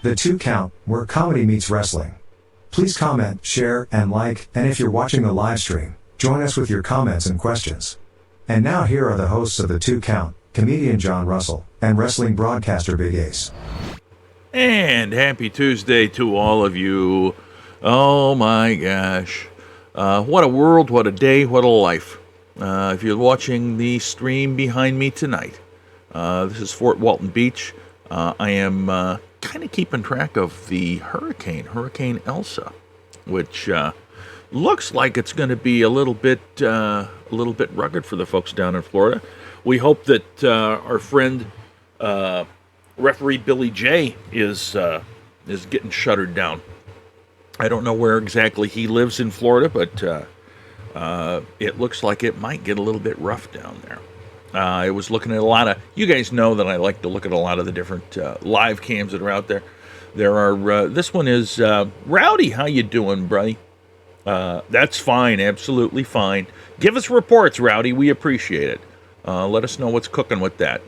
The Two Count, where comedy meets wrestling. Please comment, share, and like, and if you're watching the live stream, join us with your comments and questions. And now here are the hosts of The Two Count, comedian John Russell, and wrestling broadcaster Big Ace. And happy Tuesday to all of you. Oh my gosh. What a world, what a day, what a life. If you're watching the stream behind me tonight, this is Fort Walton Beach. I am kind of keeping track of the Hurricane Elsa, which looks like it's going to be a little bit rugged for the folks down in Florida. We hope that our friend referee Billy J is getting shuttered down. I don't know where exactly he lives in Florida, but it looks like it might get a little bit rough down there. I was looking at a lot of, you guys know that I like to look at a lot of the different live cams that are out there. There are, this one is, Rowdy, how you doing, buddy? That's fine, absolutely fine. Give us reports, Rowdy, we appreciate it. Let us know what's cooking with that.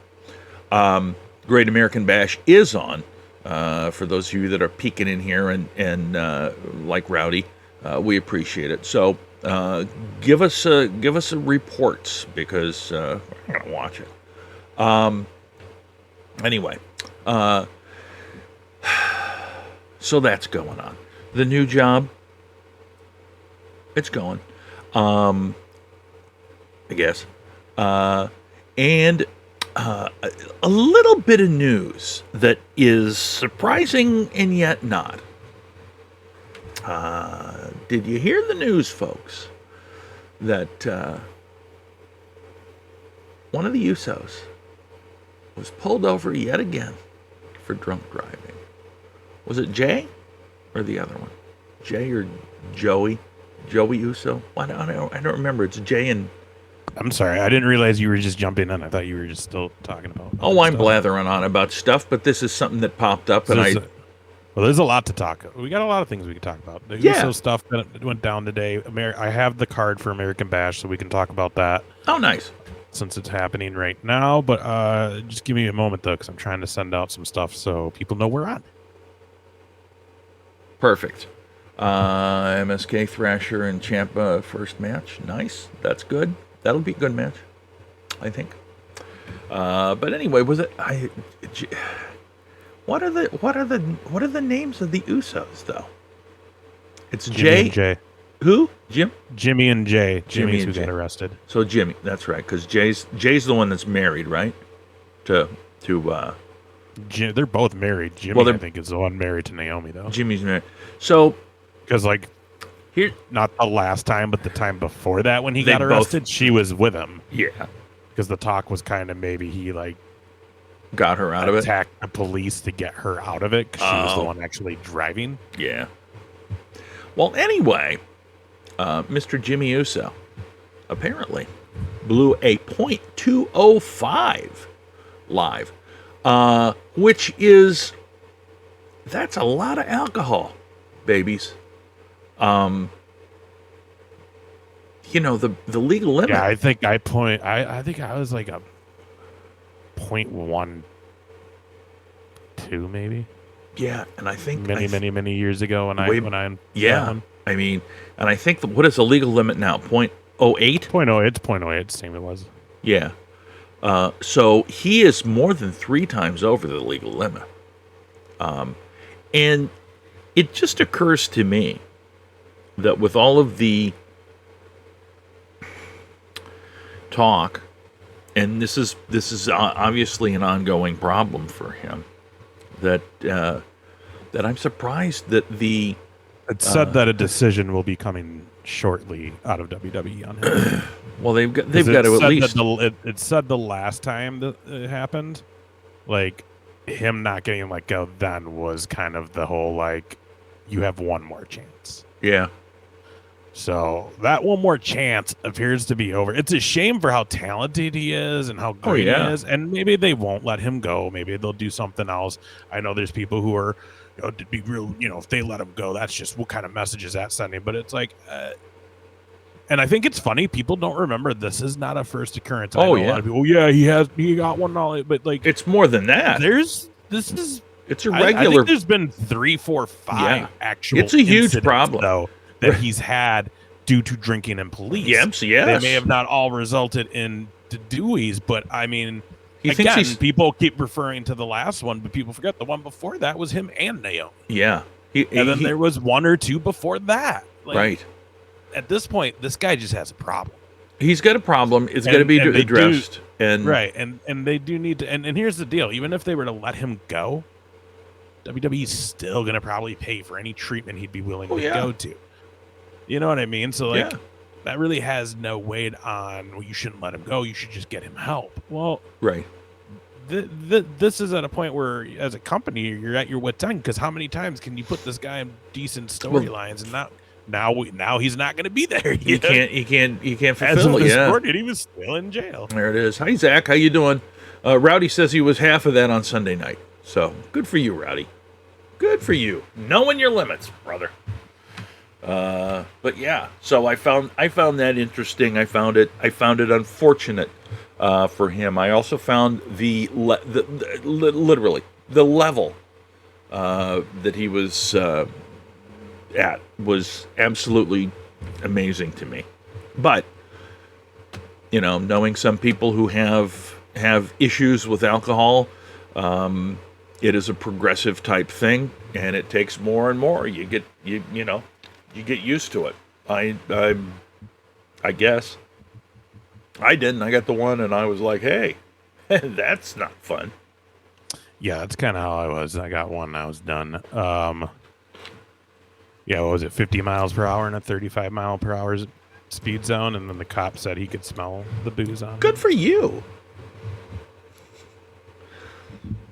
Great American Bash is on, for those of you that are peeking in here and like Rowdy, we appreciate it. So, give us a reports because we're gonna watch it. Anyway, so that's going on. The new job, it's going. I guess, and a little bit of news that is surprising and yet not. Did you hear the news, folks, that one of the Usos was pulled over yet again for drunk driving? Was it Jay or the other one? Jay or Joey? Joey Uso? I don't remember. It's Jay and... I'm sorry. I didn't realize you were just jumping in. I thought you were just still talking about... I'm blathering on about stuff, but this is something that popped up, and Well, there's a lot to talk about. We got a lot of things we can talk about. The USO stuff that went down today. I have the card for American Bash, so we can talk about that. Oh, nice. Since it's happening right now. But just give me a moment, though, because I'm trying to send out some stuff so people know we're on. Perfect. MSK, Thrasher, and Ciampa first match. Nice. That's good. That'll be a good match, I think. But anyway, was it... What are the names of the Usos though? It's Jimmy and Jay. Who? Jim? Jimmy and Jay. Jimmy's who got arrested. So Jimmy, that's right, because Jay's the one that's married, right? They're both married. Jimmy, I think, is the one married to Naomi though. Jimmy's married. So because here, not the last time, but the time before that when he got arrested, she was with him. Yeah. Because the talk was kind of maybe he got her out of it. Attacked the police to get her out of it because she was the one actually driving. Yeah. Well, anyway, Mr. Jimmy Uso apparently blew a .205 live, which is that's a lot of alcohol, babies. The legal limit. Yeah, I think I was like a 0.12 maybe. Yeah, and I think many years ago when I I mean, and I think what is the legal limit now? 0.08? 0.08, it's 0.08, same it was. Yeah. So he is more than 3 times over the legal limit. And it just occurs to me that with all of the talk, and this is obviously an ongoing problem for him, that I'm surprised that it's said that a decision will be coming shortly out of WWE on him. Well, they've got to at least. It said the last time that it happened, like him not getting let go then was kind of the whole you have one more chance. Yeah. So that one more chance appears to be over. It's a shame for how talented he is and how great he is. And maybe they won't let him go. Maybe they'll do something else. I know there's people who are, to be real, if they let him go, that's just what kind of message is that sending? But it's and I think it's funny. People don't remember this is not a first occurrence. A lot of people, he got one knowledge, but it's more than that. This is It's a I regular. think there's been 3, 4, 5 actual. It's a huge incidents, problem though, that he's had due to drinking and police. Yes. They may have not all resulted in the Deweys, but I mean, He thinks again, he's. people keep referring to the last one, but people forget the one before that was him and Naomi. Yeah. And then there was 1 or 2 before that. Like, right. At this point, this guy just has a problem. He's got a problem. It's got to be addressed. Right. And they do need to. And here's the deal. Even if they were to let him go, WWE's still going to probably pay for any treatment he'd be willing to go to. You know what I mean? So, like, that really has no weight on, well, you shouldn't let him go. You should just get him help. Well, right. This is at a point where, as a company, you're at your wit's end, because how many times can you put this guy in decent storylines and now he's not going to be there. You can't fulfill As of it. this Yeah. recording, he was still in jail. There it is. Hi, Zach. How you doing? Rowdy says he was half of that on Sunday night. So good for you, Rowdy. Good for you. Knowing your limits, brother. But yeah. So I found that interesting. I found it unfortunate for him. I also found literally the level that he was at was absolutely amazing to me. But knowing some people who have issues with alcohol, it is a progressive type thing, and it takes more and more. You get used to it. I guess I didn't. I got the one, and I was like, hey, that's not fun. Yeah, that's kind of how I was. I got one, and I was done. What was it, 50 miles per hour in a 35 mile per hour speed zone, and then the cop said he could smell the booze on him. Good for you.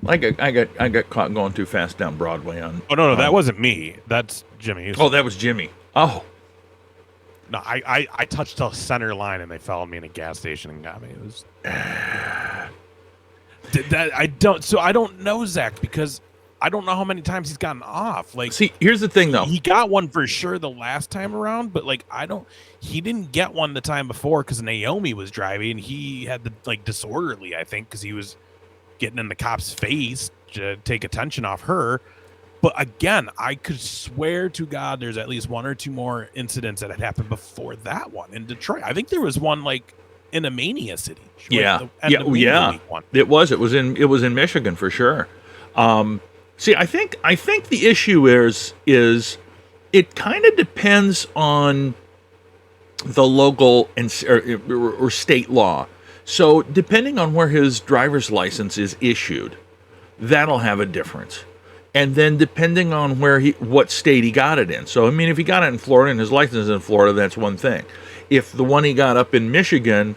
I got caught going too fast down Broadway on. Oh no, that wasn't me. That's Jimmy. Oh, that was Jimmy. Oh. No, I touched the center line and they followed me in a gas station and got me. It was I don't know, Zach, because I don't know how many times he's gotten off. Like, see, here's the thing though. He got one for sure the last time around, but like he didn't get one the time before because Naomi was driving. He had the disorderly, I think, because he was getting in the cop's face to take attention off her. But again, I could swear to God there's at least 1 or 2 more incidents that had happened before that one in Detroit. I think there was one in a Mania City. Yeah. It was in Michigan for sure. See, I think the issue is it kind of depends on the local or state law. So depending on where his driver's license is issued, that'll have a difference. And then depending on what state he got it in. So, I mean, if he got it in Florida and his license is in Florida, that's one thing. If the one he got up in Michigan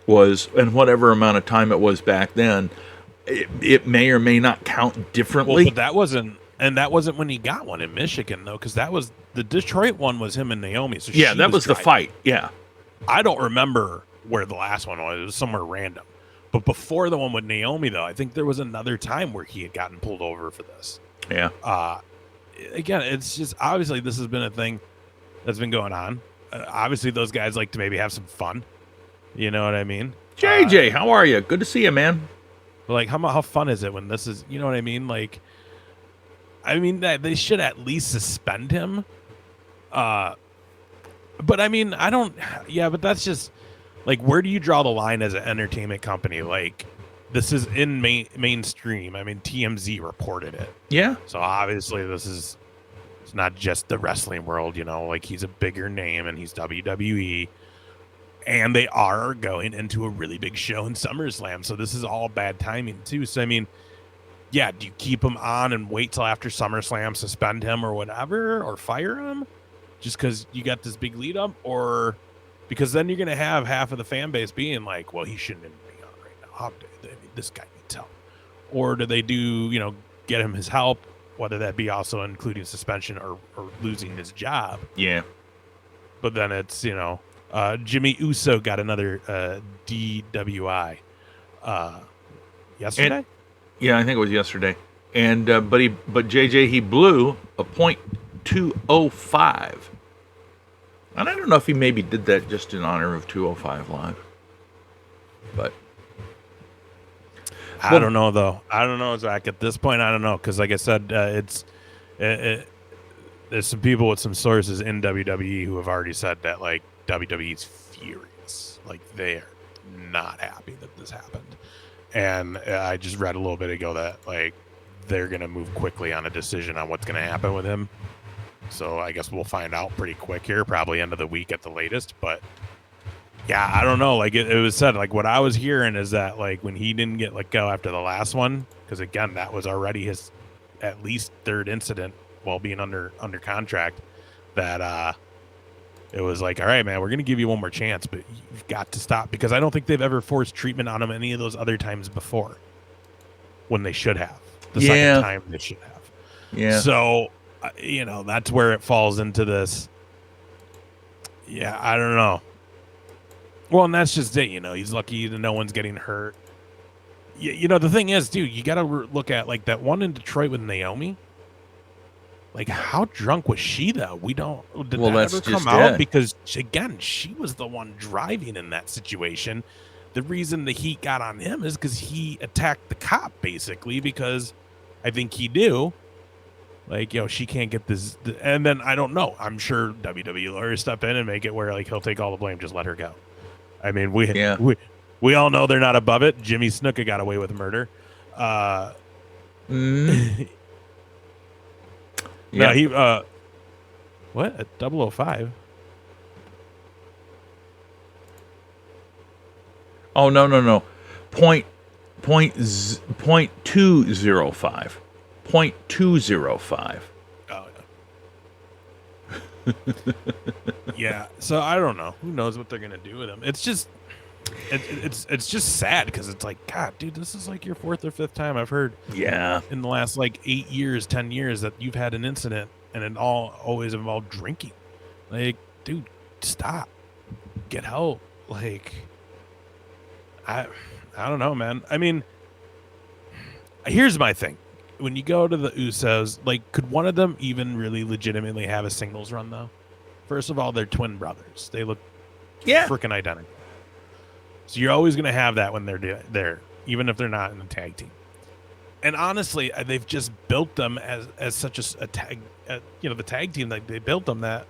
was, and whatever amount of time it was back then, it may or may not count differently. Well, but that wasn't when he got one in Michigan, though, because that was the Detroit one was him and Naomi. So yeah, that was the fight. Yeah. I don't remember where the last one was. It was somewhere random. But before the one with Naomi, though, I think there was another time where he had gotten pulled over for this. Yeah. Again, it's just obviously this has been a thing that's been going on. Obviously, those guys like to maybe have some fun. You know what I mean? JJ, how are you? Good to see you, man. Like, how fun is it when this is? You know what I mean? Like, I mean that they should at least suspend him. But I mean, I don't. Yeah, but that's just like, where do you draw the line as an entertainment company? Like, this is in mainstream. I mean, TMZ reported it. Yeah. So obviously, it's not just the wrestling world. You know, like, he's a bigger name and he's WWE, and they are going into a really big show in SummerSlam. So this is all bad timing too. So I mean, yeah, do you keep him on and wait till after SummerSlam, suspend him or whatever, or fire him just because you got this big lead up, or because then you're going to have half of the fan base being like, well, he shouldn't even be on right now. This guy needs help. Or do they get him his help, whether that be also including suspension or losing his job? Yeah. But then it's, Jimmy Uso got another DWI yesterday. Yeah, I think it was yesterday. And but JJ, he blew a .205. And I don't know if he maybe did that just in honor of 205 Live. But I don't know though. I don't know, Zach. At this point, I don't know because, like I said, there's some people with some sources in WWE who have already said that like WWE's furious, like they're not happy that this happened. And I just read a little bit ago that like they're gonna move quickly on a decision on what's gonna happen with him. So I guess we'll find out pretty quick here, probably end of the week at the latest. But yeah, I don't know. Like it was said, like what I was hearing is that like when he didn't get let go after the last one, because again, that was already his at least third incident while being under contract, that it was like, all right, man, we're going to give you one more chance, but you've got to stop, because I don't think they've ever forced treatment on him any of those other times before when they should have. The second time they should have. Yeah. So, that's where it falls into this. Yeah, I don't know. Well, and that's just it, he's lucky that no one's getting hurt. The thing is, dude, you got to look at like that one in Detroit with Naomi. Like, how drunk was she, though? Did that ever come out? Because, again, she was the one driving in that situation. The reason the heat got on him is because he attacked the cop, basically, because I think he knew, like, she can't get this. And then, I don't know. I'm sure WWE lawyers step in and make it where, like, he'll take all the blame. Just let her go. I mean, we all know they're not above it. Jimmy Snuka got away with murder. Yeah. No, he what? At 005? Oh, no. Point 205. 0.205. Oh, yeah. Yeah. So I don't know. Who knows what they're gonna do with him? It's just it's just sad because it's like, God, dude, this is like your fourth or fifth time I've heard. Yeah. In the last like 8 years, 10 years that you've had an incident, and it always involved drinking. Like, dude, stop. Get help. Like, I don't know, man. I mean, here's my thing. When you go to the Usos, like, could one of them even really legitimately have a singles run, though? First of all, they're twin brothers. They look freaking identical. So you're always going to have that when they're there, even if they're not in the tag team. And honestly, they've just built them as such a tag, the tag team, like they built them that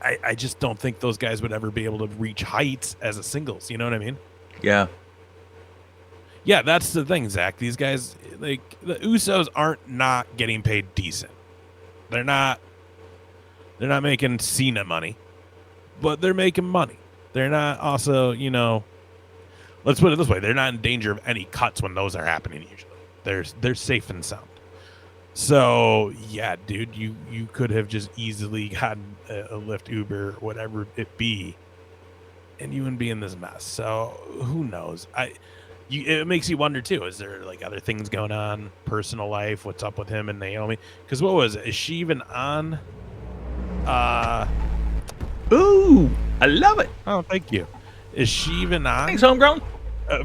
I just don't think those guys would ever be able to reach heights as a singles. You know what I mean? Yeah. Yeah, that's the thing, Zach. These guys, like the Usos, aren't not getting paid decent. They're not making Cena money, but they're making money. They're not also, let's put it this way. They're not in danger of any cuts when those are happening usually. They're safe and sound. So, yeah, dude, you could have just easily gotten a Lyft, Uber, whatever it be, and you wouldn't be in this mess. So, who knows? It makes you wonder, too. Is there, like, other things going on? Personal life? What's up with him and Naomi? Because what was it? Is she even on? Ooh, I love it. Oh, thank you. Is she even on? Thanks, Homegrown.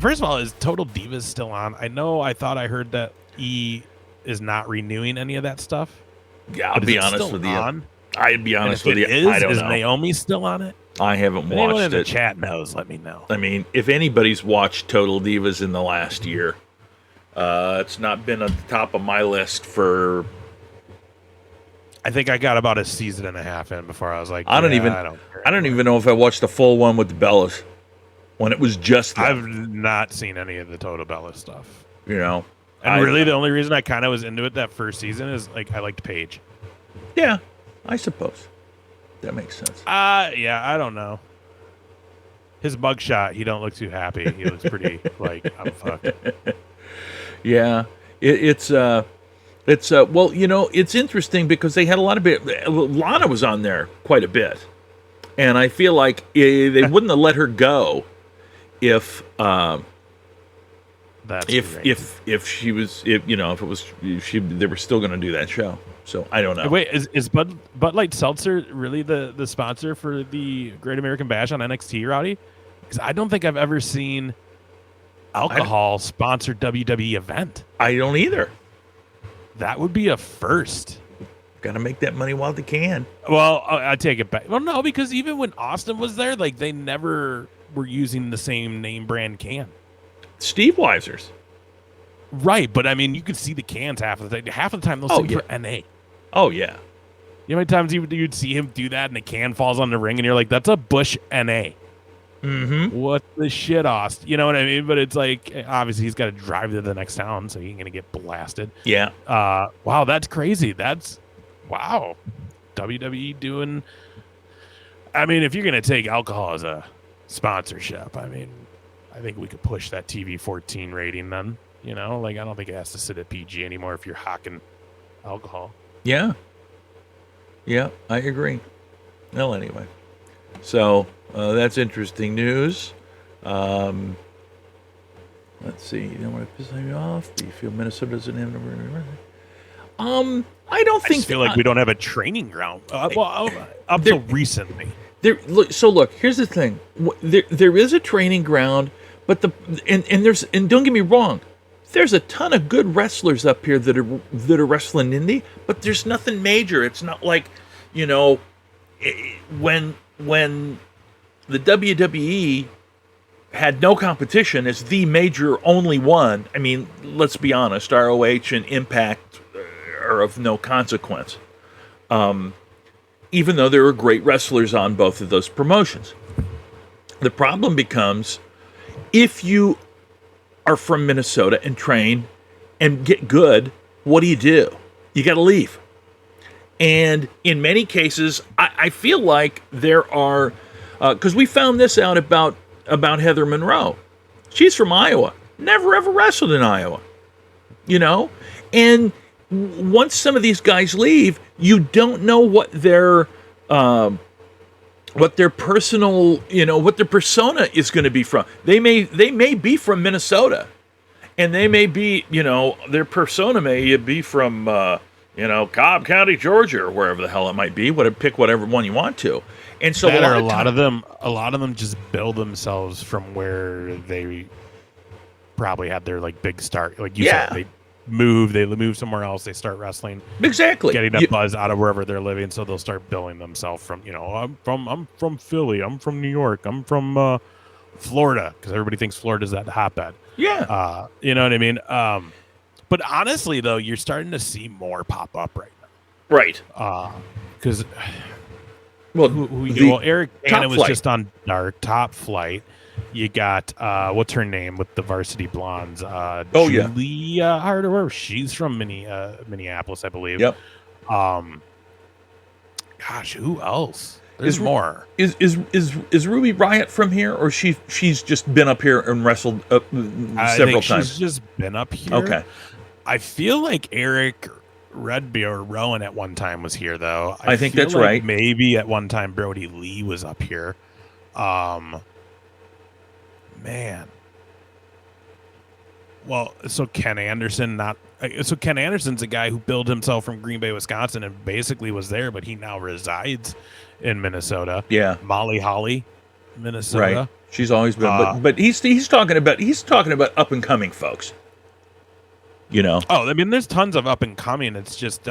First of all, is Total Divas still on? I thought I heard that E is not renewing any of that stuff. Yeah, I'll be honest with you. I'd be honest with you. I don't know. Is Naomi still on it? I haven't watched anyone it. in the chat knows, let me know. I mean, if anybody's watched Total Divas in the last year, it's not been at the top of my list for... I think I got about a season and a half in before I was like, I don't even know if I watched the full one with the Bellas when it was just them. I've not seen any of the Total Bella stuff. And really, the only reason I kind of was into it that first season is like I liked Paige. Yeah, I suppose that makes sense. Yeah, I don't know. His mugshot, he don't look too happy. He looks pretty like I'm fucked. Yeah, it's well, it's interesting because they had a lot of Lana was on there quite a bit, and I feel like they wouldn't have let her go if she was they were still going to do that show. So I don't know. Wait, is Bud Light Seltzer really the sponsor for the Great American Bash on NXT, Rowdy? Because I don't think I've ever seen alcohol sponsor WWE event. I don't either. That would be a first. Got to make that money while they can. Well, I take it back. Well, no, because even when Austin was there, like they never were using the same name brand can. Steve Weiser's. Right, but I mean, you could see the cans half of the time. Half of the time, those things were NA. Oh, yeah. You know how many times you'd see him do that and the can falls on the ring and you're like, that's a Bush NA. Mm-hmm. What the shit, Aust? You know what I mean? But it's like, obviously, he's got to drive to the next town, so he ain't going to get blasted. Yeah. Wow, that's crazy. Wow. WWE doing... I mean, if you're going to take alcohol as a sponsorship, I mean, I think we could push that TV 14 rating then. You know, like, I don't think it has to sit at PG anymore if you're hawking alcohol. Yeah. Yeah, I agree. Well, anyway. So, that's interesting news. Let's see. You don't want to piss me off? Do you feel Minnesota doesn't have I don't think... I just feel like we don't have a training ground. Up till recently. Look, here's the thing. There is a training ground, but and don't get me wrong, there's a ton of good wrestlers up here that are wrestling indie, but there's nothing major. It's not like, you know, when the WWE had no competition as the major only one. I mean, let's be honest, ROH and Impact are of no consequence. Even though there are great wrestlers on both of those promotions. The problem becomes, if you are from Minnesota and train and get good, what do? You got to leave. And in many cases, I feel like there are, because we found this out about Heather Monroe. She's from Iowa. Never ever wrestled in Iowa. You know? And once some of these guys leave, you don't know what their personal, you know, what their persona is going to be from. They may be from Minnesota, and they may be, you know, their persona may be from, you know, Cobb County, Georgia, or wherever the hell it might be. Pick whatever one you want to. And so a lot of them just build themselves from where they probably had their like big start. Like you said, they move somewhere else, they start wrestling, exactly, getting that buzz out of wherever they're living, so they'll start billing themselves from, you know, I'm from Philly, I'm from New York, I'm from Florida, because everybody thinks Florida's that hotbed. You know what I mean? But honestly though, you're starting to see more pop up right now, right? Because Eric Anna was just on Dark Top Flight. You got what's her name with the Varsity Blondes? Julia Hart, or whatever. She's from Minneapolis, I believe. Yep. Gosh, who else? There's more. Is Ruby Riott from here, or she's just been up here and wrestled several times? She's just been up here. Okay. I feel like Eric Redby or Rowan at one time was here, though. I think that's like right. Maybe at one time Brody Lee was up here. Man. Well, so Ken Anderson's a guy who billed himself from Green Bay, Wisconsin, and basically was there, but he now resides in Minnesota. Yeah. Molly Holly, Minnesota. Right. She's always been, but he's talking about up and coming folks. You know. Oh, I mean, there's tons of up and coming. It's just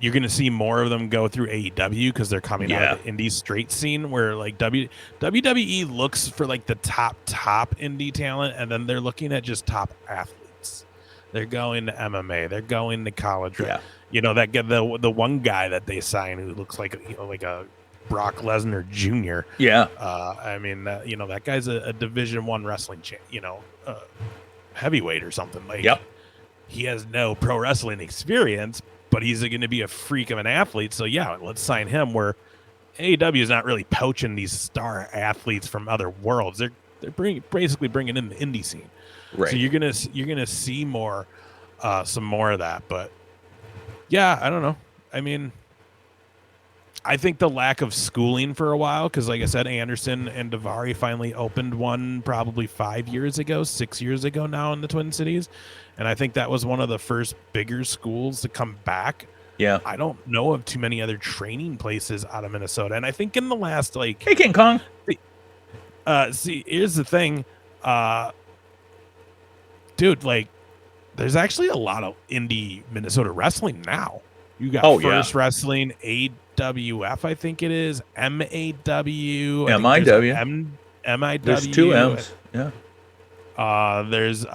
you're going to see more of them go through AEW because they're coming out of the indie straight scene, where like WWE looks for like the top indie talent, and then they're looking at just top athletes. They're going to MMA. They're going to college. Yeah. You know, that the one guy that they sign who looks like, you know, like a Brock Lesnar Jr. Yeah. I mean, you know, that guy's a Division I wrestling heavyweight or something. Like, he has no pro wrestling experience, but he's going to be a freak of an athlete. So yeah, let's sign him. Where AEW is not really poaching these star athletes from other worlds. They're basically bringing in the indie scene. Right. So you're gonna see more, some more of that. But yeah, I don't know. I mean, I think the lack of schooling for a while, because like I said, Anderson and Daivari finally opened one probably 6 years ago now in the Twin Cities. And I think that was one of the first bigger schools to come back. Yeah. I don't know of too many other training places out of Minnesota. And I think in the last, like... Hey, King Kong! See, here's the thing. Dude, like, there's actually a lot of indie Minnesota wrestling now. You got First Wrestling, AWF, I think it is, MAW. MIW. MIW. There's two M's. Yeah. There's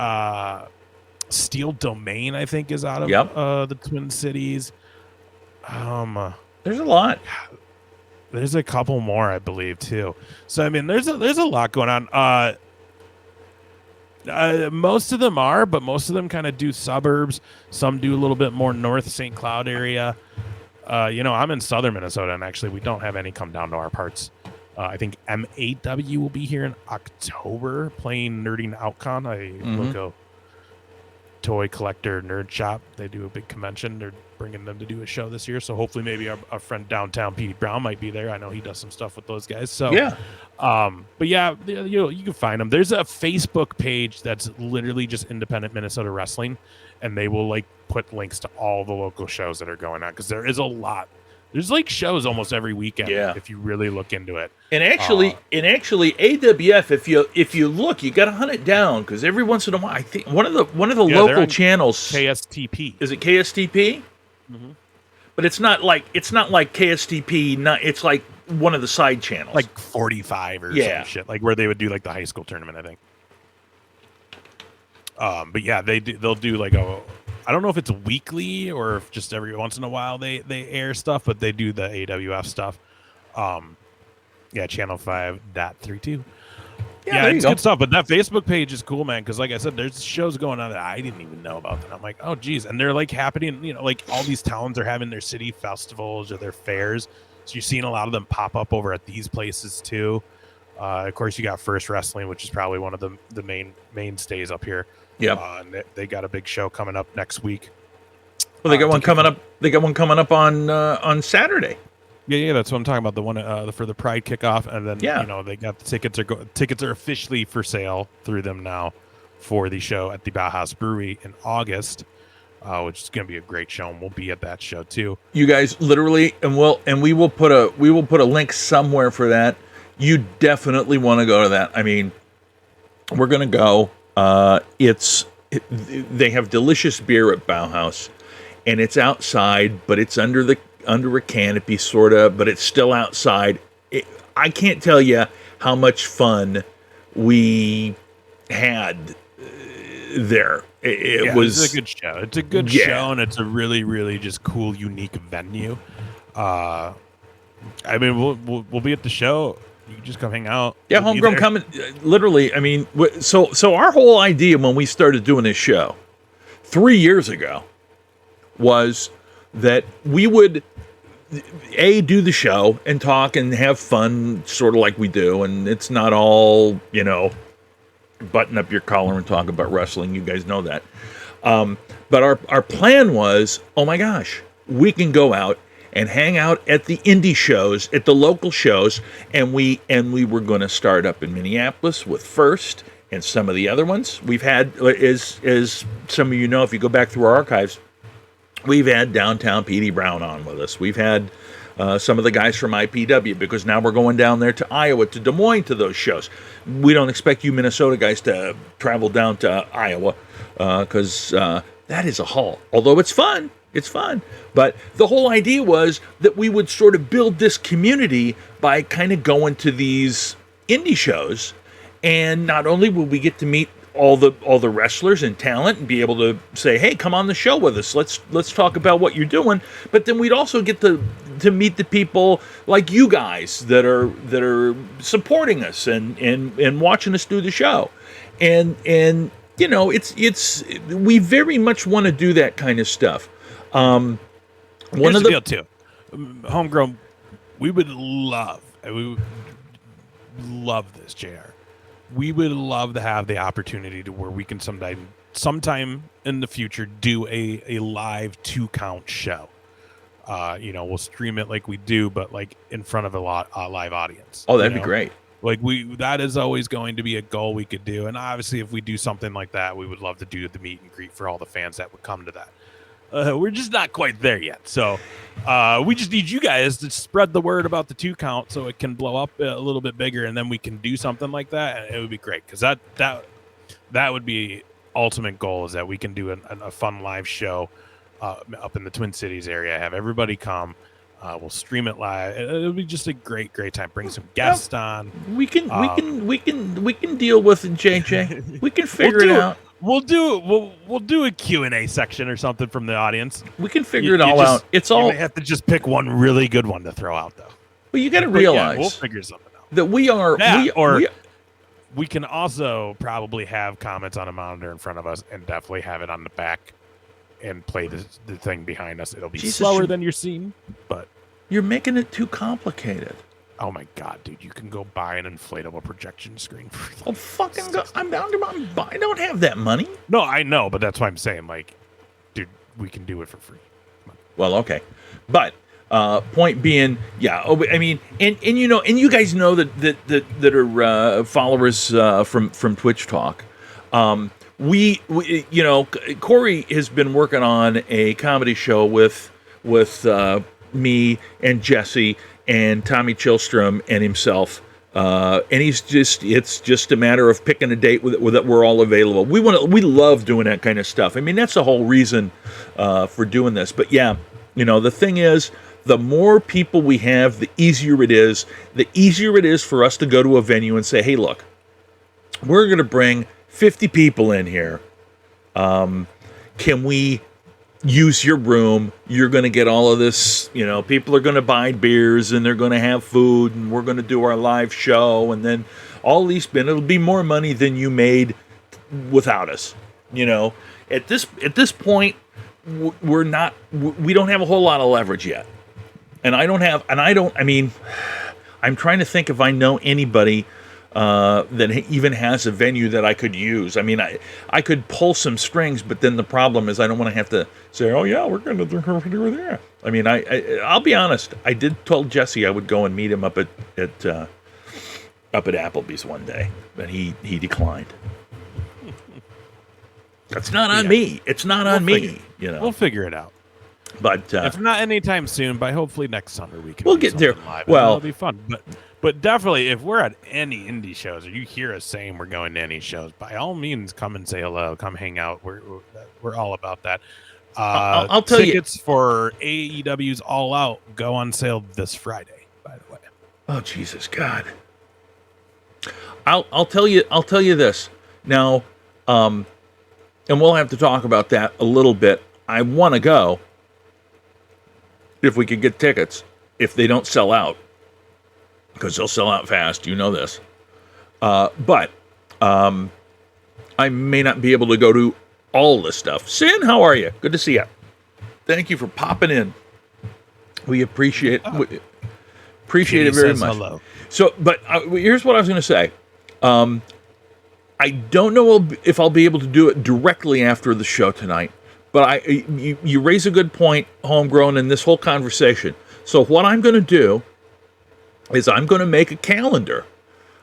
Steel Domain, I think, is out of the Twin Cities. There's a lot. There's a couple more, I believe, too. So I mean, there's a lot going on. Most of them are, but most of them kind of do suburbs. Some do a little bit more north St. Cloud area. I'm in southern Minnesota, and actually we don't have any come down to our parts. I think M8W will be here in October playing Nerding Outcon, a local toy collector nerd shop. They do a big convention. They're bringing them to do a show this year, so hopefully maybe our friend downtown Petey Brown might be there. I know he does some stuff with those guys. So yeah. But yeah, you can find them. There's a Facebook page that's literally just Independent Minnesota Wrestling, and they will like put links to all the local shows that are going on, because there is a lot. There's like shows almost every weekend if you really look into it. And actually, AWF, if you look, you got to hunt it down, because every once in a while, I think one of the local channels, KSTP. Is it KSTP? Mm-hmm. But it's not like KSTP. It's like one of the side channels, like 45 or some shit, like where they would do like the high school tournament, I think. But yeah, they'll do like I don't know if it's weekly or if just every once in a while they air stuff, but they do the AWF stuff. Channel 5.32. Yeah, it's good stuff. But that Facebook page is cool, man, because like I said, there's shows going on that I didn't even know about. And I'm like, oh geez, and they're like happening. Like all these towns are having their city festivals or their fairs, so you're seeing a lot of them pop up over at these places too. Of course, you got First Wrestling, which is probably one of the mainstays up here. Yeah, and they got a big show coming up next week. Well, they got one coming up. They got one coming up on Saturday. Yeah, that's what I'm talking about. The one for the Pride kickoff, and then they got the tickets tickets are officially for sale through them now for the show at the Bauhaus Brewery in August, which is going to be a great show, and we'll be at that show too. You guys, literally, and we will put a link somewhere for that. You definitely want to go to that. I mean, we're going to go. They have delicious beer at Bauhaus, and it's outside, but it's under a canopy, sort of, but it's still outside. I can't tell you how much fun we had there. It was a good show. It's a good show, and it's a really, really just cool, unique venue. I mean, we'll be at the show. You can just come hang out. Yeah, Homegrown coming. Literally, I mean, so our whole idea when we started doing this show 3 years ago was that we would do the show and talk and have fun, sort of like we do, and it's not all button up your collar and talk about wrestling. You guys know that. But our plan was, oh my gosh, we can go out and hang out at the indie shows, at the local shows, and we were going to start up in Minneapolis with First and some of the other ones. We've had, as some of you know, if you go back through our archives, we've had Downtown Petey Brown on with us. We've had some of the guys from IPW, because now we're going down there to Iowa, to Des Moines, to those shows. We don't expect you Minnesota guys to travel down to Iowa, because that is a haul. Although it's fun. It's fun. But the whole idea was that we would sort of build this community by kind of going to these indie shows. And not only will we get to meet all the wrestlers and talent and be able to say, hey, come on the show with us. Let's talk about what you're doing. But then we'd also get to meet the people like you guys that are supporting us and watching us do the show. And it's we very much want to do that kind of stuff. Here's the deal too. Homegrown, we would love this, JR. We would love to have the opportunity to where we can sometime in the future do a live 2-count show. We'll stream it like we do, but like in front of a live audience. Oh, that'd be great. Like that is always going to be a goal we could do. And obviously if we do something like that, we would love to do the meet and greet for all the fans that would come to that. We're just not quite there yet. So we just need you guys to spread the word about the 2-count so it can blow up a little bit bigger, and then we can do something like that. And it would be great, because that would be ultimate goal, is that we can do a fun live show up in the Twin Cities area, have everybody come, We'll stream it live. It'll be just a great time. Bring some guests on. We can deal with it, JJ. We can figure it out. We'll do a Q&A section or something from the audience. We can figure it all out. It's all. You may have to just pick one really good one to throw out, though. But you got to realize we'll figure something out. that we can also probably have comments on a monitor in front of us and definitely have it on the back and play the thing behind us. It'll be slower than you're seeing, but you're making it too complicated. Oh my god, dude! You can go buy an inflatable projection screen for fucking go! I don't have that money. No, I know, but that's why I'm saying, like, dude, we can do it for free. Well, okay, but point being, yeah. I mean, and you guys know that are followers from Twitch Talk. We Corey has been working on a comedy show with me and Jesse and Tommy Chillstrom and himself, and it's just a matter of picking a date that we're all available. We love doing that kind of stuff. I mean, that's the whole reason for doing this. But yeah, the thing is, the more people we have, the easier it is. The easier it is for us to go to a venue and say, hey, look, we're going to bring 50 people in here. Can we use your room? You're going to get all of this, people are going to buy beers and they're going to have food and we're going to do our live show, and then all these it'll be more money than you made without us. At this point, we don't have a whole lot of leverage yet. I'm trying to think if I know anybody that even has a venue that I could use. I mean, I could pull some strings, but then the problem is I don't want to have to say, oh yeah, we're going to do that. I mean, I'll be honest. I did tell Jesse I would go and meet him up at Applebee's one day, but he declined. That's not on me. It's not on me. We'll figure it out. But if not anytime soon, by hopefully next summer we'll get there. Live. Well, it'll be fun. But definitely, if we're at any indie shows, or you hear us saying we're going to any shows, by all means, come and say hello. Come hang out. We're all about that. I'll tell you, tickets for AEW's All Out go on sale this Friday. By the way. Oh Jesus God! I'll tell you this now, and we'll have to talk about that a little bit. I want to go if we could get tickets, if they don't sell out, because they'll sell out fast. This. But I may not be able to go to all this stuff. Sin, how are you? Good to see you. Thank you for popping in. We appreciate it very much. Hello. So, but here's what I was going to say. I don't know if I'll be able to do it directly after the show tonight, but you raise a good point, Homegrown, in this whole conversation. So what I'm going to do is I'm going to make a calendar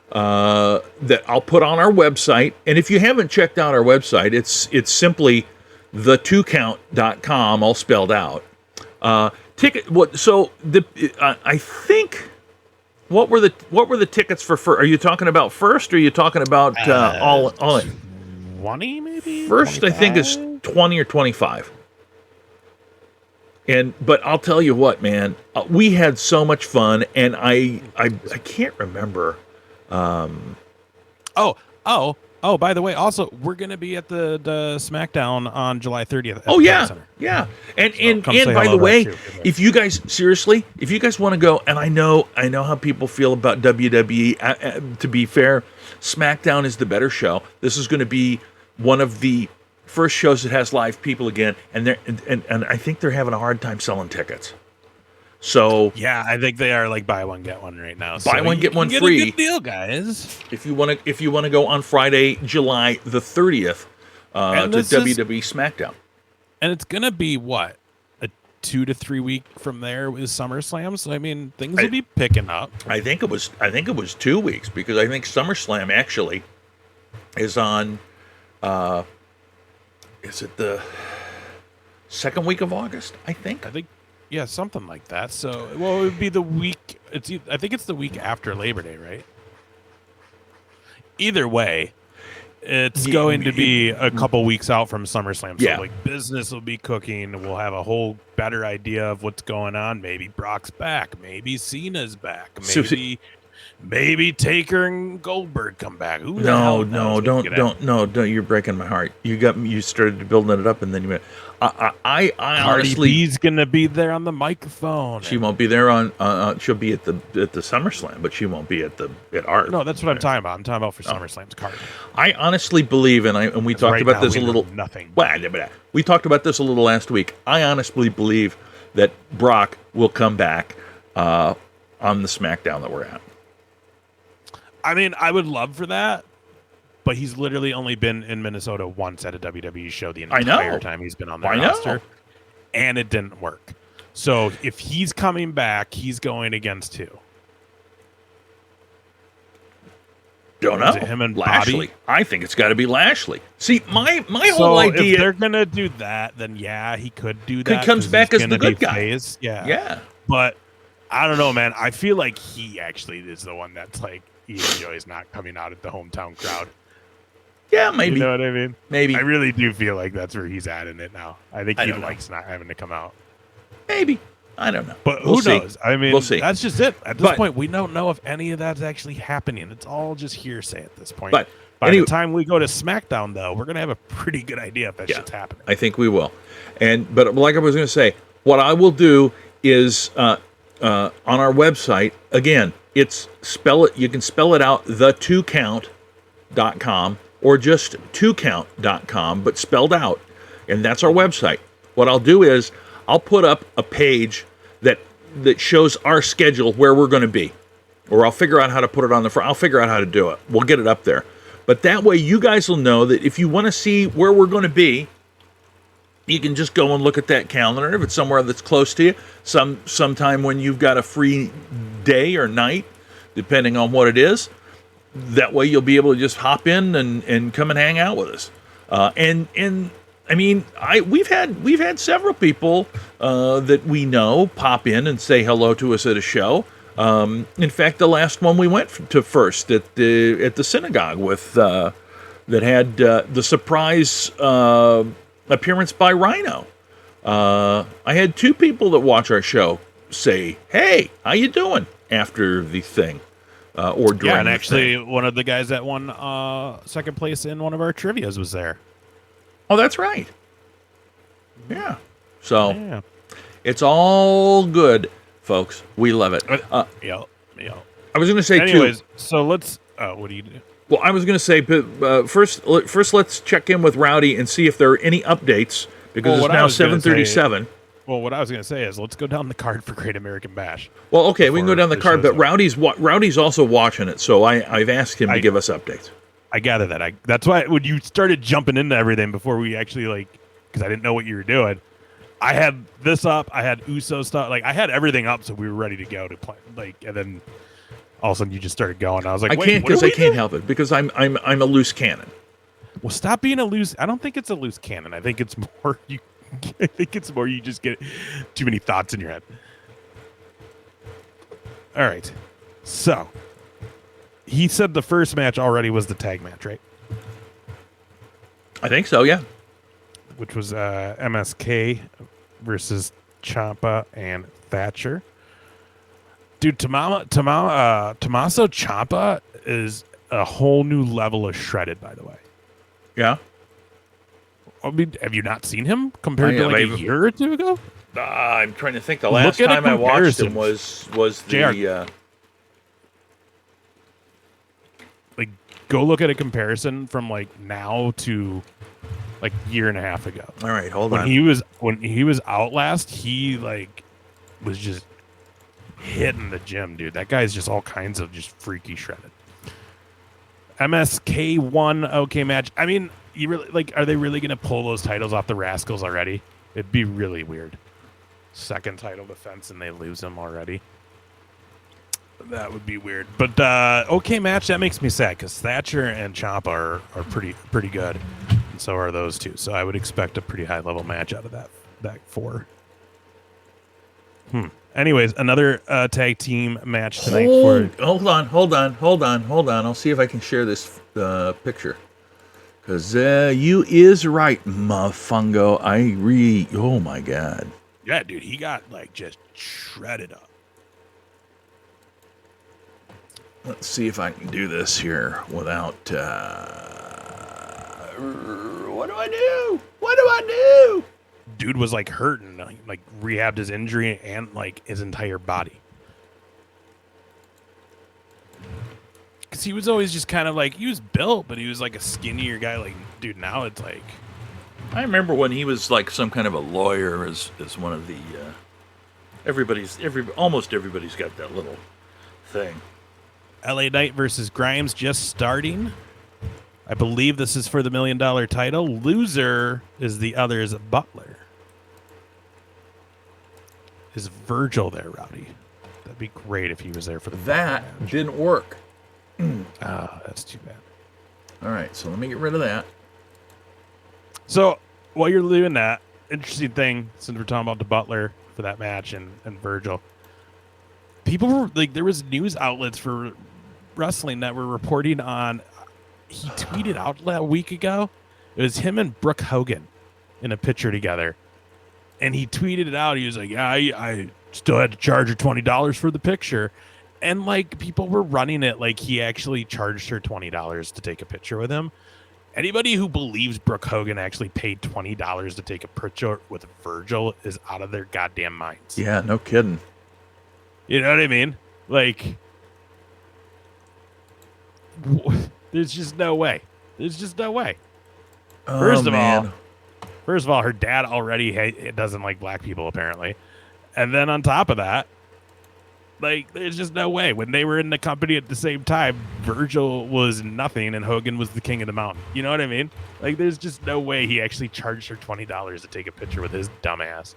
that I'll put on our website. And if you haven't checked out our website, it's simply the2count.com, all spelled out. I think what were the tickets for first? Are you talking about first, or are you talking about all in? 20 maybe? First 25? I think is 20 or 25. But I'll tell you what, man, we had so much fun, and I can't remember. Oh, by the way, also we're gonna be at the SmackDown on July 30th. Oh yeah, yeah. And by the way, if you guys want to go, and I know how people feel about WWE. To be fair, SmackDown is the better show. This is going to be one of the first shows that has live people again, and I think they're having a hard time selling tickets. So yeah, I think they are like buy one get one right now. Buy one get one free. Get a good deal, guys. If you want to go on Friday, July the 30th, to WWE SmackDown, and it's gonna be what, a 2 to 3 week from there with SummerSlam. So I mean, things will be picking up. I think it was 2 weeks, because I think SummerSlam actually is on. Is it the second week of August? I think. Yeah, something like that. So, it would be the week. I think it's the week after Labor Day, right? Either way, It's going to be a couple weeks out from SummerSlam. So Yeah. like business will be cooking. We'll have a whole better idea of what's going on. Maybe Brock's back. Maybe Cena's back. Maybe Taker and Goldberg come back. Who the hell knows? Don't. You're breaking my heart. You started building it up, and then you went. I Cardi honestly, B's gonna be there on the microphone. she won't be there on. She'll be at the SummerSlam, but she won't be at Art. No, that's what I'm talking about. I'm talking about for SummerSlam's Cardi. I honestly believe, and we talked Right about now, this a we know little. nothing. We talked about this a little last week. I honestly believe that Brock will come back on the SmackDown that we're at. I mean, I would love for that, but he's literally only been in Minnesota once at a WWE show the entire time he's been on the roster, and it didn't work. So if he's coming back, he's going against who? Don't know. Is it him and Lashley. Bobby? I think it's got to be Lashley. See, my So whole idea. if they're gonna do that, then yeah, he could do that. He comes 'cause back he's as the gonna good be guy. face. Yeah. But I don't know, man. I feel like he actually is the one that's like he enjoys not coming out at the hometown crowd. Yeah, maybe. You know what I mean? Maybe. I really do feel like that's where he's at in it now. I think I he don't know. likes not having to come out. Maybe. I don't know. But We'll who see. knows? I mean, We'll see. that's just it. At this But- point, we don't know if any of that's actually happening. It's all just hearsay at this point. But by anyway- the time we go to SmackDown, though, we're going to have a pretty good idea if that shit's happening. I think we will. But like I was going to say, what I will do is on our website, again, you can spell it out, the2count.com or just 2count.com, but spelled out. And that's our website. What I'll do is I'll put up a page that shows our schedule where we're going to be. Or I'll figure out how to put it on the front. I'll figure out how to do it. We'll get it up there. But that way you guys will know that if you want to see where we're going to be, you can just go and look at that calendar. If it's somewhere that's close to you, sometime when you've got a free day or night, depending on what it is, that way you'll be able to just hop in and come and hang out with us. And I mean, we've had several people that we know pop in and say hello to us at a show. In fact, the last one we went to first at the synagogue with that had the surprise appearance by Rhino. I had two people that watch our show say, "Hey, how you doing?" after the thing or during. Yeah, and the actually, thing. one of the guys that won second place in one of our trivias was there. Oh, that's right. Yeah. So Yeah. it's all good, folks. We love it. Yep. I was going to say Anyways, too. so let's. What do you do? Well, I was going to say, but first, let's check in with Rowdy and see if there are any updates because Well, it's now 7:37. Well, what I was going to say is let's go down the card for Great American Bash. Well, okay, we can go Before down the the card, show's but up. Rowdy's also watching it, so I've asked him to give us updates. I gather that. That's why when you started jumping into everything before we actually because I didn't know what you were doing. I had this up. I had Uso stuff. I had everything up, so we were ready to go to play. And then all of a sudden you just started going. I was like, I wait, can't what do because I we can't do? help it because I'm a loose cannon. Well, stop being a loose. I don't think it's a loose cannon. I think it's more you. I think it's more you just get too many thoughts in your head. All right, so he said the first match already was the tag match, right? I think so. Yeah. Which was MSK versus Ciampa and Thatcher. Dude, Tommaso Ciampa is a whole new level of shredded, by the way. Yeah. I mean, have you not seen him compared I to have. a I've- year or two ago? I'm trying to think. The Look last at a time I watched him comparison. was the. JR. Go look at a comparison from now to year and a half ago. All right, hold When on. he was out last, he was just hitting the gym, dude. That guy's just all kinds of just freaky shredded. MSK won OK match. I mean, you really are they really gonna pull those titles off the Rascals already? It'd be really weird. Second title defense and they lose them already. That would be weird. But OK match, that makes me sad because Thatcher and Ciampa are pretty good. And so are those two. So I would expect a pretty high level match out of that four. Anyways, another tag team match tonight Hold on. I'll see if I can share this picture. Because you is right, motherfungo. Oh my God. Yeah, dude, he got like just shredded up. Let's see if I can do this here without. What do I do? What do I do? Dude was like hurting, like rehabbed his injury and like his entire body. Because he was always just kind of like, he was built, but he was like a skinnier guy. Like, dude, now it's like. I remember when he was like some kind of a lawyer as one of the. Almost everybody's got that little thing. LA Knight versus Grimes just starting. I believe this is for the $1 million title. Loser is the other's Butler. Is Virgil there, Rowdy? That'd be great if he was there for the That didn't work. Oh, that's too bad. All right, so let me get rid of that. So while you're doing that, interesting thing, since we're talking about the Butler for that match and Virgil, people were like, there was news outlets for wrestling that were reporting on. He tweeted out a week ago. It was him and Brooke Hogan in a picture together, and he tweeted it out. He was like, "Yeah, I still had to charge her $20 for the picture," and like people were running it like he actually charged her $20 to take a picture with him. Anybody who believes Brooke Hogan actually paid $20 to take a picture with Virgil is out of their goddamn minds. Yeah, no kidding. You know what I mean? Like, there's just no way. There's just no way. First of all, her dad already doesn't like black people, apparently. And then on top of that, like, there's just no way. When they were in the company at the same time, Virgil was nothing and Hogan was the king of the mountain. You know what I mean? Like, there's just no way he actually charged her $20 to take a picture with his dumbass.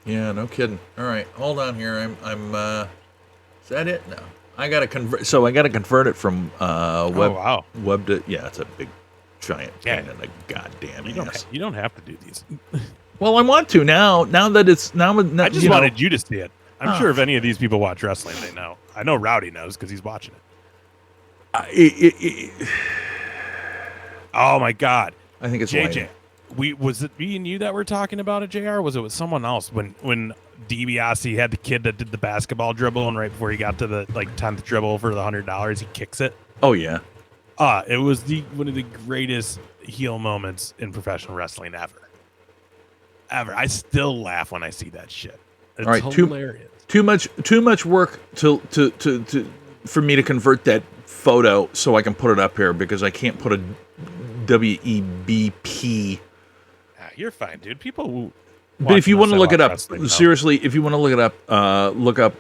Yeah, no kidding. All right, hold on here. I'm is that it? No. I got to convert. So I got to convert it from web to, yeah, it's a big giant pain in the goddamn ass. You don't have to do these. Well, I want to now that it's now. I just wanted you to see it. I'm sure if any of these people watch wrestling, they know. I know Rowdy knows because he's watching it. Oh my God! I think it's JJ. Was it me and you that were talking about it, JR? Or was it with someone else when DiBiase had the kid that did the basketball dribble and right before he got to the 10th dribble for the $100, he kicks it? Oh yeah. It was one of the greatest heel moments in professional wrestling ever. I still laugh when I see that shit. It's all right, hilarious. Too much work to for me to convert that photo so I can put it up here because I can't put a WEBP. You're fine, dude. People. But if you want to look it up, seriously, if you want to look it up, look up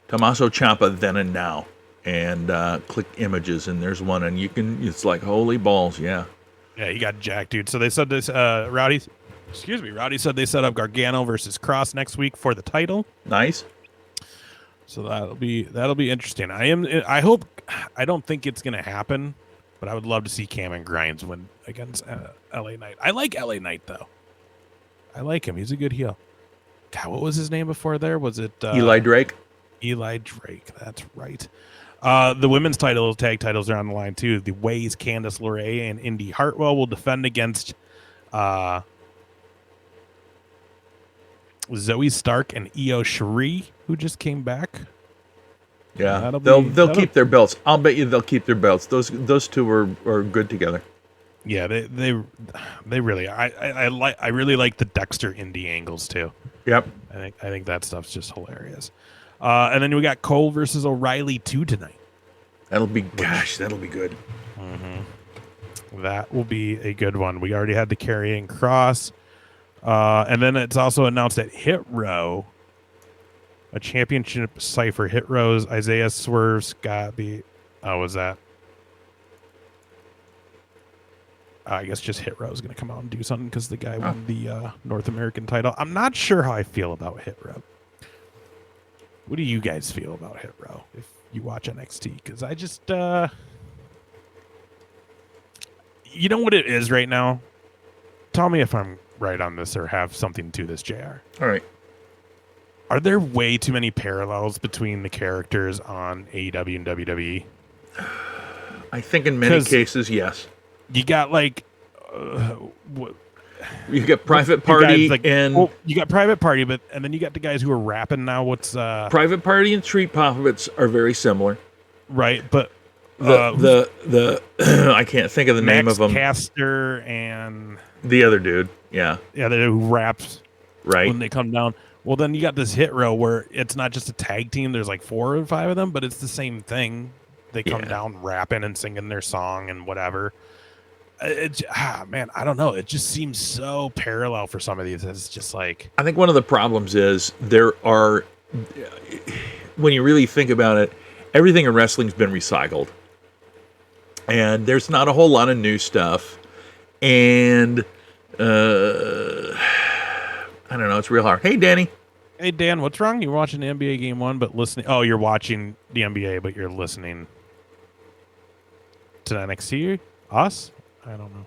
Tommaso Ciampa then and now, and click images, and there's one, and you can. It's like holy balls, yeah. Yeah, you got jacked, dude. So they said this. Rowdy said they set up Gargano versus Cross next week for the title. Nice. So that'll be interesting. I hope. I don't think it's gonna happen, but I would love to see Cameron Grimes win against LA Knight. I like LA Knight though. I like him. He's a good heel. God, what was his name before there? Was it Eli Drake? Eli Drake. That's right. The women's tag titles are on the line too. The Ways, Candice LeRae, and Indy Hartwell will defend against Zoe Stark and Io Shirai, who just came back. Yeah, they'll keep their belts. I'll bet you they'll keep their belts. Those two are good together. Yeah, they really are. I really like the Dexter Indy angles too. Yep. I think that stuff's just hilarious. And then we got Cole versus O'Reilly 2 tonight. That'll be good. Mm-hmm. That will be a good one. We already had the Karrion Kross. And then it's also announced that Hit Row, a championship cipher, Hit Row's Isaiah Swerve Scott was that? I guess just Hit Row is going to come out and do something because the guy won the North American title. I'm not sure how I feel about Hit Row. What do you guys feel about Hit Row if you watch NXT? Because I just, you know what it is right now? Tell me if I'm right on this or have something to this, JR. All right. Are there way too many parallels between the characters on AEW and WWE? I think in many cases, yes. You got like, you get Private Party and you got Private Party, and then you got the guys who are rapping now. What's Private Party and Street Profits are very similar, right? But the I can't think of the name of them. Caster and the other dude, yeah, the dude who raps right when they come down. Well, then you got this hit row where it's not just a tag team. There's like 4 or 5 of them, but it's the same thing. They come down rapping and singing their song and whatever. Man, I don't know. It just seems so parallel for some of these. It's just like, I think one of the problems is there are, when you really think about it, everything in wrestling's been recycled, and there's not a whole lot of new stuff, and I don't know. It's real hard. Hey, Danny. Hey, Dan. What's wrong? You're watching the NBA Game 1, but listening. Oh, you're watching the NBA, but you're listening to NXT. Us? I don't know.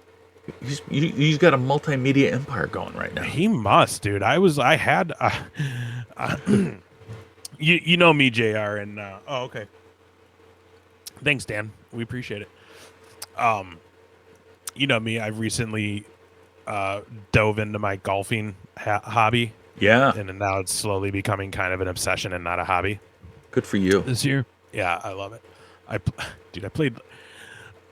He's got a multimedia empire going right now. He must, dude. I had. You know me, JR, and oh, okay. Thanks, Dan. We appreciate it. You know me. I've recently dove into my golfing hobby. Yeah. And now it's slowly becoming kind of an obsession and not a hobby. Good for you. This year. Yeah, I love it. I played.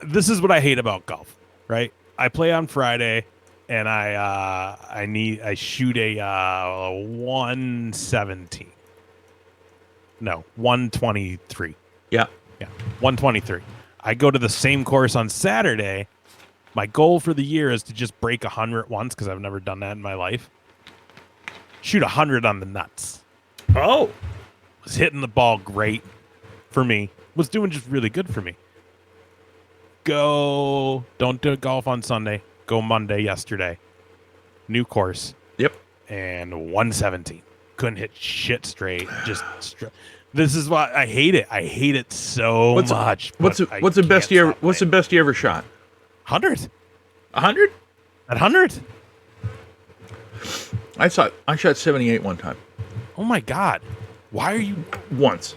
This is what I hate about golf, right? I play on Friday, and I shoot a 117. No, 123. Yeah. 123. I go to the same course on Saturday. My goal for the year is to just break 100 once because I've never done that in my life. Shoot 100 on the nuts. Oh. Was hitting the ball great for me. Was doing just really good for me. Don't do golf on Sunday. Go Monday yesterday. New course. Yep. And 117. Couldn't hit shit straight. This is why I hate it. I hate it so much. What's the best you ever shot? 100. 100? At 100? I shot 78 one time. Oh my God. Why are you once?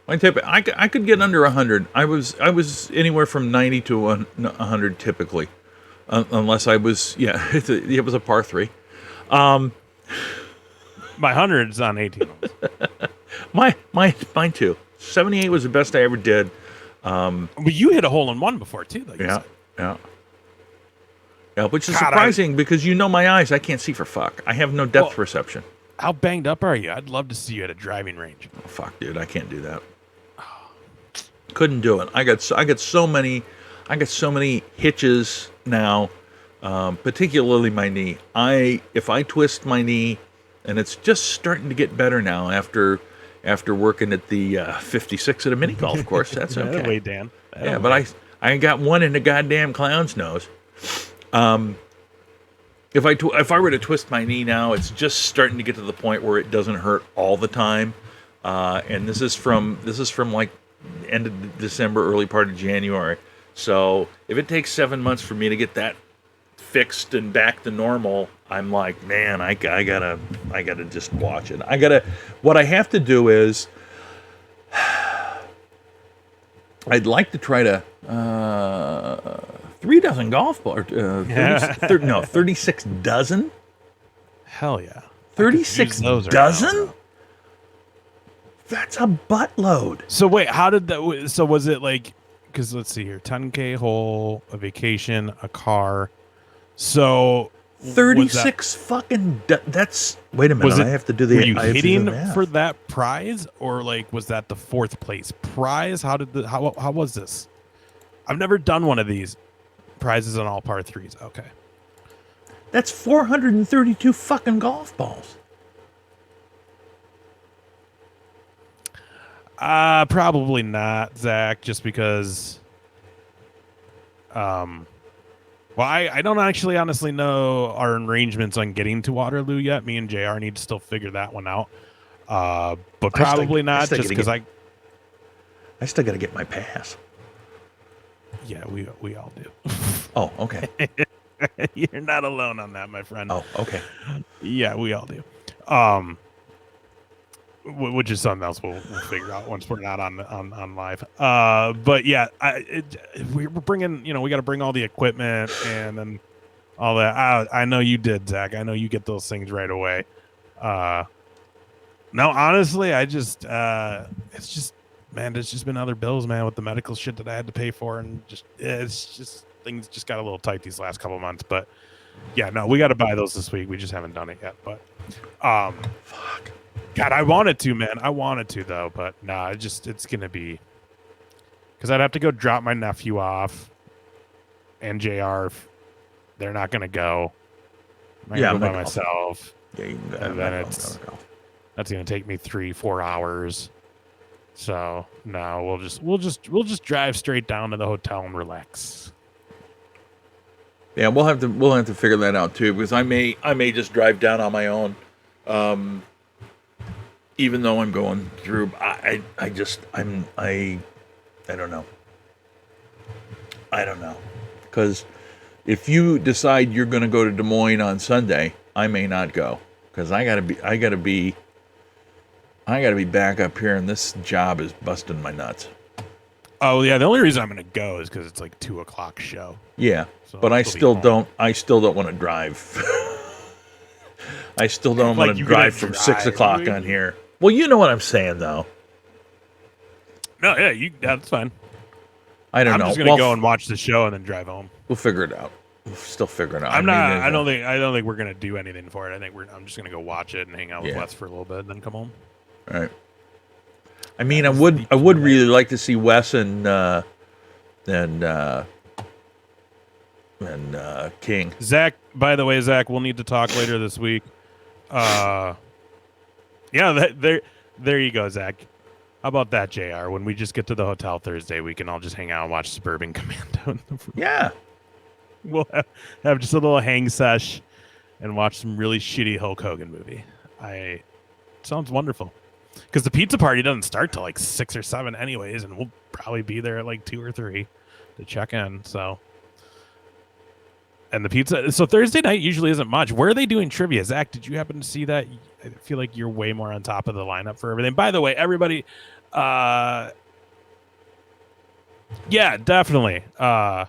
I could get under 100. I was anywhere from 90 to 100 typically, unless I was it was a par 3. My 100's on 18 holes. Mine too. 78 was the best I ever did. But you hit a hole in one before too, though. Yeah, which is surprising because you know my eyes. I can't see for fuck. I have no depth perception. How banged up are you? I'd love to see you at a driving range. Oh, fuck, dude, I can't do that. Couldn't do it. I got so many hitches now, particularly my knee. If I twist my knee, and it's just starting to get better now after working at the 56 at a mini golf course. That's okay. That way, Dan. But I got one in the goddamn clown's nose. If I were to twist my knee now, it's just starting to get to the point where it doesn't hurt all the time. And this is from like end of December, early part of January. So if it takes 7 months for me to get that fixed and back to normal, I'm like, man, I gotta just watch it. What I have to do is, I'd like to try to 3 dozen golf balls. 36 dozen. Hell yeah, 36 dozen. That's a buttload. So wait, how did that? So was it like? Because let's see here, 10K hole, a vacation, a car. So 36 fucking. That's wait a minute. I have to do the. Were you hitting for that prize, or like was that the 4th place prize? How was this? I've never done one of these prizes on all par 3s. Okay, that's 432 fucking golf balls. Probably not, Zach. Just because. Well, I don't actually honestly know our arrangements on getting to Waterloo yet. Me and JR need to still figure that one out. But probably not, just because I still got to get my pass. Yeah, we all do. Oh, okay. You're not alone on that, my friend. Oh, okay. Yeah, we all do. which is something else we'll figure out once we're not on live. But yeah, we're bringing, we got to bring all the equipment and then all that. I know you did, Zach. I know you get those things right away. No, honestly, it's just been other bills, man, with the medical shit that I had to pay for, and it's just things just got a little tight these last couple of months. But yeah, no, we got to buy those this week. We just haven't done it yet. But fuck. God, I wanted to, man. I wanted to, though, but nah, it's going to be... Because I'd have to go drop my nephew off and JR. They're not going to go. I'm going to go by myself. Yeah, you can go. And then that's going to take me 3-4 hours. So, no, we'll just drive straight down to the hotel and relax. Yeah, we'll have to figure that out, too, because I may just drive down on my own. Even though I'm going through, I don't know. I don't know. Because if you decide you're going to go to Des Moines on Sunday, I may not go. Because I gotta be back up here, and this job is busting my nuts. Oh yeah, the only reason I'm going to go is because it's like 2:00 show. Yeah, so but I still don't want to drive. I still don't want to drive from 6 o'clock on here. Well, you know what I'm saying, though. No, yeah, that's fine. I don't know. I'm just gonna go and watch the show and then drive home. We'll figure it out. We'll still figure it out. I don't think we're gonna do anything for it. I'm just gonna go watch it and hang out with Wes for a little bit and then come home. All right. I mean, I would really like to see Wes and King. Zach, by the way, we'll need to talk later this week. Yeah, there you go, Zach. How about that, JR? When we just get to the hotel Thursday, we can all just hang out and watch Suburban Commando. Yeah. We'll have just a little hang sesh and watch some really shitty Hulk Hogan movie. Sounds wonderful. Because the pizza party doesn't start till like 6 or 7 anyways, and we'll probably be there at like 2 or 3 to check in. So, and the pizza. So Thursday night usually isn't much. Where are they doing trivia? Zach, did you happen to see that? I feel like you're way more on top of the lineup for everything. By the way, everybody, yeah, definitely. I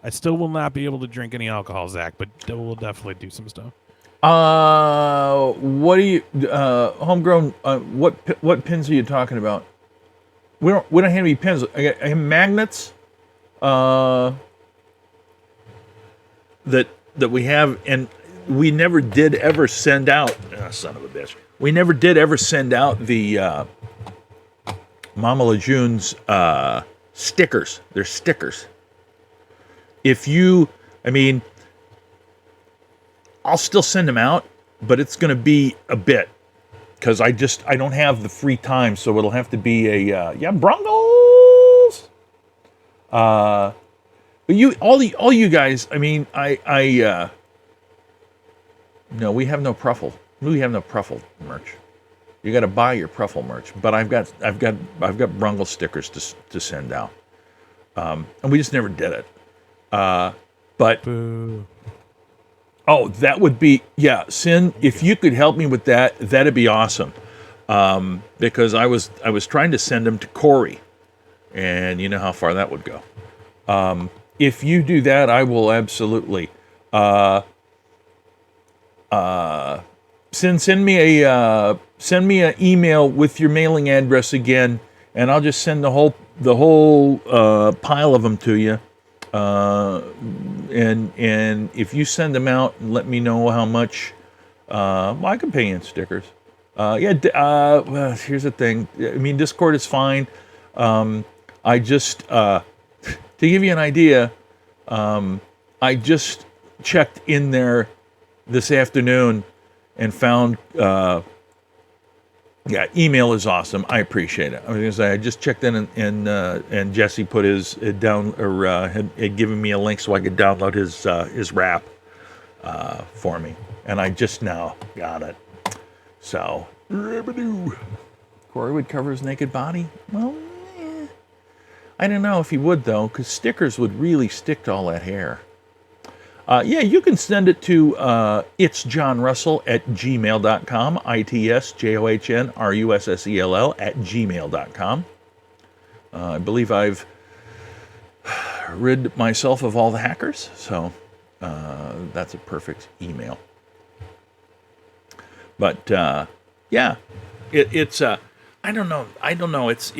still will not be able to drink any alcohol, Zach, but we'll definitely do some stuff. What do you, homegrown? What pins are you talking about? We don't have any pins. I have magnets. That we have, and we never did ever send out. Son of a bitch. We never did ever send out the Mama Lejeune's stickers. They're stickers. I'll still send them out, but it's going to be a bit because I don't have the free time, so it'll have to be a Brungles. But all you guys. No, we have no Pruffle. We have no Pruffle merch. You got to buy your Pruffle merch. But I've got Brungle stickers to send out, and we just never did it. But Boo. Oh, that would be Sin. If you could help me with that, that'd be awesome. Because I was trying to send them to Corey, and you know how far that would go. If you do that, I will absolutely. Send me an email with your mailing address again, and I'll just send the whole pile of them to you. And if you send them out and let me know how much, I can pay you in stickers. Well, here's the thing. Discord is fine. I just to give you an idea, I just checked in there this afternoon and found, email is awesome. I appreciate it. I was gonna say I just checked in and Jesse put his down or had given me a link so I could download his rap for me, and I just now got it. So Corey would cover his naked body. Well, I don't know if he would though, because stickers would really stick to all that hair. Yeah, you can send it to itsjohnrussell@gmail.com, itsjohnrussell@gmail.com. I believe I've rid myself of all the hackers, so that's a perfect email. But yeah, it's I don't know. It's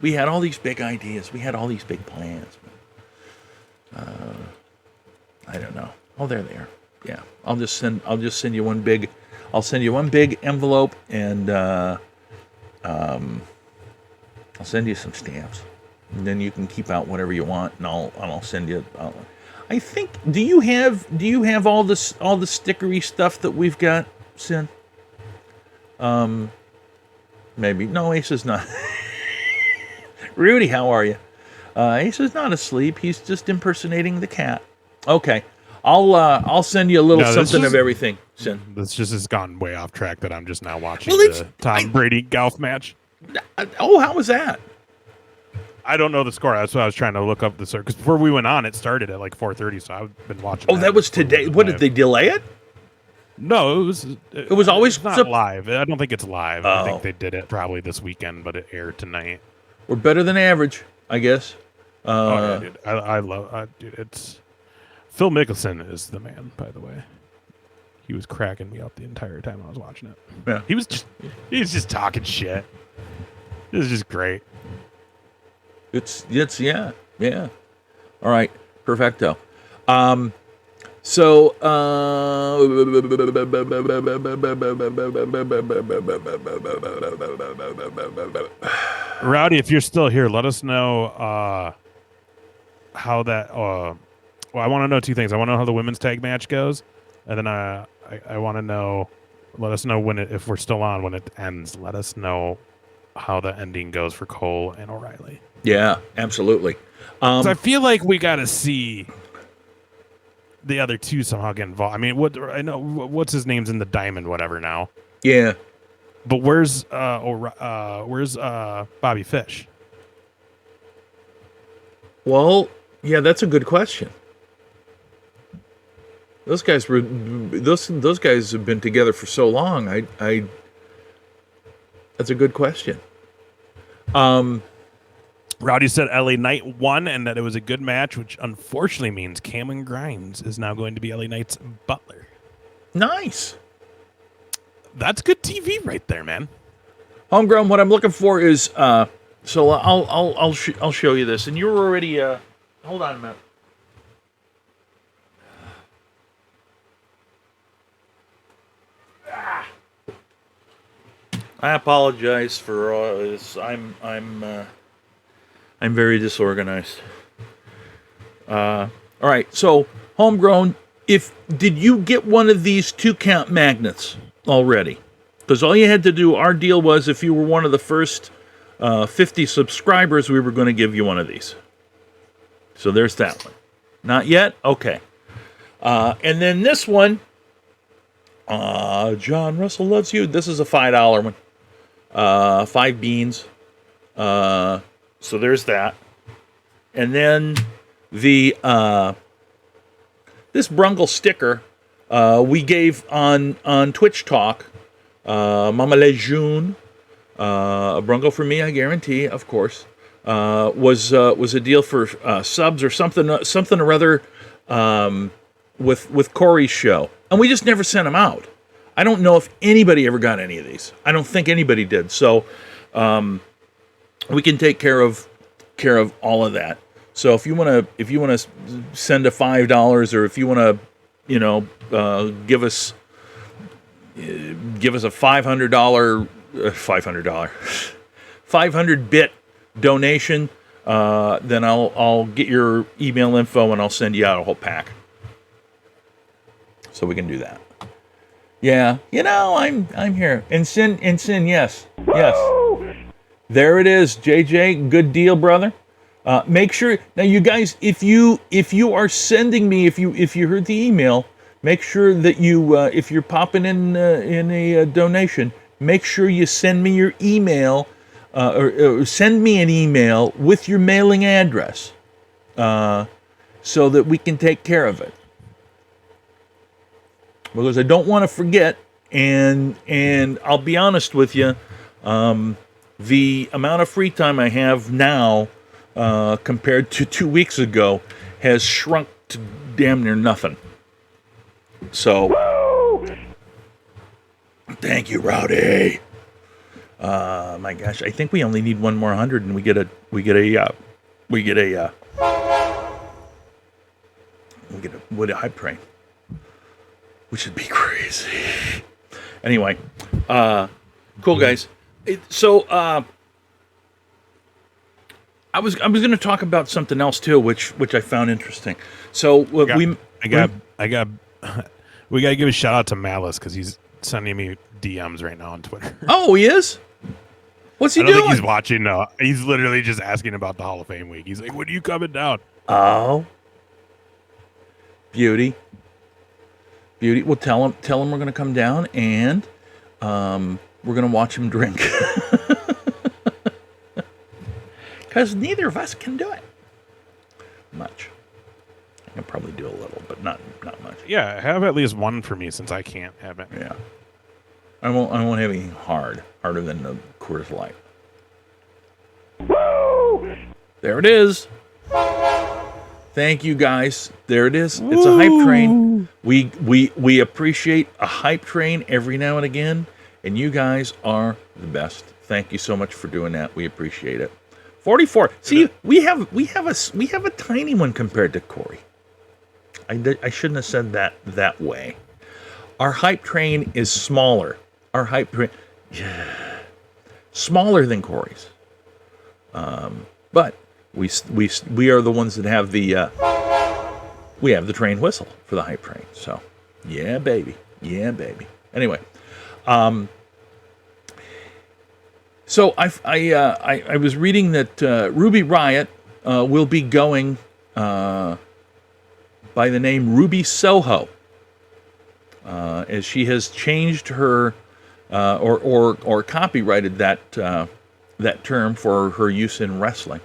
we had all these big ideas. We had all these big plans. I don't know. Oh, there they are. Yeah, I'll just send you one big. I'll send you one big envelope, and I'll send you some stamps, and then you can keep out whatever you want, and I'll send you. I think. Do you have all the stickery stuff that we've got, Sin? Maybe. No, Ace is not. Rudy, how are you? Ace is not asleep. He's just impersonating the cat. Okay, I'll send you a little something of everything. Sin. This just has gone way off track that I'm just now watching the Tom Brady golf match. Oh, how was that? I don't know the score. That's why I was trying to look up the score. Because before we went on, it started at like 4:30, so I've been watching. Oh, that was today. What, did they delay it? No, it was always not live. I don't think it's live. Oh. I think they did it probably this weekend, but it aired tonight. We're better than average, I guess. Yeah, dude. I love dude. It's Phil Mickelson is the man, by the way. He was cracking me up the entire time I was watching it. Yeah. He was just talking shit. It was just great. It's yeah. All right, perfecto. So Rowdy, if you're still here, let us know how that. Well, I want to know two things. I want to know how the women's tag match goes, and then I want to know. Let us know if we're still on when it ends. Let us know how the ending goes for Cole and O'Reilly. Yeah, absolutely. So I feel like we got to see the other two somehow get involved. I mean, what's his name's in the diamond, whatever now. Yeah, but where's Bobby Fish? Well, yeah, that's a good question. Those guys have been together for so long. That's a good question. Rowdy said LA Knight won and that it was a good match, which unfortunately means Cameron Grimes is now going to be LA Knight's butler. Nice. That's good TV right there, man. Homegrown. What I'm looking for is so I'll show you this, and you're already hold on a minute. I apologize for this. I'm very disorganized. All right, so Homegrown. Did you get one of these 2-count magnets already? Because all you had to do, our deal was if you were one of the first 50 subscribers, we were going to give you one of these. So there's that one. Not yet? Okay. And then this one, John Russell Loves You. This is a $5 one. 5 beans. So there's that. And then the this Brungle sticker we gave on Twitch Talk. Mama Lejeune, a Brungle for me, I guarantee, of course. Was a deal for subs or something or other with Corey's show, and we just never sent them out. I don't know if anybody ever got any of these. I don't think anybody did. So we can take care of all of that. So if you want to send a $5, or if you want to, give us a $500 500-bit donation, then I'll get your email info and I'll send you out a whole pack. So we can do that. Yeah, I'm here. And Sin, yes. There it is, JJ. Good deal, brother. Make sure now, you guys, if you are sending me, if you heard the email, make sure that you if you're popping in a donation, make sure you send me your email or send me an email with your mailing address. so that we can take care of it. Because I don't want to forget, and I'll be honest with you, the amount of free time I have now compared to 2 weeks ago has shrunk to damn near nothing. So, thank you, Rowdy. My gosh, I think we only need one more 100, and we get a hype train, which would be crazy. Anyway, cool guys. I was going to talk about something else too, which I found interesting. So we got to give a shout out to Malice because he's sending me DMs right now on Twitter. Oh, he is? What's he I don't doing? think he's watching. No, he's literally just asking about the Hall of Fame week. He's like, "When are you coming down?" Oh, beauty. Well, tell him we're going to come down and we're going to watch him drink. Because neither of us can do it much. I can probably do a little, but not much. Yeah, have at least one for me since I can't have it. Yeah, I won't have anything harder than the Coors Light. Woo! There it is. Thank you guys. There it is. It's a hype train. We appreciate a hype train every now and again, and you guys are the best. Thank you so much for doing that. We appreciate it. 44. See, we have a tiny one compared to Corey. I shouldn't have said that way. Our hype train is smaller. Our hype train, smaller than Corey's. But we are the ones that have we have the train whistle for the hype train. So, yeah, baby. Anyway, so I was reading that Ruby Riott will be going by the name Ruby Soho, as she has changed her or copyrighted that term for her use in wrestling.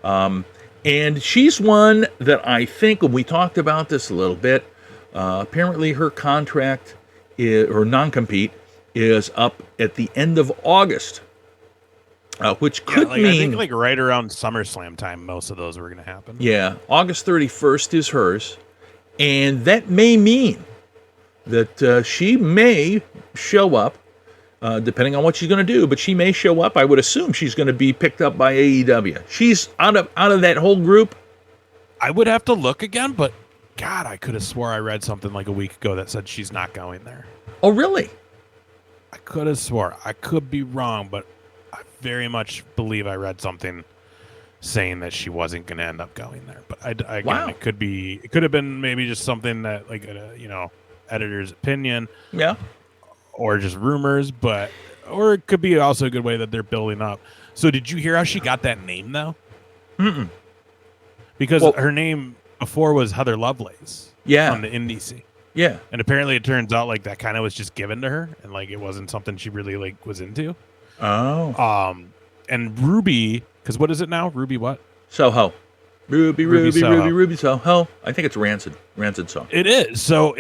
And she's one that I think, when we talked about this a little bit, apparently her contract or non-compete is up at the end of August, which could mean... I think like right around SummerSlam time, most of those were going to happen. Yeah, August 31st is hers, and that may mean that she may show up, depending on what she's going to do, but she may show up. I would assume she's going to be picked up by AEW. She's out of that whole group. I would have to look again, but God, I could have swore I read something like a week ago that said she's not going there. Oh, really? I could have swore. I could be wrong, but I very much believe I read something saying that she wasn't going to end up going there. But again, wow. It could have been maybe just something that like editor's opinion. Yeah. Or just rumors, or it could be also a good way that they're building up. So did you hear how she got that name though? Mm-mm. Because her name before was Heather Lovelace. Yeah. On the indie scene. Yeah. And apparently it turns out like that kind of was just given to her and like it wasn't something she really like was into. Oh. And Ruby, because what is it now? Ruby what? Soho. Ruby Soho. Soho. I think it's Rancid Soho. It is. So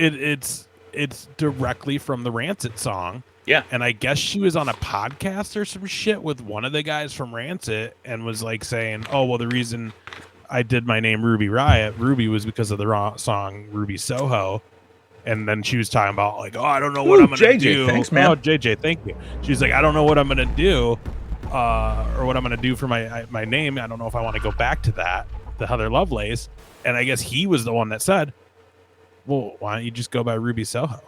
it's directly from the Rancid song. Yeah. And I guess she was on a podcast or some shit with one of the guys from Rancid and was like saying, oh, well, the reason I did my name Ruby Riott, Ruby, was because of the song Ruby Soho. And then she was talking about like, oh, I don't know what I'm going to do. Thanks, man. Oh, JJ, thank you. She's like, I don't know what I'm going to do or what I'm going to do for my name. I don't know if I want to go back to that, the Heather Lovelace. And I guess he was the one that said, well, why don't you just go by Ruby Soho?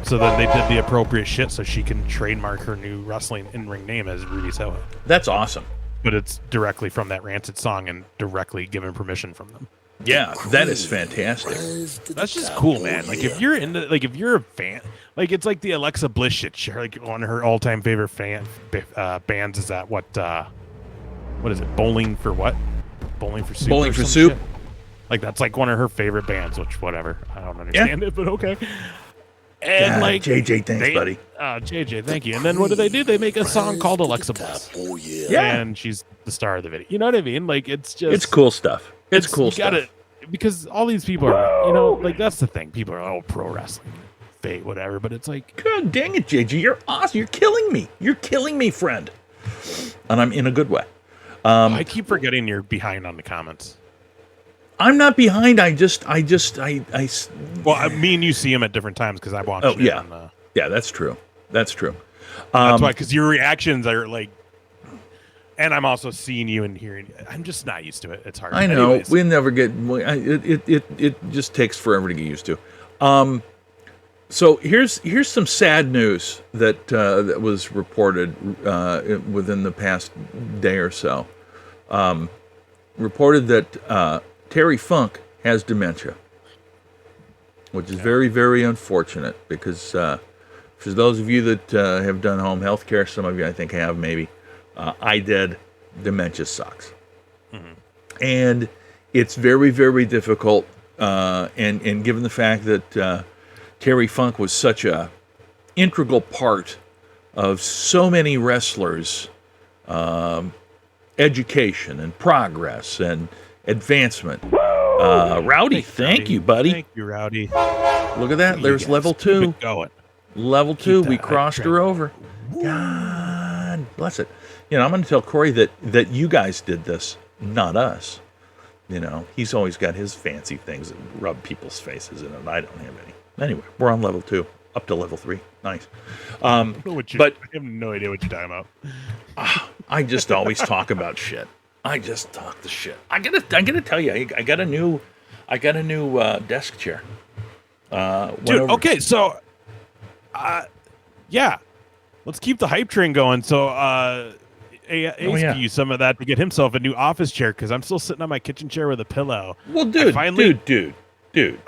So then they did the appropriate shit so she can trademark her new wrestling in-ring name as Ruby Soho. That's awesome. But it's directly from that Rancid song and directly given permission from them. Yeah, that is fantastic. That's just cool, man. Like if you're a fan, like it's like the Alexa Bliss shit. Like one of her all-time favorite bands is that what is it? Bowling for what? Bowling for Soup. Bowling for Soup. Shit? Like that's like one of her favorite bands, which whatever. I don't understand it, but okay. And like JJ, thanks, buddy. JJ, thank you. And then what do? They make a song called Alexa Bliss. Yeah. And she's the star of the video. You know what I mean? Like it's cool stuff. It's cool you stuff. gotta, because all these people are, you know, like that's the thing. People are pro wrestling, fake, whatever. But it's like, God dang it, JG, you're awesome. You're killing me. You're killing me, friend. And I'm in a good way. I keep forgetting you're behind on the comments. I'm not behind. Well, me and you see them at different times because I watch. Oh yeah, yeah, that's true. That's true. That's why, because your reactions are like, and I'm also seeing you and hearing. I'm just not used to it. It's hard. I know. Anyways. We never get. It just takes forever to get used to. So here's some sad news that was reported within the past day or so. Reported that Terry Funk has dementia, which is very, very unfortunate because for those of you that have done home health care, some of you I think have maybe, I did. Dementia sucks. Mm-hmm. And it's very, very difficult. And given the fact that Terry Funk was such a integral part of so many wrestlers' education and progress and advancement. Rowdy, thank you, buddy. Thank you, Rowdy. Look at that. There's level 2. Keep it going. Level 2. We crossed her over. God bless it. You know, I'm going to tell Corey that you guys did this, not us. You know, he's always got his fancy things that rub people's faces in it, and I don't have any. Anyway, we're on level 2, up to level 3. Nice. But I have no idea what you're talking about. I just always talk about shit. I just talk the shit. I gotta tell you, I got a new desk chair. Dude, okay, so, yeah, let's keep the hype train going. So, Ace can use some of that to get himself a new office chair because I'm still sitting on my kitchen chair with a pillow. Well, dude, I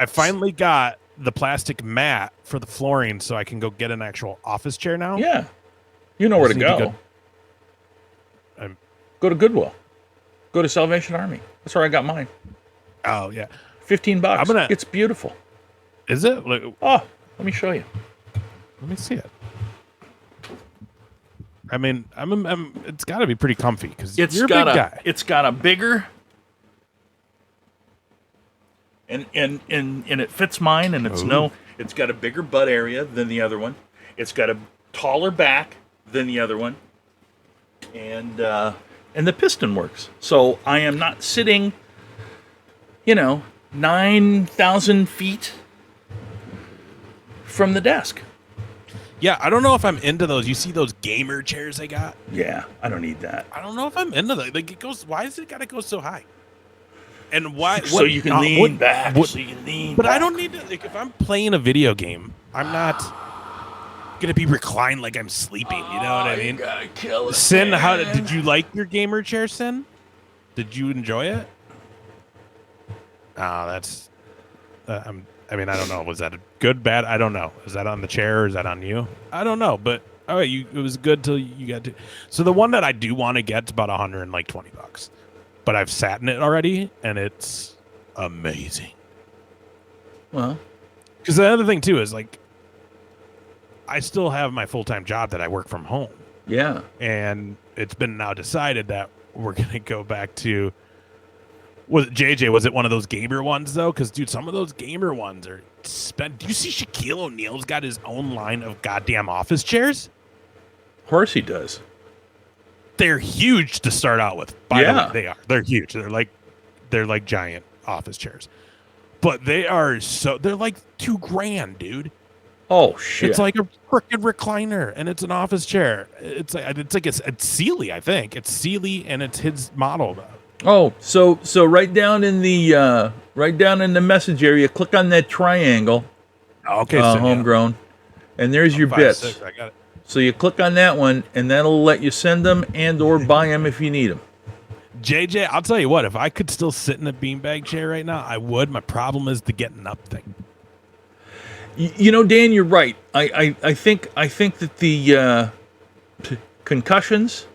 finally got the plastic mat for the flooring so I can go get an actual office chair now. Yeah. You know where to go. Go to Goodwill. Go to Salvation Army. That's where I got mine. Oh, yeah. $15. It's beautiful. Is it? Oh, let me show you. Let me see it. I mean, it's got to be pretty comfy because you're a big guy. It's got a bigger, and it fits mine, and it's got a bigger butt area than the other one. It's got a taller back than the other one, and the piston works. So I am not sitting, 9,000 feet from the desk. Yeah, I don't know if I'm into those. You see those gamer chairs I got? Yeah, I don't need that. I don't know if I'm into that. Like, it goes. Why is it got to go so high? And why? So you can lean back. So you can lean. But I don't need to. Like, if I'm playing a video game, I'm not gonna be reclined like I'm sleeping. You know what I mean? Gotta kill it, Sin, man. did you like your gamer chair, Sin? Did you enjoy it? That's. I mean, I don't know. Was that a good, bad? I don't know. Is that on the chair or is that on you? I don't know. But all right, it was good till you got to. So the one that I do want to get is about $120, but I've sat in it already and it's amazing. Well, because the other thing too is like, I still have my full-time job that I work from home. Yeah, and it's been now decided that we're gonna go back to. Was it one of those gamer ones though? Because dude, some of those gamer ones are spent. Do you see Shaquille O'Neal's got his own line of goddamn office chairs? Of course he does. They're huge to start out with. By the way, they are. They're huge. They're like giant office chairs. But they're like $2,000, dude. Oh shit! It's like a freaking recliner, and it's an office chair. It's Sealy, I think. It's Sealy, and it's his model though. Oh, so right down in the message area, click on that triangle. Okay, homegrown, and there's your bits. 6, I got it. So you click on that one, and that'll let you send them and/or buy them if you need them. JJ, I'll tell you what. If I could still sit in a beanbag chair right now, I would. My problem is the getting up thing. Dan, you're right. I think that the concussions.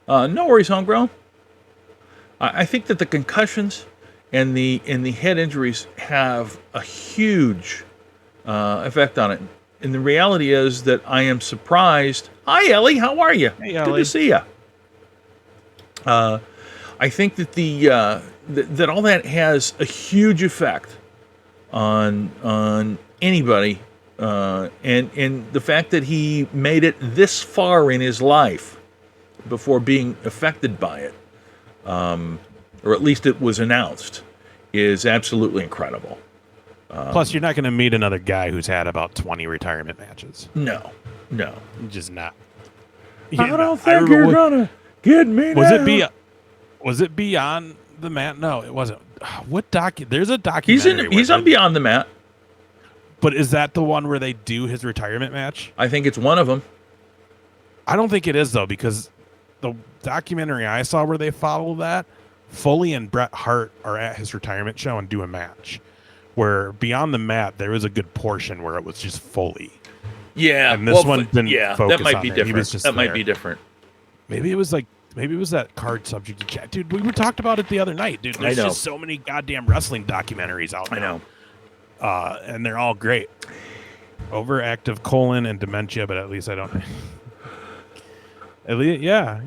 No worries, homegrown. I think that the concussions and the head injuries have a huge effect on it. And the reality is that I am surprised. Hi, Ellie. How are you? Hey, Good Ellie. to see you. I think that the that all that has a huge effect on anybody, and the fact that he made it this far in his life before being affected by it, or at least it was announced, is absolutely incredible. Plus, you're not going to meet another guy who's had about 20 retirement matches. No. Just not. I don't think you're gonna get me. Was it Beyond the Mat? No, it wasn't. What There's a documentary. He's on Beyond the Mat. But is that the one where they do his retirement match? I think it's one of them. I don't think it is, though, because the documentary I saw where they follow that, Foley and Bret Hart are at his retirement show and do a match. Where Beyond the Mat, there was a good portion where it was just Foley. Yeah, and this one didn't focus that might on be it. different. That there. Might be different. Maybe it was that card subject to chat, dude. We were talked about it the other night, dude. There's just so many goddamn wrestling documentaries out there. I know, and they're all great. Overactive colon and dementia, but at least I don't. At least, yeah,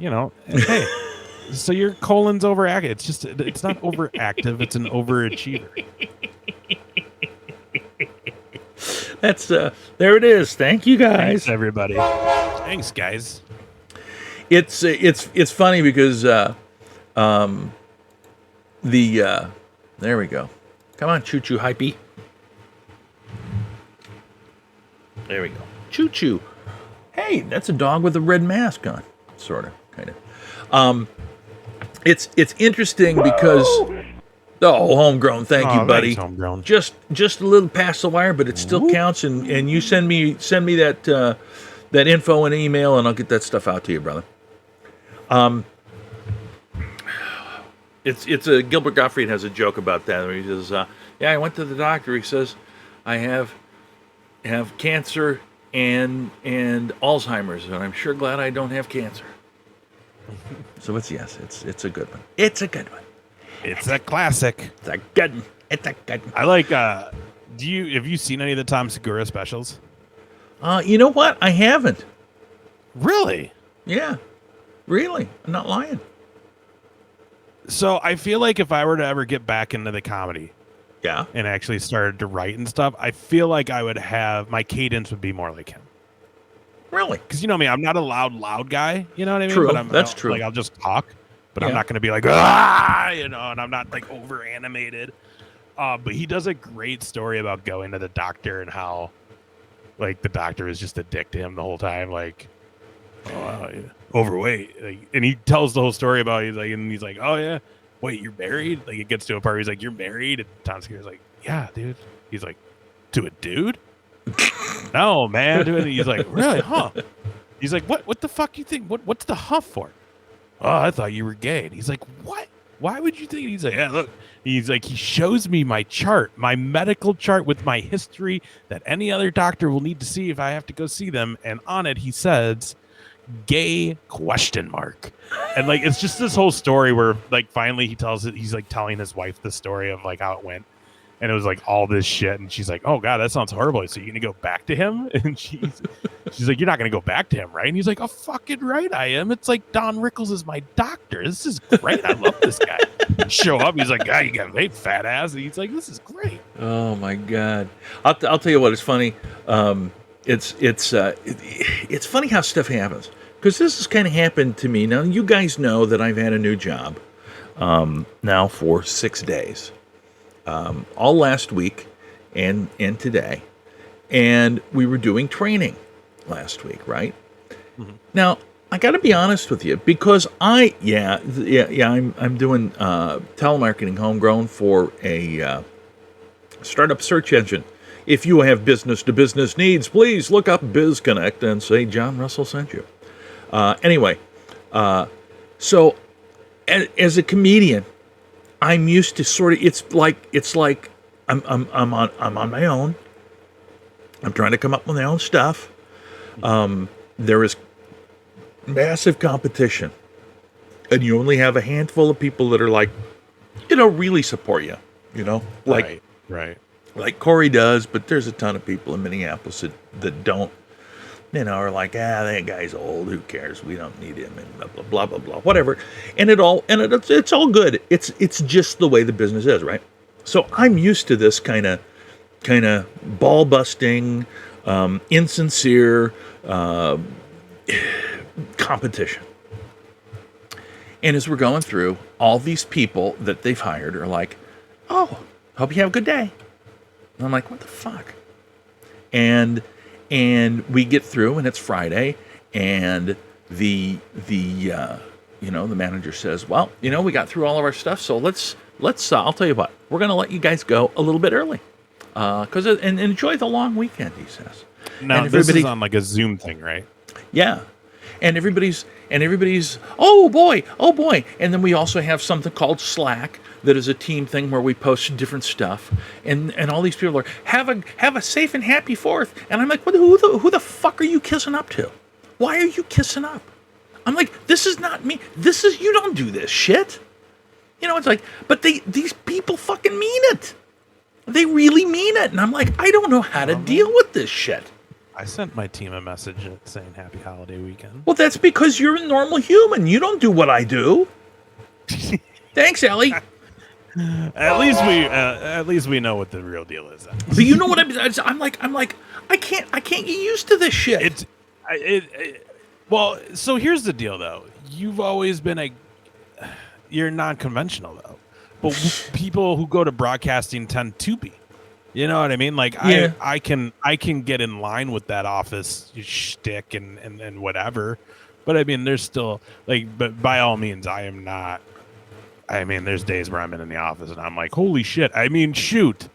Hey, so your colon's overactive. It's not overactive. It's an overachiever. That's there it is. Thank you guys. Thanks, everybody. Thanks, guys. It's funny because there we go. Come on, Choo Choo Hypey. There we go. Choo Choo. Hey, that's a dog with a red mask on. Sort of, kind of. It's interesting because homegrown. Thank you, buddy. Thanks, homegrown. Just a little past the wire, but it still counts. And you send me that info and email, and I'll get that stuff out to you, brother. It's a Gilbert Gottfried has a joke about that. Where he says, I went to the doctor. He says, I have cancer and Alzheimer's, and I'm sure glad I don't have cancer. So it's a good one. It's a good one. It's a classic. It's a good one. It's a good one. I like. Have you seen any of the Tom Segura specials? You know what? I haven't. Really? Yeah. Really. I'm not lying. So I feel like if I were to ever get back into the comedy, yeah, and actually started to write and stuff, I feel like I would have my cadence would be more like him. Really? Because you know me, I'm not a loud guy. You know what I mean? True. But That's true. Like I'll just talk, but I'm not going to be like and I'm not like over animated. But he does a great story about going to the doctor and how, like, the doctor is just a dick to him the whole time, like, overweight. Like, and he tells the whole story about he's like, oh yeah, wait, you're married? Like, it gets to a part where he's like, you're married? And Tom Segura's like, yeah, dude. He's like, to a dude? No, man. Dude. And he's like, really? Huh? He's like, what the fuck you think? What's the huff for? Oh, I thought you were gay. And he's like, what? Why would you think? He's like, yeah, look. He's like, he shows me my chart, my medical chart with my history that any other doctor will need to see if I have to go see them. And on it, he says, gay ? And like, it's just this whole story where like finally he tells it. He's like telling his wife the story of like how it went. And it was like all this shit. And she's like, oh God, that sounds horrible. So you're going to go back to him? And she's like, you're not going to go back to him, right? And he's like, oh, fucking right I am. It's like Don Rickles is my doctor. This is great. I love this guy. Show up. He's like, God, you got a fat ass. And he's like, this is great. Oh my God. I'll tell you what, it's funny. It's funny how stuff happens. Because this has kind of happened to me. Now, you guys know that I've had a new job now for 6 days. All last week and today. And we were doing training last week, right? Mm-hmm. Now, I got to be honest with you, because I'm doing telemarketing homegrown for a startup search engine. If you have business-to-business needs, please look up BizConnect and say John Russell sent you. Anyway, so as a comedian, I'm used to sort of, it's like I'm on my own. I'm trying to come up with my own stuff. There is massive competition, and you only have a handful of people that are like, really support you. Right. Like Corey does, but there's a ton of people in Minneapolis that don't. Or like, that guy's old. Who cares? We don't need him, and blah blah blah blah blah, whatever. And it's all good. It's just the way the business is, right? So I'm used to this kind of ball busting, insincere competition. And as we're going through, all these people that they've hired are like, "Oh, hope you have a good day." And I'm like, "What the fuck?" And we get through, and it's Friday, and the manager says, "Well, we got through all of our stuff, so let's I'll tell you what, we're gonna let you guys go a little bit early, and enjoy the long weekend," he says. Now this is on like a Zoom thing, right? Yeah, and everybody's oh boy, and then we also have something called Slack that is a team thing where we post different stuff, and all these people are have a safe and happy 4th, and I'm like, who the fuck are you kissing up to? Why are you kissing up? I'm like, this is not me. This is, you don't do this shit. It's like, but these people fucking mean it. They really mean it, and I'm like, I don't know how to deal with this shit. I sent my team a message saying happy holiday weekend. Well, that's because you're a normal human. You don't do what I do. Thanks, Ellie. At least we know what the real deal is. But you know what I'm like, I can't get used to this shit. Well, so here's the deal though. You've always been you're non-conventional though. But people who go to broadcasting tend to be. You know what I mean? Like, yeah. I can get in line with that office shtick and whatever. But I mean, there's still but by all means, I am not. I mean, there's days where I'm in the office and I'm like, holy shit. I mean, shoot.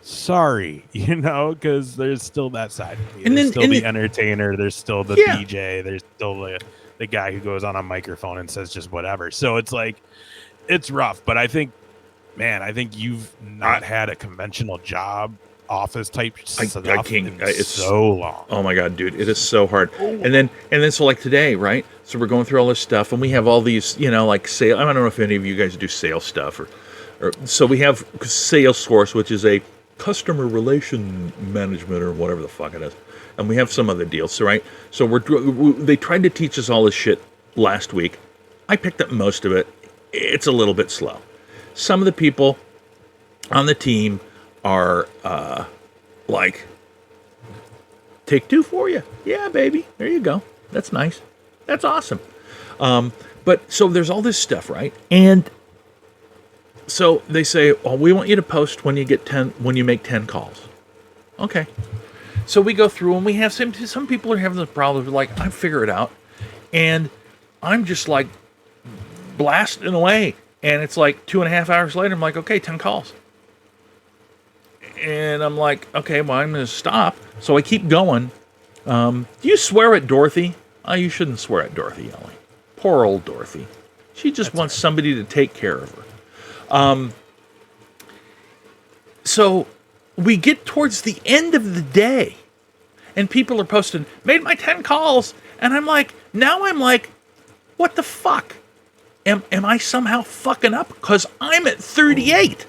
Sorry, because there's still that side. There's still the entertainer. There's still the DJ. There's still the guy who goes on a microphone and says just whatever. So it's like, it's rough. But I think you've not had a conventional job, office type stuff it's so long. Oh my God, dude, it is so hard. And then so like today, right? So we're going through all this stuff, and we have all these, like sale. I don't know if any of you guys do sales stuff, or so we have Salesforce, which is a customer relation management or whatever the fuck it is, and we have some other deals. So right, so they tried to teach us all this shit last week. I picked up most of it. It's a little bit slow. Some of the people on the team are like, take 2 for you. Yeah, baby. There you go. That's nice. That's awesome. But so there's all this stuff, right? And so they say, "Oh, we want you to post when you make 10 calls." Okay. So we go through, and we have some people are having the problem. Like, I figure it out, and I'm just like blasting away. And it's like 2.5 hours later, I'm like, okay, 10 calls. And I'm like, okay, well, I'm going to stop. So I keep going. Do you swear at Dorothy? Oh, you shouldn't swear at Dorothy, Ellie. Poor old Dorothy. She just wants somebody to take care of her. So we get towards the end of the day, and people are posting, made my 10 calls. And I'm like, what the fuck? Am I somehow fucking up? Because I'm at 38.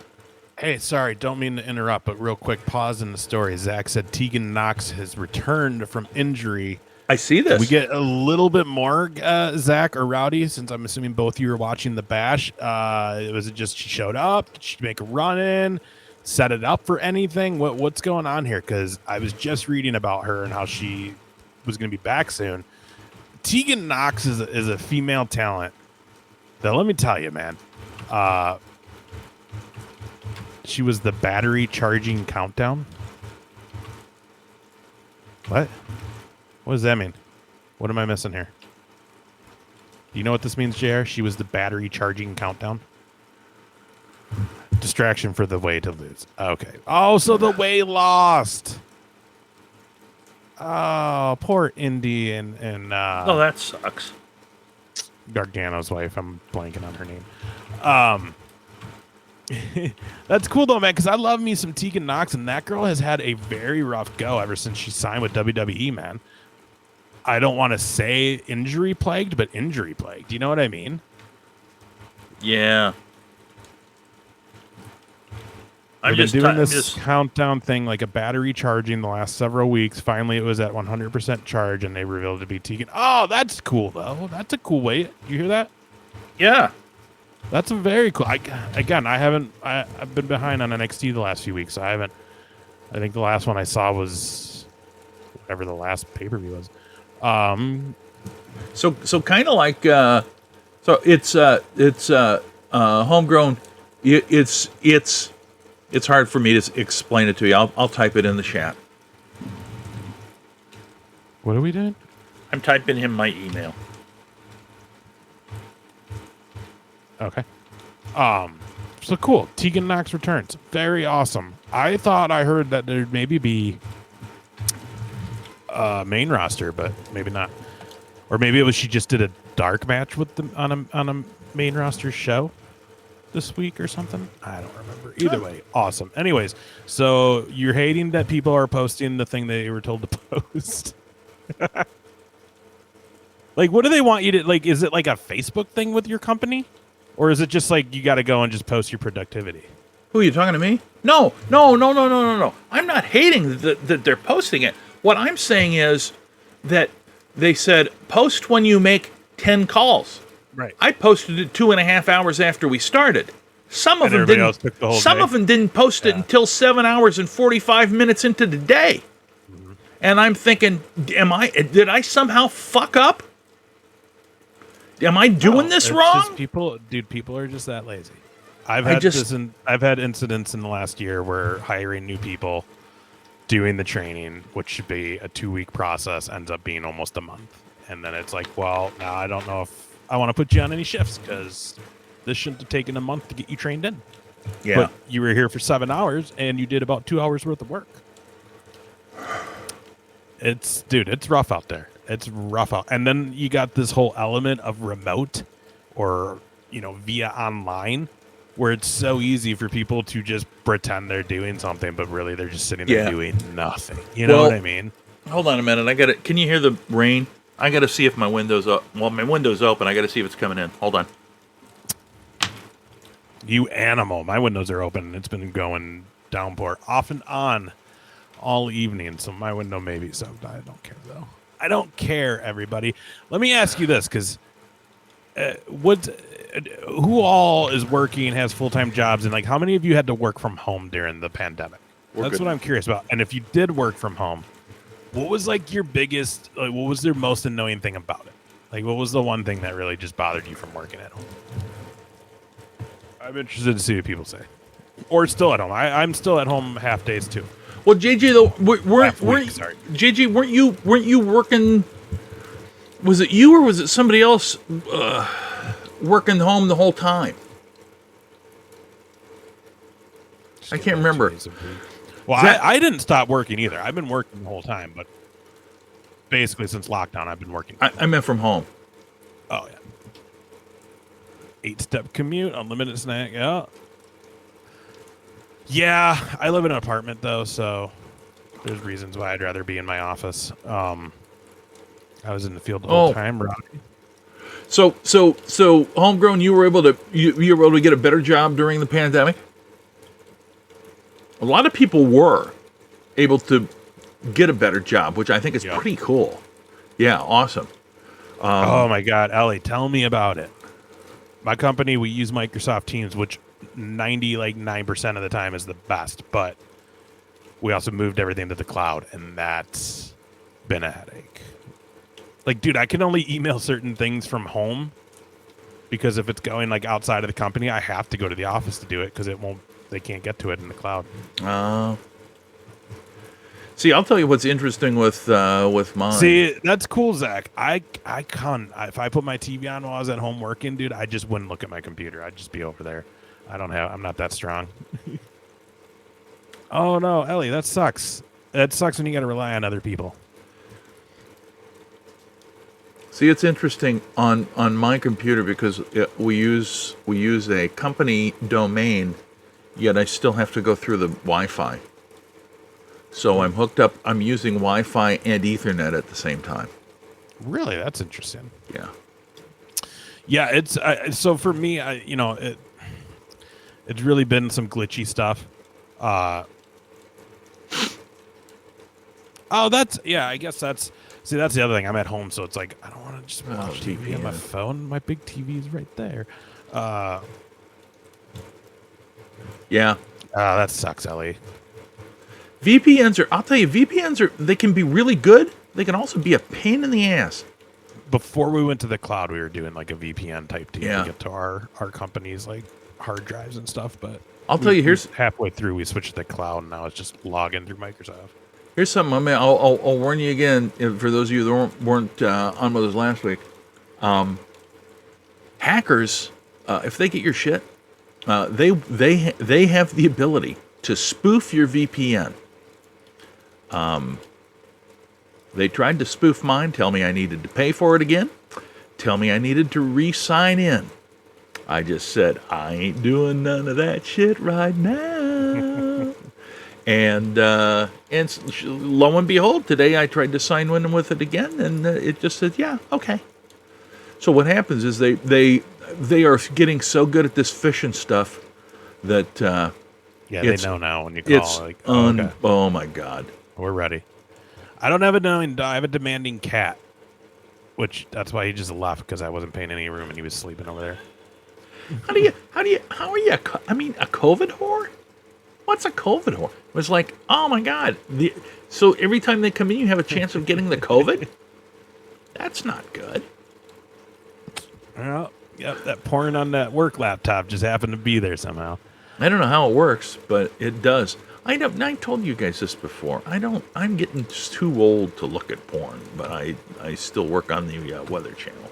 Hey, sorry, don't mean to interrupt, but real quick, pause in the story. Zach said Tegan Knox has returned from injury. I see this. Can we get a little bit more, Zach or Rowdy, since I'm assuming both of you were watching the bash. Was it just she showed up? Did she make a run in? Set it up for anything? What's going on here? Because I was just reading about her and how she was going to be back soon. Tegan Knox is a female talent. Now, let me tell you, man. She was the battery charging countdown. What? What does that mean? What am I missing here? Do you know what this means, JR? She was the battery charging countdown. Distraction for the way to lose. Okay. Oh, so the way lost. Oh, poor Indy and oh, that sucks. Gargano's wife. I'm blanking on her name. That's cool though, man, because I love me some Tegan Knox, and that girl has had a very rough go ever since she signed with WWE, man. I don't want to say injury plagued, but injury plagued. Do you know what I mean? Yeah. I've been doing this countdown thing, like a battery charging, the last several weeks. Finally, it was at 100% charge, and they revealed it to be Tegan. Oh, that's cool, though. That's a cool way. You hear that? Yeah. That's a very cool. I've been behind on NXT the last few weeks. So I think the last one I saw was whatever the last pay-per-view was. So kind of like, so it's homegrown. It's hard for me to explain it to you. I'll type it in the chat. What are we doing? I'm typing him my email. Okay. So cool. Tegan Knox returns. Very awesome. I thought I heard that there'd maybe be main roster, but maybe not. Or maybe it was she just did a dark match with them on a main roster show this week or something. I don't remember. Either way, awesome. Anyways, so you're hating that people are posting the thing they were told to post. Like, what do they want you to, like, is it like a Facebook thing with your company? Or is it just like you got to go and just post your productivity? Who are you talking to me? No. I'm not hating that they're posting it. What I'm saying is that they said post when you make 10 calls. Right. I posted it 2.5 hours after we started. Some of them didn't. Some of them didn't post it until 7 hours and 45 minutes into the day. Mm-hmm. And I'm thinking, did I somehow fuck up? Am I doing this wrong? Just people are just that lazy. I've had incidents in the last year where hiring new people, doing the training, which should be a 2-week process, ends up being almost a month. And then it's like, well, now I don't know if I want to put you on any shifts because this shouldn't have taken a month to get you trained in. Yeah. But you were here for 7 hours and you did about 2 hours worth of work. It's rough out there. It's rough out. And then you got this whole element of remote or, via online where it's so easy for people to just pretend they're doing something, but really they're just sitting there doing nothing. You know what I mean? Hold on a minute. Can you hear the rain? I got to see if my window's up. Well, my window's open. I got to see if it's coming in. Hold on. You animal. My windows are open. It's been going downpour off and on all evening, so my window may be soaked. I don't care, though. I don't care, everybody. Let me ask you this, because who all is working, has full-time jobs, and how many of you had to work from home during the pandemic? That's what I'm curious about. And if you did work from home, what was your biggest, what was their most annoying thing about it? What was the one thing that really just bothered you from working at home? I'm interested to see what people say. Or still at home. I'm still at home half days too. Well, JJ, though, JJ, weren't you working? Was it you or was it somebody else working home the whole time? I can't remember. Well, I didn't stop working either. I've been working the whole time, but basically since lockdown, I've been working. I meant from home. Oh, yeah. 8-step commute, unlimited snack, yeah. Yeah, I live in an apartment, though, so there's reasons why I'd rather be in my office. I was in the field the whole time, Robbie. So, homegrown, you were able to get a better job during the pandemic? A lot of people were able to get a better job, which I think is pretty cool. Yeah, awesome. Oh, my God. Ellie, tell me about it. My company, we use Microsoft Teams, which 99% of the time is the best, but we also moved everything to the cloud, and that's been a headache. Dude, I can only email certain things from home because if it's going outside of the company, I have to go to the office to do it because they can't get to it in the cloud. See, I'll tell you what's interesting with mine. See, that's cool, Zach. If I put my TV on while I was at home working, dude, I just wouldn't look at my computer. I'd just be over there. I'm not that strong. Oh no, Ellie, that sucks. That sucks when you got to rely on other people. See, it's interesting on my computer because we use a company domain, yet I still have to go through the Wi-Fi. So I'm hooked up. I'm using Wi-Fi and Ethernet at the same time. Really, that's interesting. Yeah. Yeah, it's so for me. It's really been some glitchy stuff. I guess that's the other thing. I'm at home, so it's like I don't want to just watch TV on my phone. My big TV is right there. Yeah. That sucks, Ellie. I'll tell you, they can be really good. They can also be a pain in the ass. Before we went to the cloud, we were doing like a VPN type deal Yeah. to get to our company's like hard drives and stuff. But I'll tell you, here's halfway through, we switched to the cloud, and now it's just login through Microsoft. Here's something. I'll warn you again for those of you that weren't on with us last week. Hackers, if they get your shit, they have the ability to spoof your VPN. They tried to spoof mine, tell me I needed to pay for it again, tell me I needed to re-sign in. I just said, I ain't doing none of that shit right now. and lo and behold, today I tried to sign in with it again, and it just said, yeah, okay. So what happens is they are getting so good at this phishing stuff that they know now when you call. It's like, okay. Okay. Oh my God, we're ready. I don't have I have a demanding cat, which that's why he just left because I wasn't paying any room and he was sleeping over there. How are you? I mean, a COVID whore? What's a COVID whore? It was like, oh my God. So every time they come in, you have a chance of getting the COVID? That's not good. Well, yep, that porn on that work laptop just happened to be there somehow. I don't know how it works, but it does. I told you guys this before. I'm getting too old to look at porn, but I still work on the Weather Channel.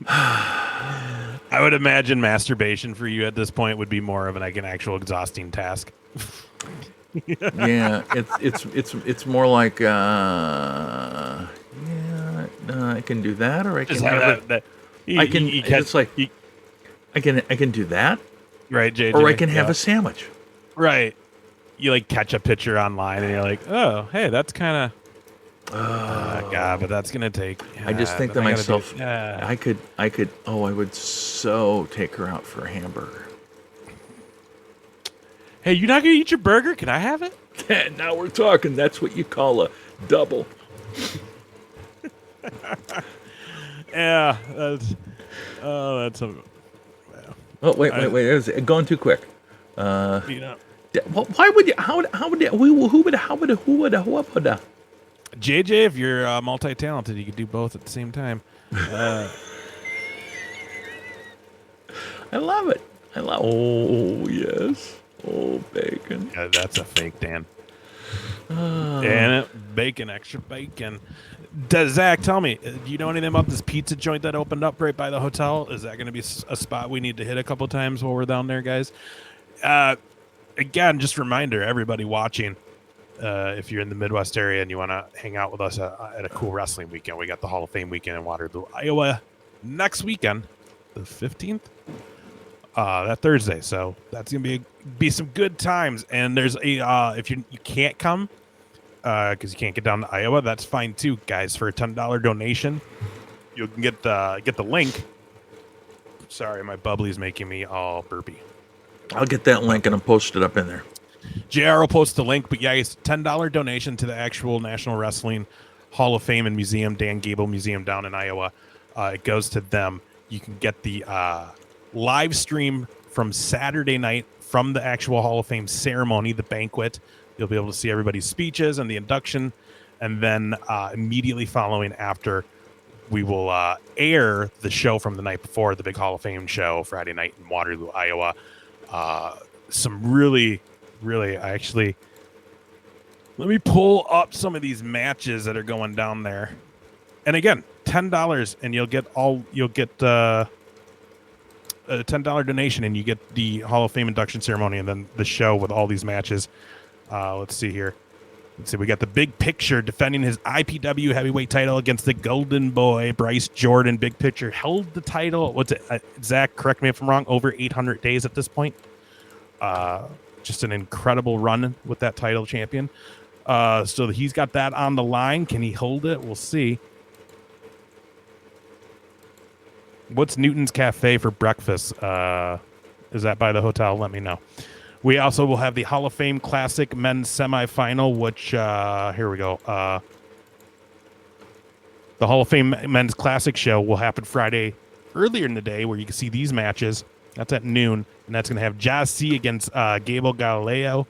I would imagine masturbation for you at this point would be more of an actual exhausting task. Yeah, it's more like I can do that, or I can have it. I can do that, right, JJ? Or I can have a sandwich. Right. You like catch a picture online and you're like, oh, hey, that's kind of. God, but that's gonna take. I just think to myself, I would so take her out for a hamburger. Hey, you're not gonna eat your burger? Can I have it? Now we're talking. That's what you call a double. Yeah, that's a. Oh wait! It's going too quick. Why would you? How would you? Who would? JJ, if you're multi-talented, you could do both at the same time. I love it. Oh yes. Oh, bacon. Yeah, that's a fake, Dan. Damn it, bacon, extra bacon. Zach, tell me, do you know anything about this pizza joint that opened up right by the hotel? Is that going to be a spot we need to hit a couple times while we're down there, guys? Again, just a reminder, everybody watching, if you're in the Midwest area and you want to hang out with us at a cool wrestling weekend, we got the Hall of Fame weekend in Waterloo, Iowa next weekend, the 15th, that Thursday. So that's going to be some good times. And there's if you can't come because you can't get down to Iowa, that's fine too, guys. For a $10 donation, you can get the link. Sorry, my bubbly's making me all burpy. I'll get that link and I'll post it up in there. JR will post the link, but yeah, it's $10 donation to the actual National Wrestling Hall of Fame and Museum, Dan Gable Museum down in Iowa. It goes to them. You can get the live stream from Saturday night from the actual Hall of Fame ceremony, the banquet. You'll be able to see everybody's speeches and the induction. And then immediately following after, we will air the show from the night before, the big Hall of Fame show, Friday night in Waterloo, Iowa. Some really, actually, let me pull up some of these matches that are going down there. And again, $10 and you'll get a $10 donation and you get the Hall of Fame induction ceremony and then the show with all these matches. Let's see here. Let's see. We got the Big Picture defending his IPW heavyweight title against the Golden Boy, Bryce Jordan. Big Picture held the title. What's it? Zach, correct me if I'm wrong. Over 800 days at this point. Just an incredible run with that title champion. So he's got that on the line. Can he hold it? We'll see. What's Newton's Cafe for breakfast? is that by the hotel? Let me know. We also will have the Hall of Fame Classic Men's Semifinal, which, here we go. The Hall of Fame Men's Classic show will happen Friday earlier in the day, where you can see these matches. That's at noon, and that's going to have Jazzy against Gable Galileo.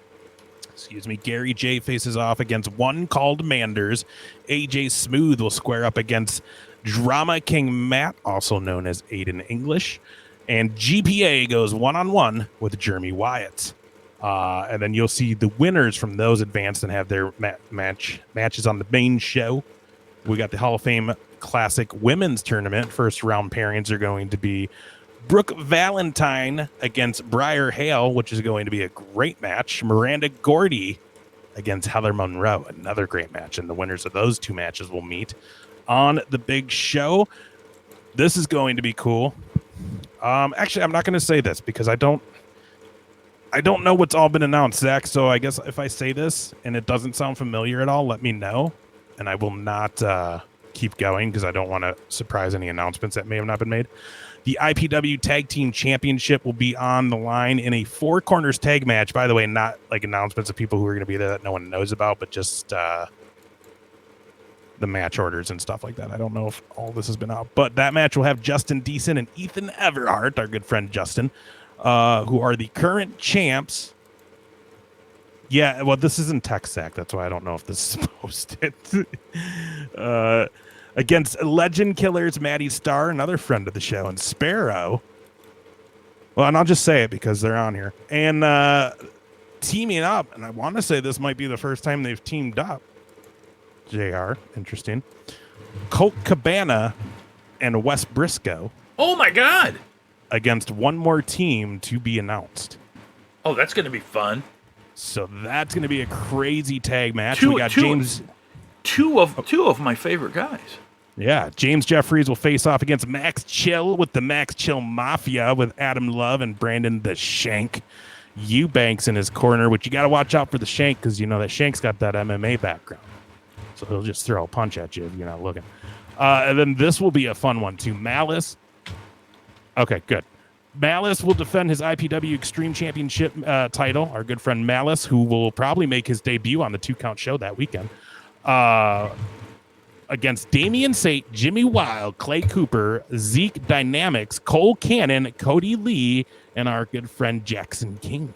Gary J faces off against One Called Manders. AJ Smooth will square up against Drama King Matt, also known as Aiden English. And GPA goes one-on-one with Jeremy Wyatt. And then you'll see the winners from those advanced and have their matches on the main show. We got the Hall of Fame Classic Women's Tournament. First round pairings are going to be Brooke Valentine against Briar Hale, which is going to be a great match. Miranda Gordy against Heather Monroe, another great match. And the winners of those two matches will meet on the big show. This is going to be cool. Actually, I'm not going to say this because I don't know what's all been announced, Zach. So I guess if I say this and it doesn't sound familiar at all, let me know. And I will not keep going because I don't want to surprise any announcements that may have not been made. The IPW Tag Team Championship will be on the line in a Four Corners tag match. By the way, not like announcements of people who are going to be there that no one knows about, but just the match orders and stuff like that. I don't know if all this has been out, but that match will have Justin Deason and Ethan Everhart, our good friend Justin, who are the current champs. Yeah, well, this isn't text, Zach. That's why I don't know if this is posted. Against Legend Killers, Maddie Starr, another friend of the show, and Sparrow. Well, and I'll just say it because they're on here. And teaming up, and I want to say this might be the first time they've teamed up. JR, interesting. Colt Cabana and Wes Briscoe. Oh, my God. Against one more team to be announced. Oh, that's going to be fun. So that's going to be a crazy tag match. We got James. Two of my favorite guys. Yeah, James Jeffries will face off against Max Chill with the Max Chill Mafia with Adam Love and Brandon the Shank Eubanks in his corner, which you got to watch out for the Shank because you know that Shank's got that MMA background. So he'll just throw a punch at you if you're not looking. And then this will be a fun one too. Malice. Okay, good. Malice will defend his IPW Extreme Championship title. Our good friend Malice, who will probably make his debut on the 2-Count show that weekend. Against Damian Sate, Jimmy Wild, Clay Cooper, Zeke Dynamics, Cole Cannon, Cody Lee, and our good friend Jackson King.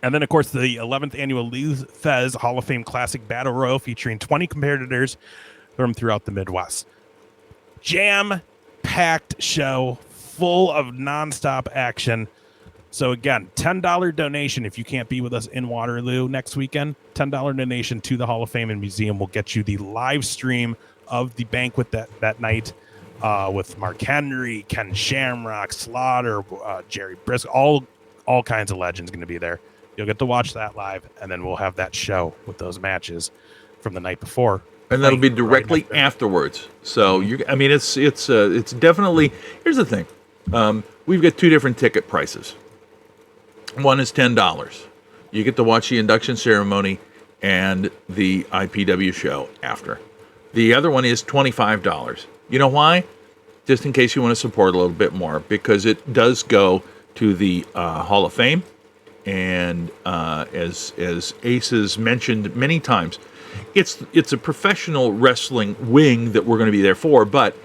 And then, of course, the 11th annual Lou Thez Hall of Fame Classic Battle Royal featuring 20 competitors from throughout the Midwest. Jam-packed show, full of nonstop action. So again, $10 donation if you can't be with us in Waterloo next weekend. $10 donation to the Hall of Fame and Museum will get you the live stream of the banquet that night with Mark Henry, Ken Shamrock, Slaughter, Jerry Briscoe, all kinds of legends going to be there. You'll get to watch that live, and then we'll have that show with those matches from the night before. And that'll be directly afterwards. So it's definitely. Here's the thing, we've got two different ticket prices. One is $10. You get to watch the induction ceremony and the IPW show after. The other one is $25. You know why? Just in case you want to support a little bit more, because it does go to the Hall of Fame, and as Ace has mentioned many times, it's a professional wrestling wing that we're going to be there for. But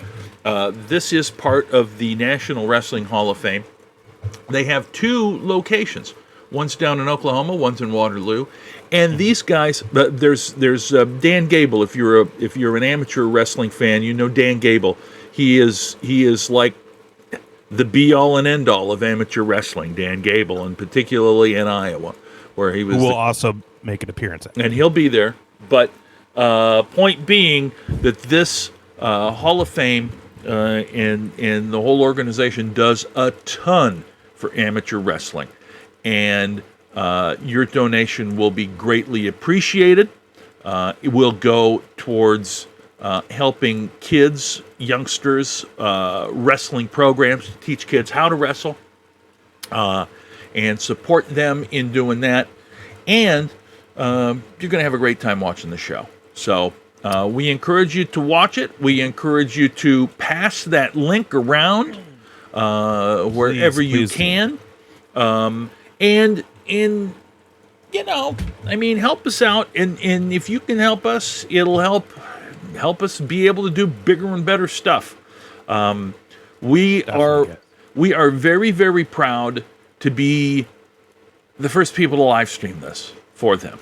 this is part of the National Wrestling Hall of Fame. They have two locations. One's down in Oklahoma, one's in Waterloo. And these guys, there's Dan Gable. If you're an amateur wrestling fan, you know Dan Gable. He is like the be all and end all of amateur wrestling. Dan Gable, and particularly in Iowa, where he was. Who will also make an appearance, and he'll be there. But point being that this Hall of Fame and the whole organization does a ton for amateur wrestling, and your donation will be greatly appreciated. It will go towards helping kids, youngsters, wrestling programs to teach kids how to wrestle, and support them in doing that. And you're going to have a great time watching the show. So we encourage you to watch it. We encourage you to pass that link around wherever you can. And I mean, help us out, and if you can help us, it'll help us be able to do bigger and better stuff. We are very, very proud to be the first people to live stream this for them.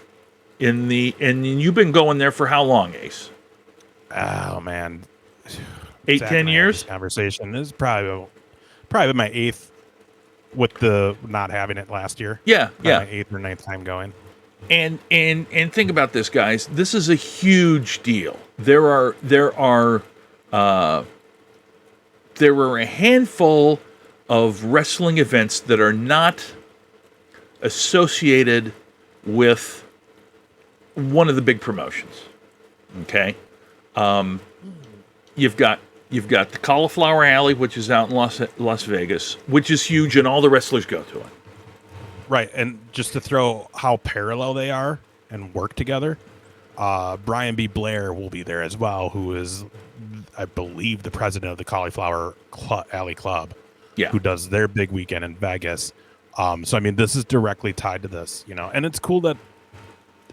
And you've been going there for how long, Ace? Oh man, 8-10 years. This conversation is probably my 8th with the not having it last year. Yeah. My 8th or 9th time going. And think about this, guys. This is a huge deal. There are a handful of wrestling events that are not associated with one of the big promotions. Okay, you've got the Cauliflower Alley, which is out in Las Vegas, which is huge, and all the wrestlers go to it. Right, and just to throw how parallel they are and work together, Brian B. Blair will be there as well, who is, I believe, the president of the Cauliflower Alley Club, who does their big weekend in Vegas. So, I mean, this is directly tied to this, and it's cool that,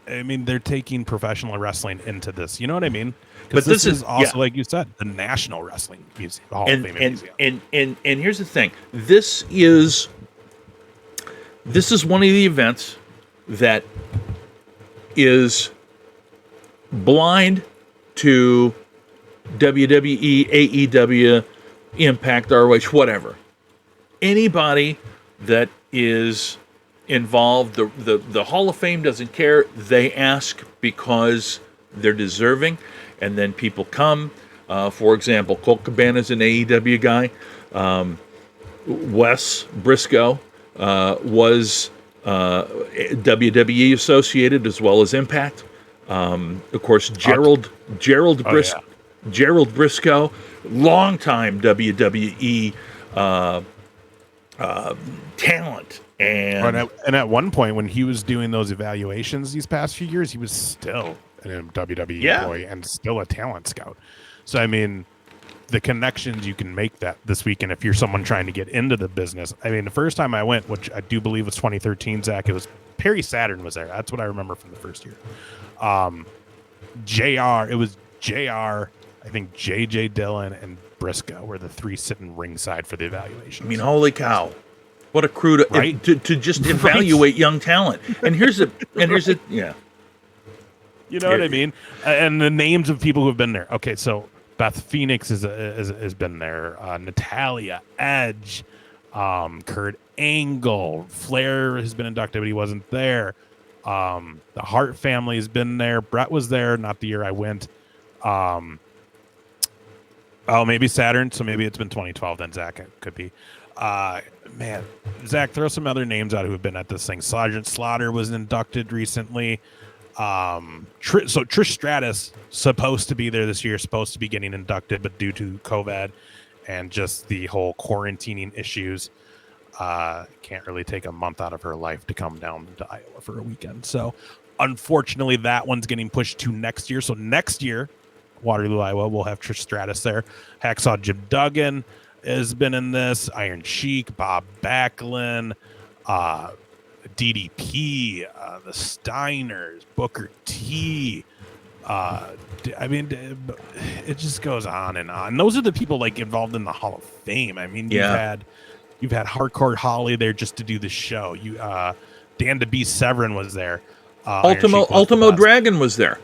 I mean, they're taking professional wrestling into this. You know what I mean? But this is also, like you said, the National Wrestling Museum, Hall of Fame Museum. And here's the thing. This is one of the events that is blind to WWE, AEW, Impact, ROH, whatever. Anybody that is involved, the Hall of Fame doesn't care. They ask because they're deserving, and then people come. For example, Colt Cabana's an AEW guy. Wes Briscoe was WWE associated as well as Impact. Of course, Gerald Briscoe, longtime WWE talent. And at one point, when he was doing those evaluations these past few years, he was still a WWE employee and still a talent scout. So, I mean, the connections you can make that this weekend if you're someone trying to get into the business. I mean, the first time I went, which I do believe was 2013, Zach, it was Perry Saturn was there. That's what I remember from the first year. JR, I think JJ Dillon and Briscoe were the three sitting ringside for the evaluation. I mean, holy cow. What a crew to just evaluate young talent. And here's yeah. You know what I mean? And the names of people who have been there. Okay, so Beth Phoenix has been there. Natalia, Edge, Kurt Angle, Flair has been inducted, but he wasn't there. The Hart family has been there. Brett was there, not the year I went. Maybe Saturn, so maybe it's been 2012 then, Zach. It could be. Man, Zach, throw some other names out who have been at this thing. Sergeant Slaughter was inducted recently. Trish Stratus supposed to be there this year, supposed to be getting inducted, but due to COVID and just the whole quarantining issues, can't really take a month out of her life to come down to Iowa for a weekend. So unfortunately, that one's getting pushed to next year. So next year, Waterloo, Iowa, we'll have Trish Stratus there. Hacksaw Jim Duggan has been in this. Iron Sheik, Bob Backlund, DDP, the Steiners, Booker T. I mean, it just goes on and on. Those are the people like involved in the Hall of Fame. I mean, you've had Hardcore Holly there just to do the show. Dan DeBeast Severin was there. Ultimo Dragon was there.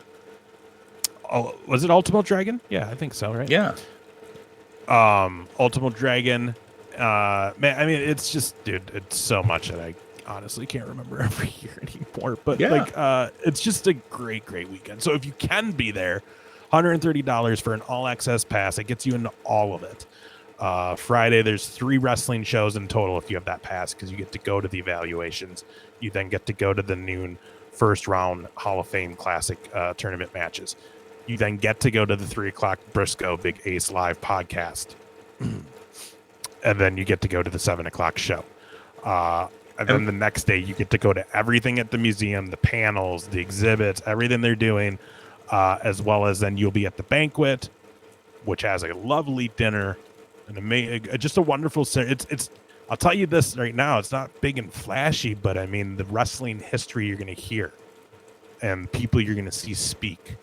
Oh, was it Ultimo Dragon? Yeah, I think so, right? Yeah. Ultimo Dragon. Man, I mean, it's just, dude, it's so much that I honestly can't remember every year anymore. But it's just a great weekend. So if you can be there, $130 for an all access pass. It gets you into all of it. Friday, there's 3 wrestling shows in total if you have that pass, because you get to go to the evaluations. You then get to go to the noon first round Hall of Fame Classic tournament matches. You then get to go to the 3 o'clock Briscoe Big Ace Live podcast. And then you get to go to the 7 o'clock show. And then the next day, you get to go to everything at the museum, the panels, the exhibits, everything they're doing, as well as then you'll be at the banquet, which has a lovely dinner, and just a wonderful. It's I'll tell you this right now. It's not big and flashy, but I mean, the wrestling history you're going to hear and people you're going to see speak,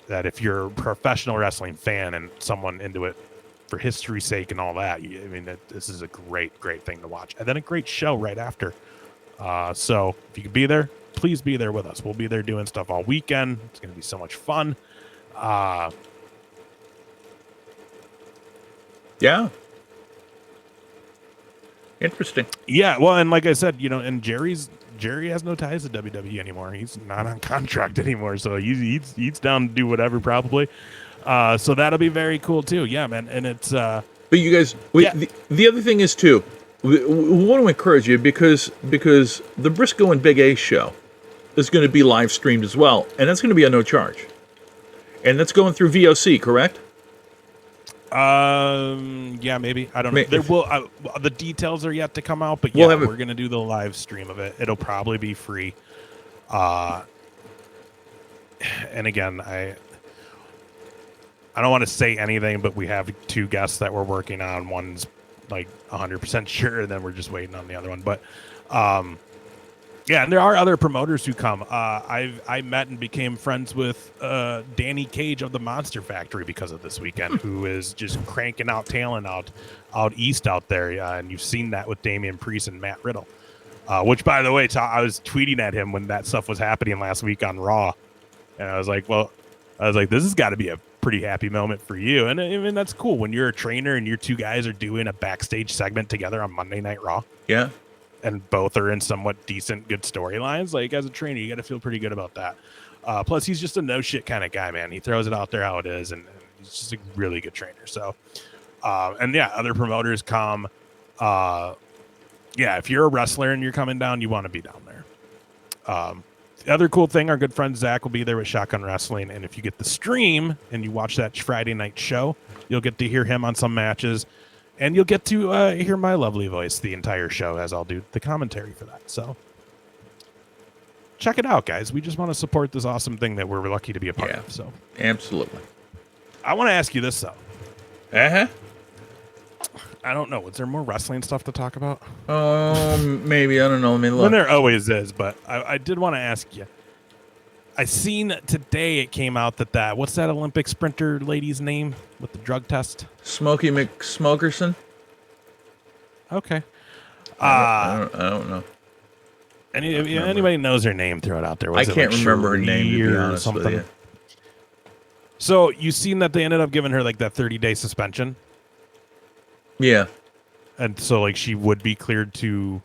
that if you're a professional wrestling fan and someone into it for history's sake and all that, this is a great thing to watch. And then a great show right after. So if you can be there, please be there with us. We'll be there doing stuff all weekend. It's going to be so much fun. Yeah. Interesting. Yeah, well, and like I said, and Jerry has no ties to WWE anymore. He's not on contract anymore, so he's down to do whatever probably. So that'll be very cool too. Yeah, man, and it's. But you guys, the other thing is too, we want to encourage you because the Briscoe and Big A show is going to be live streamed as well, and that's going to be at no charge, and that's going through VOC, correct? Yeah, maybe. I don't know. There will the details are yet to come out, but yeah, we're gonna do the live stream of it. It'll probably be free. And again, I don't want to say anything, but we have 2 guests that we're working on. One's like 100% sure, and then we're just waiting on the other one. But yeah, and there are other promoters who come. I met and became friends with Danny Cage of the Monster Factory because of this weekend, who is just cranking out talent out east out there. And you've seen that with Damian Priest and Matt Riddle. Which, by the way, I was tweeting at him when that stuff was happening last week on Raw. And I was like, this has got to be a pretty happy moment for you. And I mean, that's cool when you're a trainer and your 2 guys are doing a backstage segment together on Monday Night Raw. Yeah. And both are in somewhat decent, good storylines. Like, as a trainer, you got to feel pretty good about that. Plus, he's just a no-shit kind of guy, man. He throws it out there how it is, and he's just a really good trainer. So, and yeah, other promoters come. Yeah, if you're a wrestler and you're coming down, you want to be down there. The other cool thing, our good friend Zach will be there with Shotgun Wrestling, and if you get the stream and you watch that Friday night show, you'll get to hear him on some matches. And you'll get to hear my lovely voice the entire show as I'll do the commentary for that. So check it out, guys. We just want to support this awesome thing that we're lucky to be a part of. So absolutely. I want to ask you this, though. Uh-huh. I don't know. Is there more wrestling stuff to talk about? Maybe. I don't know. Let me look. Well, there always is, but I did want to ask you. I seen today it came out that what's that Olympic sprinter lady's name with the drug test? Smokey McSmokerson. Okay. I don't know. Anybody knows her name? Throw it out there. I can't remember her name, to be honest with you. So you seen that they ended up giving her like that 30-day suspension? Yeah. And so like she would be cleared to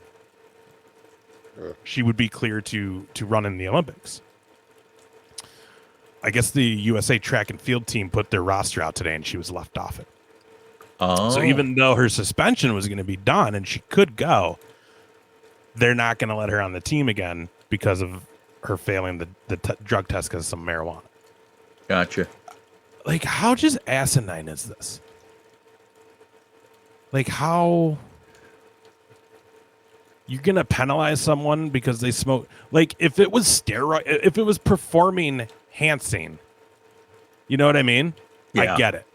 run in the Olympics. I guess the USA track and field team put their roster out today and she was left off it. Oh. So even though her suspension was going to be done and she could go, they're not going to let her on the team again because of her failing the drug test because of some marijuana. Gotcha. Like, how just asinine is this? Like, how you're going to penalize someone because they smoke? Like, if it was steroid, if it was performing enhancing, you know what I mean? Yeah. I get it.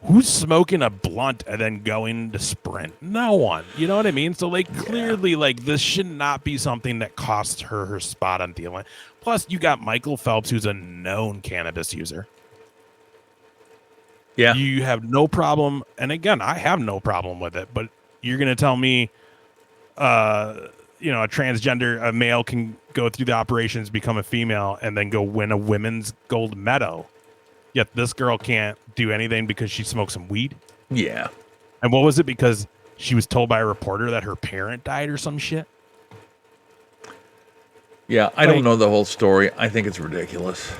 Who's smoking a blunt and then going to sprint? No one. You know what I mean? So, like, clearly, like, this should not be something that costs her spot on the Olympics. Plus, you got Michael Phelps, who's a known cannabis user. Yeah. You have no problem. And again, I have no problem with it. But you're going to tell me, a transgender, a male can go through the operations, become a female, and then go win a women's gold medal. Yet this girl can't do anything because she smoked some weed. Yeah. And what was it? Because she was told by a reporter that her parent died or some shit? Yeah, I don't know the whole story. I think it's ridiculous.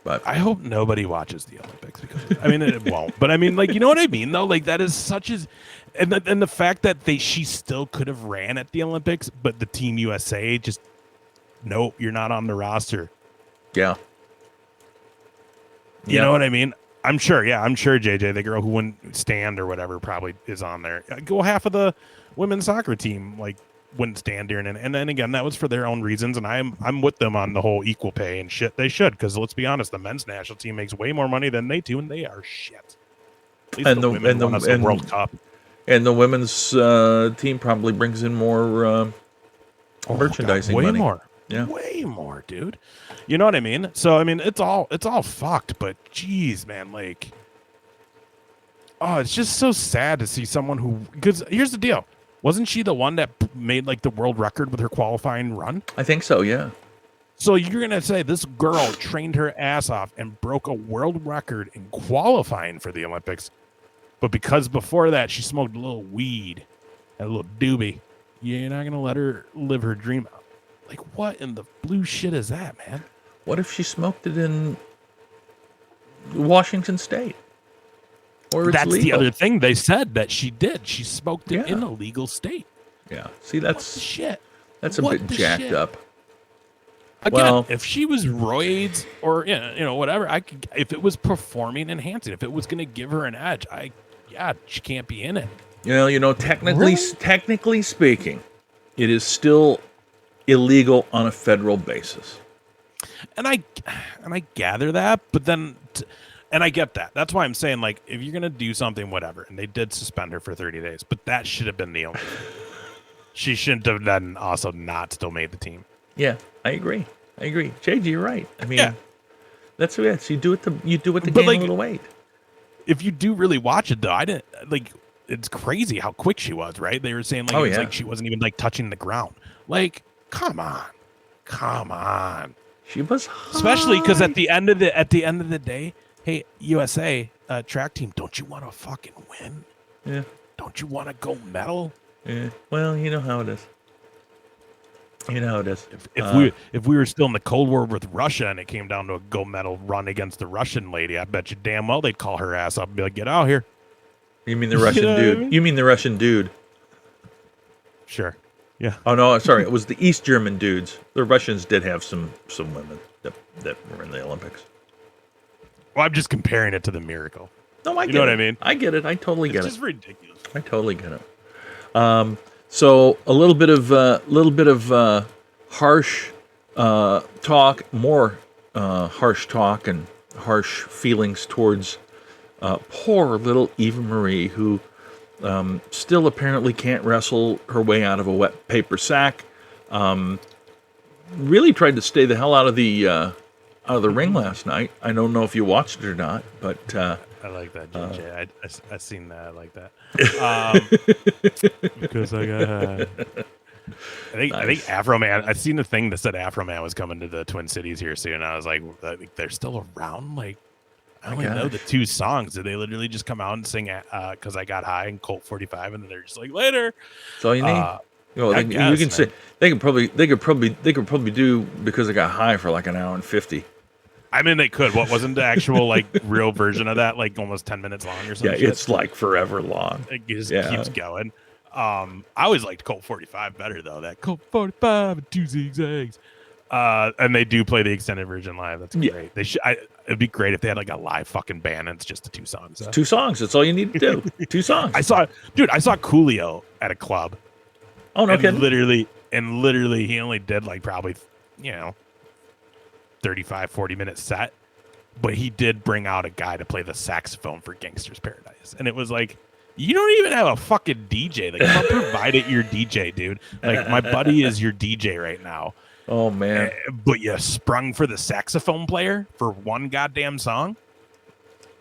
But I hope nobody watches the Olympics because it won't. But I mean, like, you know what I mean, though? Like, that is such as, and the fact that she still could have ran at the Olympics, but the Team USA just, nope, you're not on the roster. Yeah. You know what I mean? I'm sure, JJ, the girl who wouldn't stand or whatever, probably is on there. Go half of the women's soccer team, like, wouldn't stand during it. And then again, that was for their own reasons, and I'm with them on the whole equal pay and shit. They should, because let's be honest, the men's national team makes way more money than they do, and they are shit. At least the women won us the World Cup. And the women's team probably brings in more merchandising way money. more. Yeah. Way more, dude. You know what I mean? So I mean, it's all fucked. But geez, man, like, oh, it's just so sad to see someone who. Because here's the deal: wasn't she the one that made like the world record with her qualifying run? I think so. Yeah. So you're gonna say this girl trained her ass off and broke a world record in qualifying for the Olympics, but because before that she smoked a little weed, a little doobie, you're not gonna let her live her dream out. Like, what in the blue shit is that, man? What if she smoked it in Washington State? Or it's That's legal? the other thing they said that she did. She smoked it Yeah. in a legal state. Yeah. See, What the that's shit? a What bit the jacked shit? up. Again, Well- if she was roids or you know whatever, I could. If it was performing enhancing, if it was going to give her an edge, she can't be in it. Technically speaking, it is still illegal on a federal basis. And I gather that, but then, and I get that. That's why I'm saying, like, if you're gonna do something, whatever. And they did suspend her for 30 days, but that should have been the only thing. She shouldn't have then also not still made the team. Yeah, I agree. JG, you're right. I mean, Yeah. that's it. So you do it to But, gain like, a little weight. If you do really watch it, though, I didn't like. It's crazy how quick she was. Right? They were saying like, Oh, it was yeah. like she wasn't even like touching the ground. Like, come on. She was Especially because high. at the end of the day, hey, USA track team, don't you want to fucking win? Yeah. Don't you want to go medal? Yeah. Well, you know how it is. If we were still in the Cold War with Russia and it came down to a gold medal run against the Russian lady, I bet you damn well they'd call her ass up and be like, "Get out here." You mean the Russian know what I dude? mean? You mean the Russian dude? Sure. Yeah. Oh no, sorry, it was the East German dudes. The Russians did have some women that were in the Olympics. Well, I'm just comparing it to the miracle. No, I get know what it. I mean? I get it. I totally get It's it. just ridiculous. I totally get it. So a little bit of harsh talk, more harsh talk and harsh feelings towards poor little Eva Marie, who still apparently can't wrestle her way out of a wet paper sack. Really tried to stay the hell out of the ring last night. I don't know if you watched it or not, but I like that, JJ. I seen that. I like that. Because I got. I think Afro Man. I seen the thing that said Afro Man was coming to the Twin Cities here soon. I was like, they're still around. Like, I only know the two songs. Did they literally just come out and sing "Cause I Got High" and "Colt 45," and then they're just like later? that's all you need. You guess, can say man. they could probably do "Because I Got High" for like an hour and 50. I mean, they could. What wasn't the actual like real version of that? Like almost 10 minutes long or something. Yeah, it's like forever long. It just Yeah. keeps going. I always liked Colt 45 better though. That Colt 45 and 2 zigzags. And they do play the extended version live. That's Yeah. great. They should. It'd be great if they had like a live fucking band and it's just the two songs. 2 songs. That's all you need to do. 2 songs. I saw Coolio at a club. Oh no and kidding. literally he only did like probably 35-40 minute set, but he did bring out a guy to play the saxophone for Gangster's Paradise, and it was like, you don't even have a fucking DJ. Like, come provide it your DJ, dude. Like, my buddy is your DJ right now, Oh man. but you sprung for the saxophone player for one goddamn song.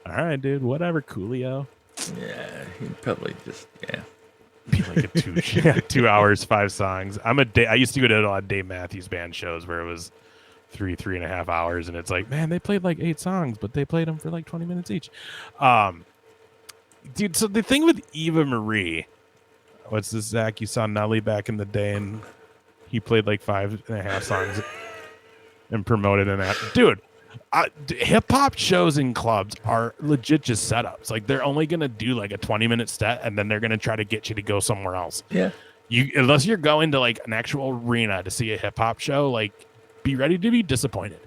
All right, dude, whatever, Coolio. Yeah, he probably just Be like a 2 hours, 5 songs. I used to go to a lot of Dave Matthews Band shows where it was 3.5 hours, and it's like, man, they played like 8 songs, but they played them for like 20 minutes each. Dude, so the thing with Eva Marie, what's this, Zach? You saw Nelly back in the day, and he played like 5.5 songs and promoted an app. Dude, hip hop shows in clubs are legit just setups. Like, they're only gonna do like a 20-minute set, and then they're gonna try to get you to go somewhere else. yeah. Unless you're going to like an actual arena to see a hip hop show, like, be ready to be disappointed.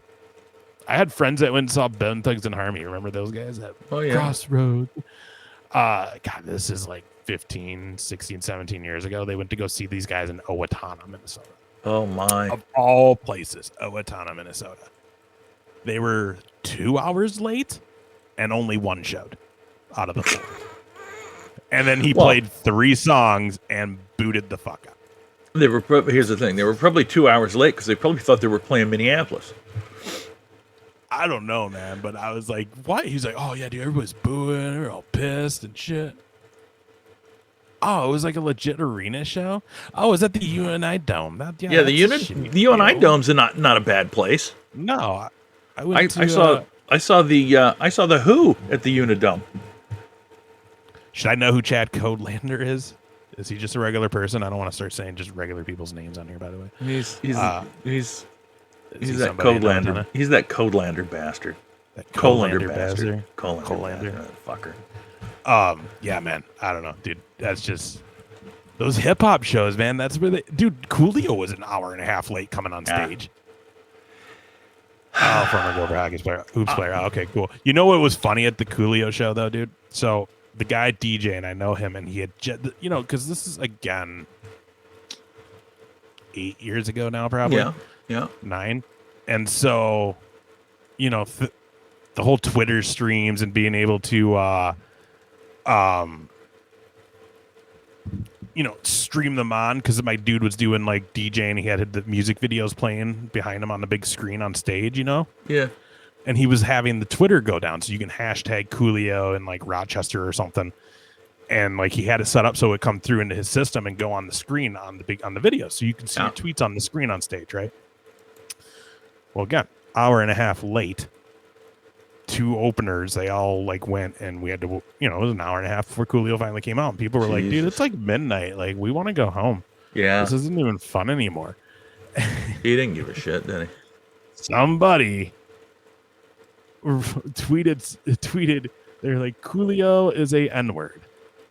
I had friends that went and saw Bone Thugs and Harmony. Remember those guys at Oh yeah. Crossroads? God, this is like 15, 16, 17 years ago. They went to go see these guys in Owatonna, Minnesota. Oh my. Of all places, Owatonna, Minnesota. They were 2 hours late and only one showed out of the 4. And then he played 3 songs and booted the fuck out. Here's the thing. They were probably 2 hours late because they probably thought they were playing Minneapolis. I don't know, man, but I was like, what? He's like, oh, yeah, dude, everybody's booing. They're all pissed and shit. Oh, it was like a legit arena show? Oh, it was at the UNI Dome. The UNI Dome's not a bad place. No. I saw the Who at the Unidome. Should I know who Chad Codelander is? Is he just a regular person? I don't want to start saying just regular people's names on here, by the way. He's that Codelander. He's that Codelander bastard. That Codelander bastard. Codelander fucker. Yeah, man. I don't know, dude. That's just those hip hop shows, man. That's where Coolio was an hour and a half late coming on stage. Oh, former Grover Hockey player, hoops player. Oh, okay, cool. You know what was funny at the Coolio show though, dude? So the guy DJ, and I know him, and he had, because this is again 8 years ago now, probably. Yeah. 9, and so, the whole Twitter streams and being able to, stream them on, because my dude was doing like DJing. He had the music videos playing behind him on the big screen on stage, Yeah. And he was having the Twitter go down, so you can hashtag Coolio in like Rochester or something, and like he had it set up so it come through into his system and go on the screen on the video, so you can see your tweets on the screen on stage, right? Well, again, hour and a half late. 2 openers, they all like went, and we had to, it was an hour and a half before Coolio finally came out. And people were like, dude, it's like midnight. Like, we want to go home. Yeah. This isn't even fun anymore. He didn't give a shit, did he? Somebody tweeted, they're like, Coolio is a N-word.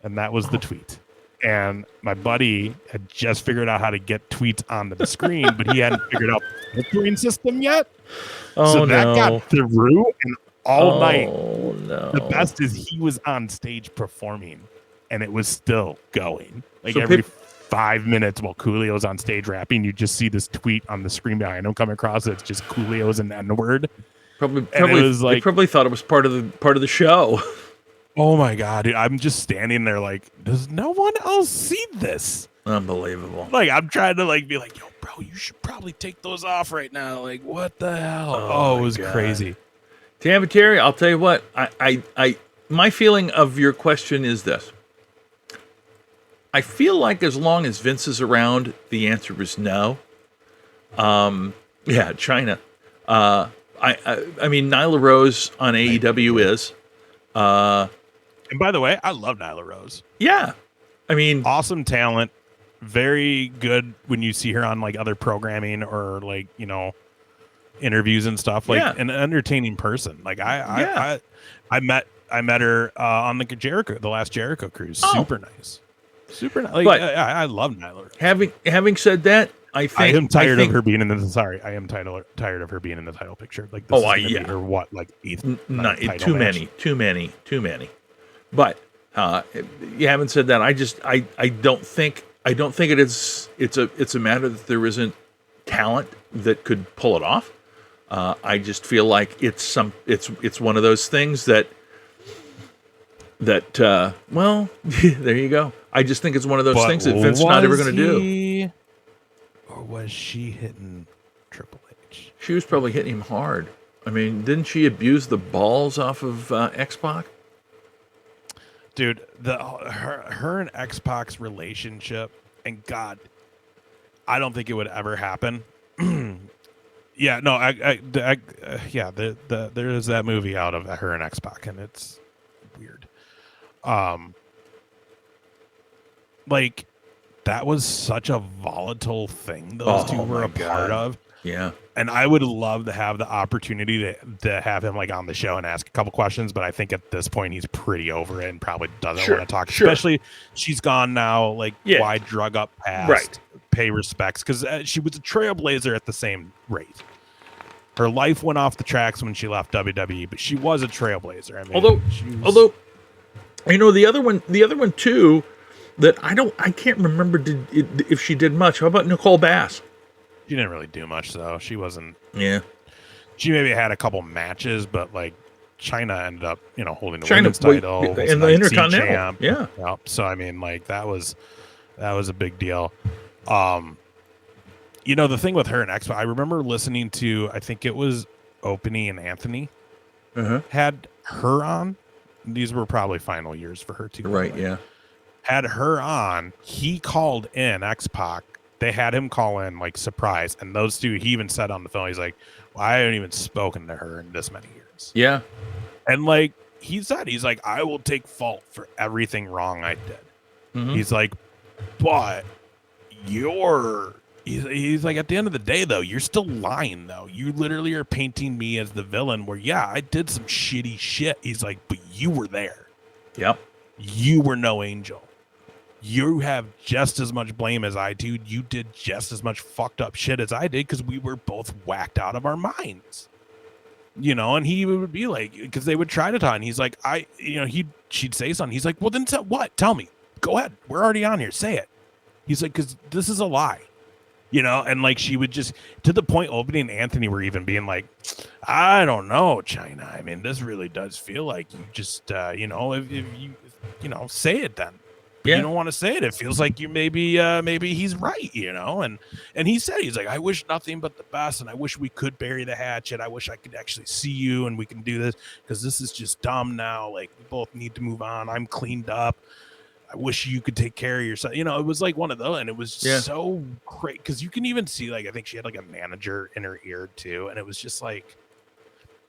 And that was the tweet. And my buddy had just figured out how to get tweets onto the screen, but he hadn't figured out the filtering system yet. So that got through, and all night. No. The best is he was on stage performing, and it was still going. Like so every 5 minutes while Coolio's on stage rapping, you just see this tweet on the screen behind him come across. It's just Coolio's an N-word. Probably was like, they probably thought it was part of the show. Oh my god, dude! I'm just standing there like, does no one else see this? Unbelievable. Like, I'm trying to like be like, yo, bro, you should probably take those off right now. Like, what the hell? Oh, it was crazy. Tampa Terry, I'll tell you what. My feeling of your question is this. I feel like as long as Vince is around, the answer is no. Yeah, China. I mean, Nyla Rose on AEW is. And by the way, I love Nyla Rose. Yeah. I mean, awesome talent. Very good when you see her on like other programming or like, interviews and stuff. Like an entertaining person. Like I met her on the last Jericho cruise. Super nice. Super nice. Like, I love Nyla Rose. Having said that, I am tired of her being in the. Sorry, I am tired of her being in the title picture. Like, this is be her what, like 8th? Too many. But you haven't said that. I don't think it is. It's a matter that there isn't talent that could pull it off. I just feel like it's one of those things that well, there you go. I just think it's one of those things that Vince's not ever going to do. Or was she hitting Triple H? She was probably hitting him hard. I mean, didn't she abuse the balls off of X-Pac? Dude, her and X-Pac's relationship, and God, I don't think it would ever happen. Yeah, no, there is that movie out of her and X-Pac, and it's weird. Like, that was such a volatile thing those two were a part of. Yeah. And I would love to have the opportunity to have him like on the show and ask a couple questions, but I think at this point he's pretty over it and probably doesn't want to talk. Especially she's gone now, like why drug up past, pay respects, because she was a trailblazer at the same rate. Her life went off the tracks when she left WWE, but she was a trailblazer. I mean, although the other one too, that I can't remember if she did much. How about Nicole Bass? She didn't really do much, though. She wasn't. Yeah. She maybe had a couple matches, but like China ended up, holding the China women's title in the Intercontinental. champ. Yeah. Yep. So I mean, like that was a big deal. The thing with her and X, I remember listening to, I think it was Opie and Anthony had her on. These were probably final years for her too. Right. Yeah. Had her on. He called in X-Pac. They had him call in like surprise, and those two. He even said on the phone, he's like, "Well, I haven't even spoken to her in this many years." Yeah. And like he said, he's like, "I will take fault for everything wrong I did." Mm-hmm. He's like, "But He's like, at the end of the day, though, you're still lying, though. You literally are painting me as the villain where, yeah, I did some shitty shit." He's like, "But you were there. Yep. You were no angel. You have just as much blame as I do. You did just as much fucked up shit as I did because we were both whacked out of our minds." And he would be like, because they would try to talk, and he's like, she'd say something. He's like, "Well, then what? Tell me. Go ahead. We're already on here. Say it." He's like, "Because this is a lie." And like she would just, to the point Opie and Anthony were even being like, "I don't know, China. I mean, this really does feel like you just, if you, say it then. Yeah. You don't want to say it. It feels like you maybe he's right, And he said, he's like, "I wish nothing but the best, and I wish we could bury the hatchet. I wish I could actually see you and we can do this because this is just dumb now. Like we both need to move on. I'm cleaned up. I wish you could take care of yourself." It was like one of those, and it was so great because you can even see, like, I think she had like a manager in her ear too, and it was just like,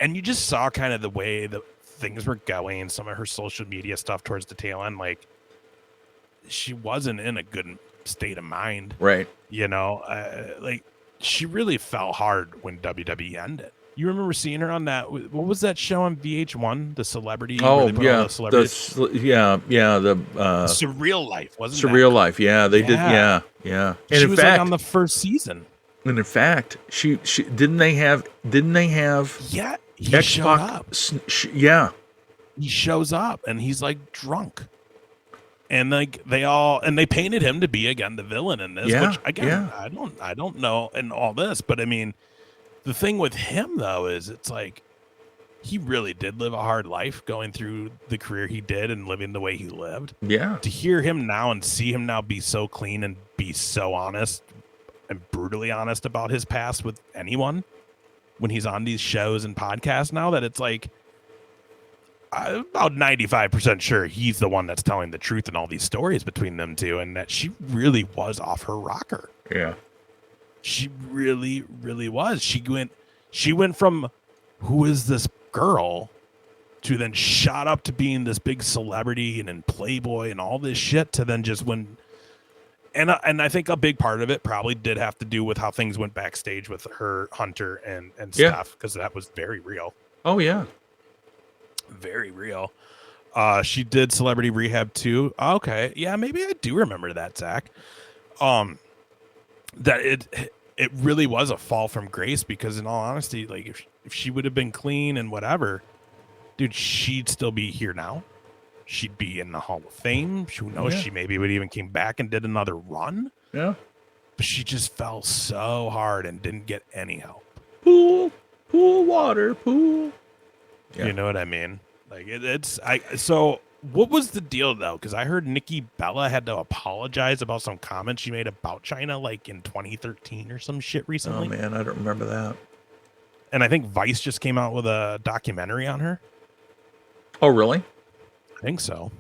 and you just saw kind of the way that things were going, some of her social media stuff towards the tail end, like she wasn't in a good state of mind, right? Like she really fell hard when WWE ended. You remember seeing her on that? What was that show on VH1? The Celebrity. Oh yeah, the Surreal Life, wasn't it? Surreal Life. Yeah, they did. Yeah. And she was like on the first season. And in fact, she didn't they have? Yeah, he showed up. He shows up and he's like drunk. And like they painted him to be again the villain in this. Yeah, which again, I don't know in all this, but I mean. The thing with him, though, is it's like he really did live a hard life going through the career he did and living the way he lived. Yeah. To hear him now and see him now be so clean and be so honest and brutally honest about his past with anyone when he's on these shows and podcasts now, that it's like I'm about 95% sure he's the one that's telling the truth in all these stories between them two, and that she really was off her rocker. Yeah. She really, really was. She went from who is this girl to then shot up to being this big celebrity and in Playboy and all this shit to then just when. And I think a big part of it probably did have to do with how things went backstage with her, Hunter, and stuff, because that was very real. Oh, yeah. Very real. She did Celebrity Rehab too. Okay. Yeah, maybe I do remember that, Zach. That it really was a fall from grace, because in all honesty, like if she would have been clean and whatever, dude, she'd still be here now. She'd be in the Hall of Fame. Who knows? Yeah. She maybe would even came back and did another run. Yeah. But she just fell so hard and didn't get any help. Pool, water, pool. Yeah. You know what I mean? Like so what was the deal though? Because I heard Nikki Bella had to apologize about some comments she made about China, like in 2013 or some shit recently. Oh man, I don't remember that. And I think Vice just came out with a documentary on her. Oh really? I think so.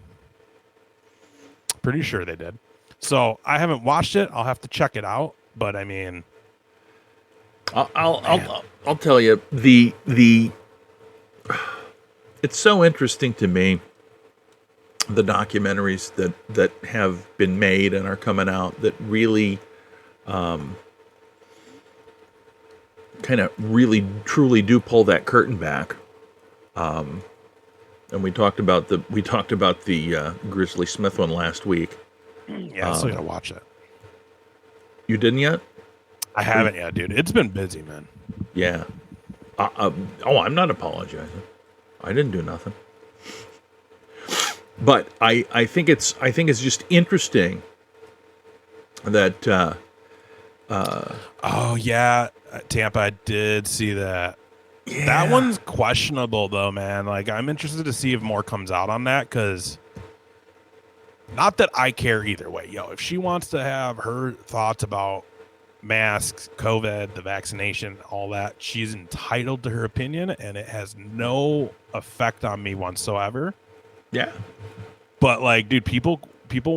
Pretty sure they did. So I haven't watched it. I'll have to check it out. But I mean, I'll tell you the. It's so interesting to me, the documentaries that have been made and are coming out that really, kind of really truly do pull that curtain back. And we talked about the Grizzly Smith one last week. Yeah, so I gotta watch it. You didn't yet? I haven't yet, dude. It's been busy, man. Yeah. I'm not apologizing. I didn't do nothing. But I think it's just interesting that. Oh yeah, Tampa. I did see that. That one's questionable, though, man. Like, I'm interested to see if more comes out on that, because not that I care either way. Yo, if she wants to have her thoughts about masks, COVID, the vaccination, all that, she's entitled to her opinion, and it has no effect on me whatsoever. Yeah. But, like, dude, people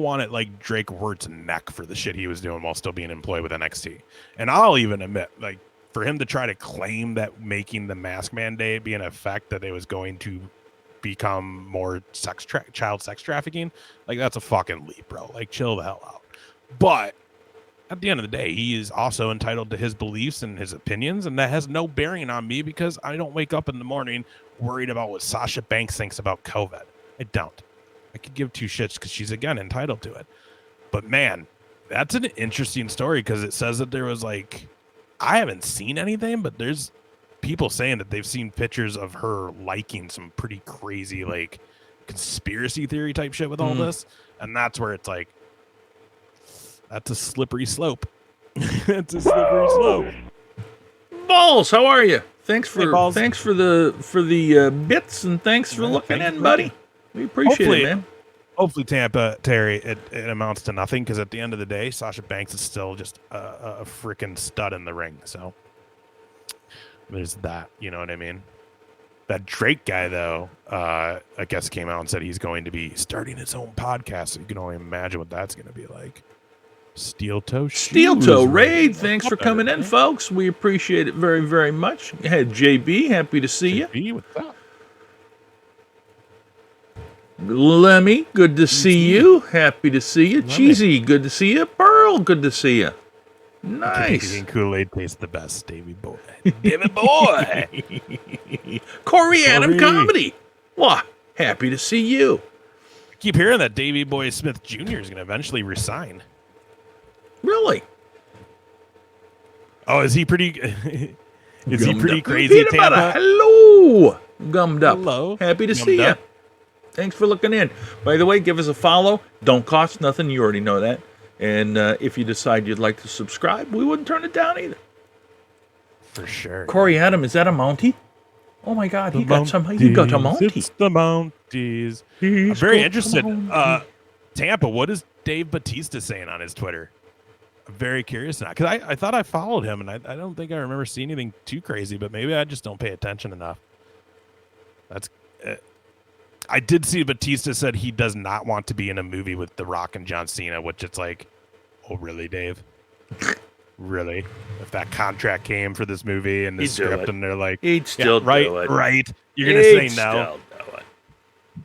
wanted, like, Drake Wirt's neck for the shit he was doing while still being employed with NXT. And I'll even admit, like, for him to try to claim that making the mask mandate be in effect, that it was going to become more child sex trafficking, like, that's a fucking leap, bro. Like, chill the hell out. But at the end of the day, he is also entitled to his beliefs and his opinions, and that has no bearing on me, because I don't wake up in the morning worried about what Sasha Banks thinks about COVID. I don't. I could give two shits, because she's, again, entitled to it. But, man, that's an interesting story, because it says that there was, like, I haven't seen anything, but there's people saying that they've seen pictures of her liking some pretty crazy, like, conspiracy theory type shit with all this. And that's where it's like, that's a slippery slope. It's a slippery slope. Balls, how are you? Thanks for Balls. thanks for the bits, and thanks for looking in, buddy. We appreciate it, man. Hopefully, Tampa, Terry, it amounts to nothing, because at the end of the day, Sasha Banks is still just a freaking stud in the ring. So there's that. You know what I mean? That Drake guy, though, I guess came out and said he's going to be starting his own podcast. So you can only imagine what that's going to be like. Steel Toe Raid, thanks for coming in, folks. We appreciate it very, very much. Hey, JB, happy to see you. What's up? Lemmy, good to see you. Happy to see you. Cheesy, good to see you. Pearl, good to see you. Nice. Canadian Kool-Aid tastes the best, Davey boy. David boy. Corey Adam Comedy. Well, happy to see you. I keep hearing that Davey Boy Smith Jr. is going to eventually resign. Really? Oh, is he pretty? Is he pretty crazy? Peanut butter, hello, gummed up. Hello. Happy to see you. Thanks for looking in. By the way, give us a follow. Don't cost nothing. You already know that. And if you decide you'd like to subscribe, we wouldn't turn it down either. For sure. Corey Adam, is that a Mountie? Oh my God, he got a Mountie. It's the Mounties. I'm very interested. Tampa, what is Dave Bautista saying on his Twitter? I'm very curious now, because I thought I followed him, and I don't think I remember seeing anything too crazy, but maybe I just don't pay attention enough. That's I did see Batista said he does not want to be in a movie with The Rock and John Cena, which it's like, oh, really, Dave? Really? If that contract came for this movie and the script, and they're like, he'd still do it. Right. You're going to say no.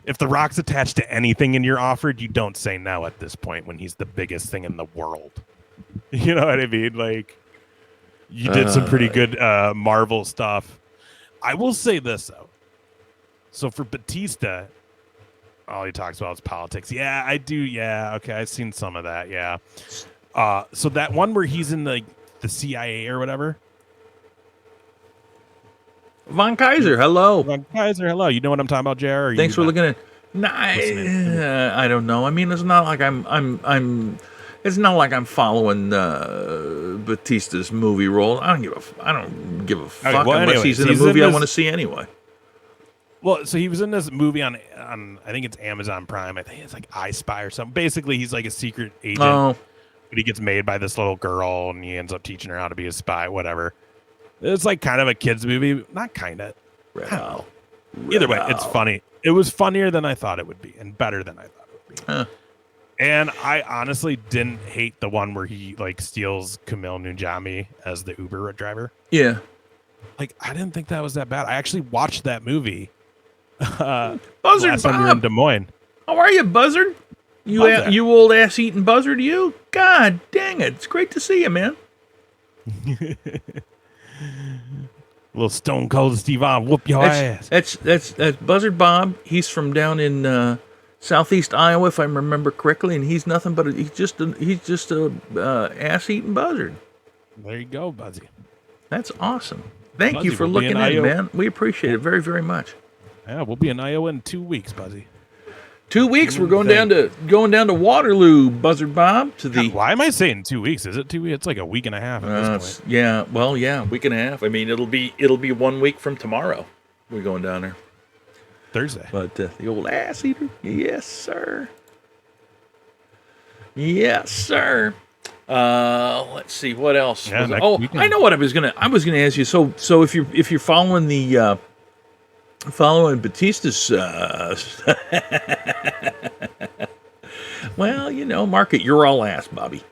If The Rock's attached to anything and you're offered, you don't say no at this point when he's the biggest thing in the world. You know what I mean? Like, you did some pretty good Marvel stuff. I will say this, though. So for Batista, all he talks about is politics. Yeah, I do. Yeah, okay, I've seen some of that. Yeah. So that one where he's in the CIA or whatever. Von Kaiser, hello. Von Kaiser, hello. You know what I'm talking about, JR? Thanks for looking at. Nah, I don't know. I mean, it's not like It's not like I'm following Batista's movie role. I don't give a fuck unless he's in a movie I want to see anyway. Well, so he was in this movie on I think it's Amazon Prime. I think it's like I Spy or something. Basically, he's like a secret agent, but he gets made by this little girl, and he ends up teaching her how to be a spy. Whatever. It's like kind of a kids movie, not kind of. Either way, it's funny. It was funnier than I thought it would be, and better than I thought it would be. Huh. And I honestly didn't hate the one where he like steals Kumail Nanjiani as the Uber driver. Yeah. Like, I didn't think that was that bad. I actually watched that movie. Buzzard last time we were in Bob. Des Moines. How are you, Buzzard? You old ass eating buzzard, you? God dang it! It's great to see you, man. Little Stone Cold Steve Austin, whoop your ass. That's Buzzard Bob. He's from down in southeast Iowa, if I remember correctly, and he's nothing but he's just a ass eating buzzard. There you go, Buzzy. That's awesome. Thank Buzzy, you for we'll be looking in in, Iowa. man. We appreciate it very, very much. Yeah, we'll be in Iowa in 2 weeks, Buzzy. 2 weeks. We're going down to Waterloo, Buzzard Bob. To the. Why am I saying 2 weeks? Is it 2 weeks? It's like a week and a half at this point. Yeah. Well, yeah, week and a half. I mean, it'll be 1 week from tomorrow. We're going down there Thursday. But the old ass eater. Yes, sir. Yes, sir. Let's see what else. Yeah, weekend. I know what I was gonna ask you. So if you're following the following Batista's well, market you're all ass, Bobby.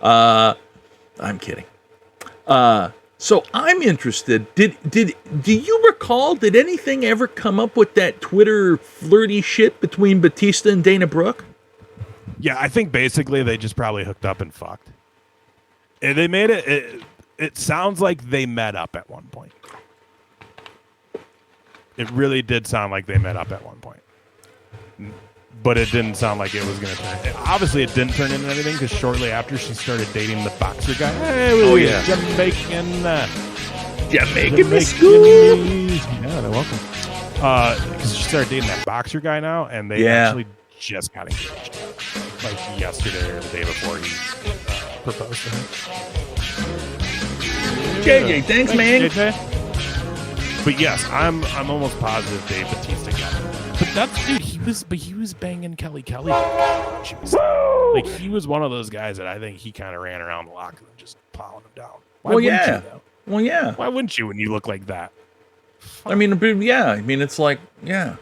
I'm kidding. So I'm interested. Do you recall? Did anything ever come up with that Twitter flirty shit between Batista and Dana Brooke? Yeah, I think basically they just probably hooked up and fucked. And they made it. It sounds like they met up at one point. It really did sound like they met up at one point. But it didn't sound like it was going to turn. Obviously, it didn't turn into anything because shortly after she started dating the boxer guy. Hey, Jamaican Miss School. Yeah, they're welcome. Because she started dating that boxer guy now, and they actually just got engaged. Like yesterday or the day before he proposed to her. JJ, thanks, man. JJ. But yes, I'm almost positive Dave Batista got it. But that's dude, he was banging Kelly. She was like he was one of those guys that I think he kind of ran around the locker room just plowing him down. Why wouldn't you, though? Well, yeah. Why wouldn't you when you look like that? I mean, yeah. I mean, it's like, yeah.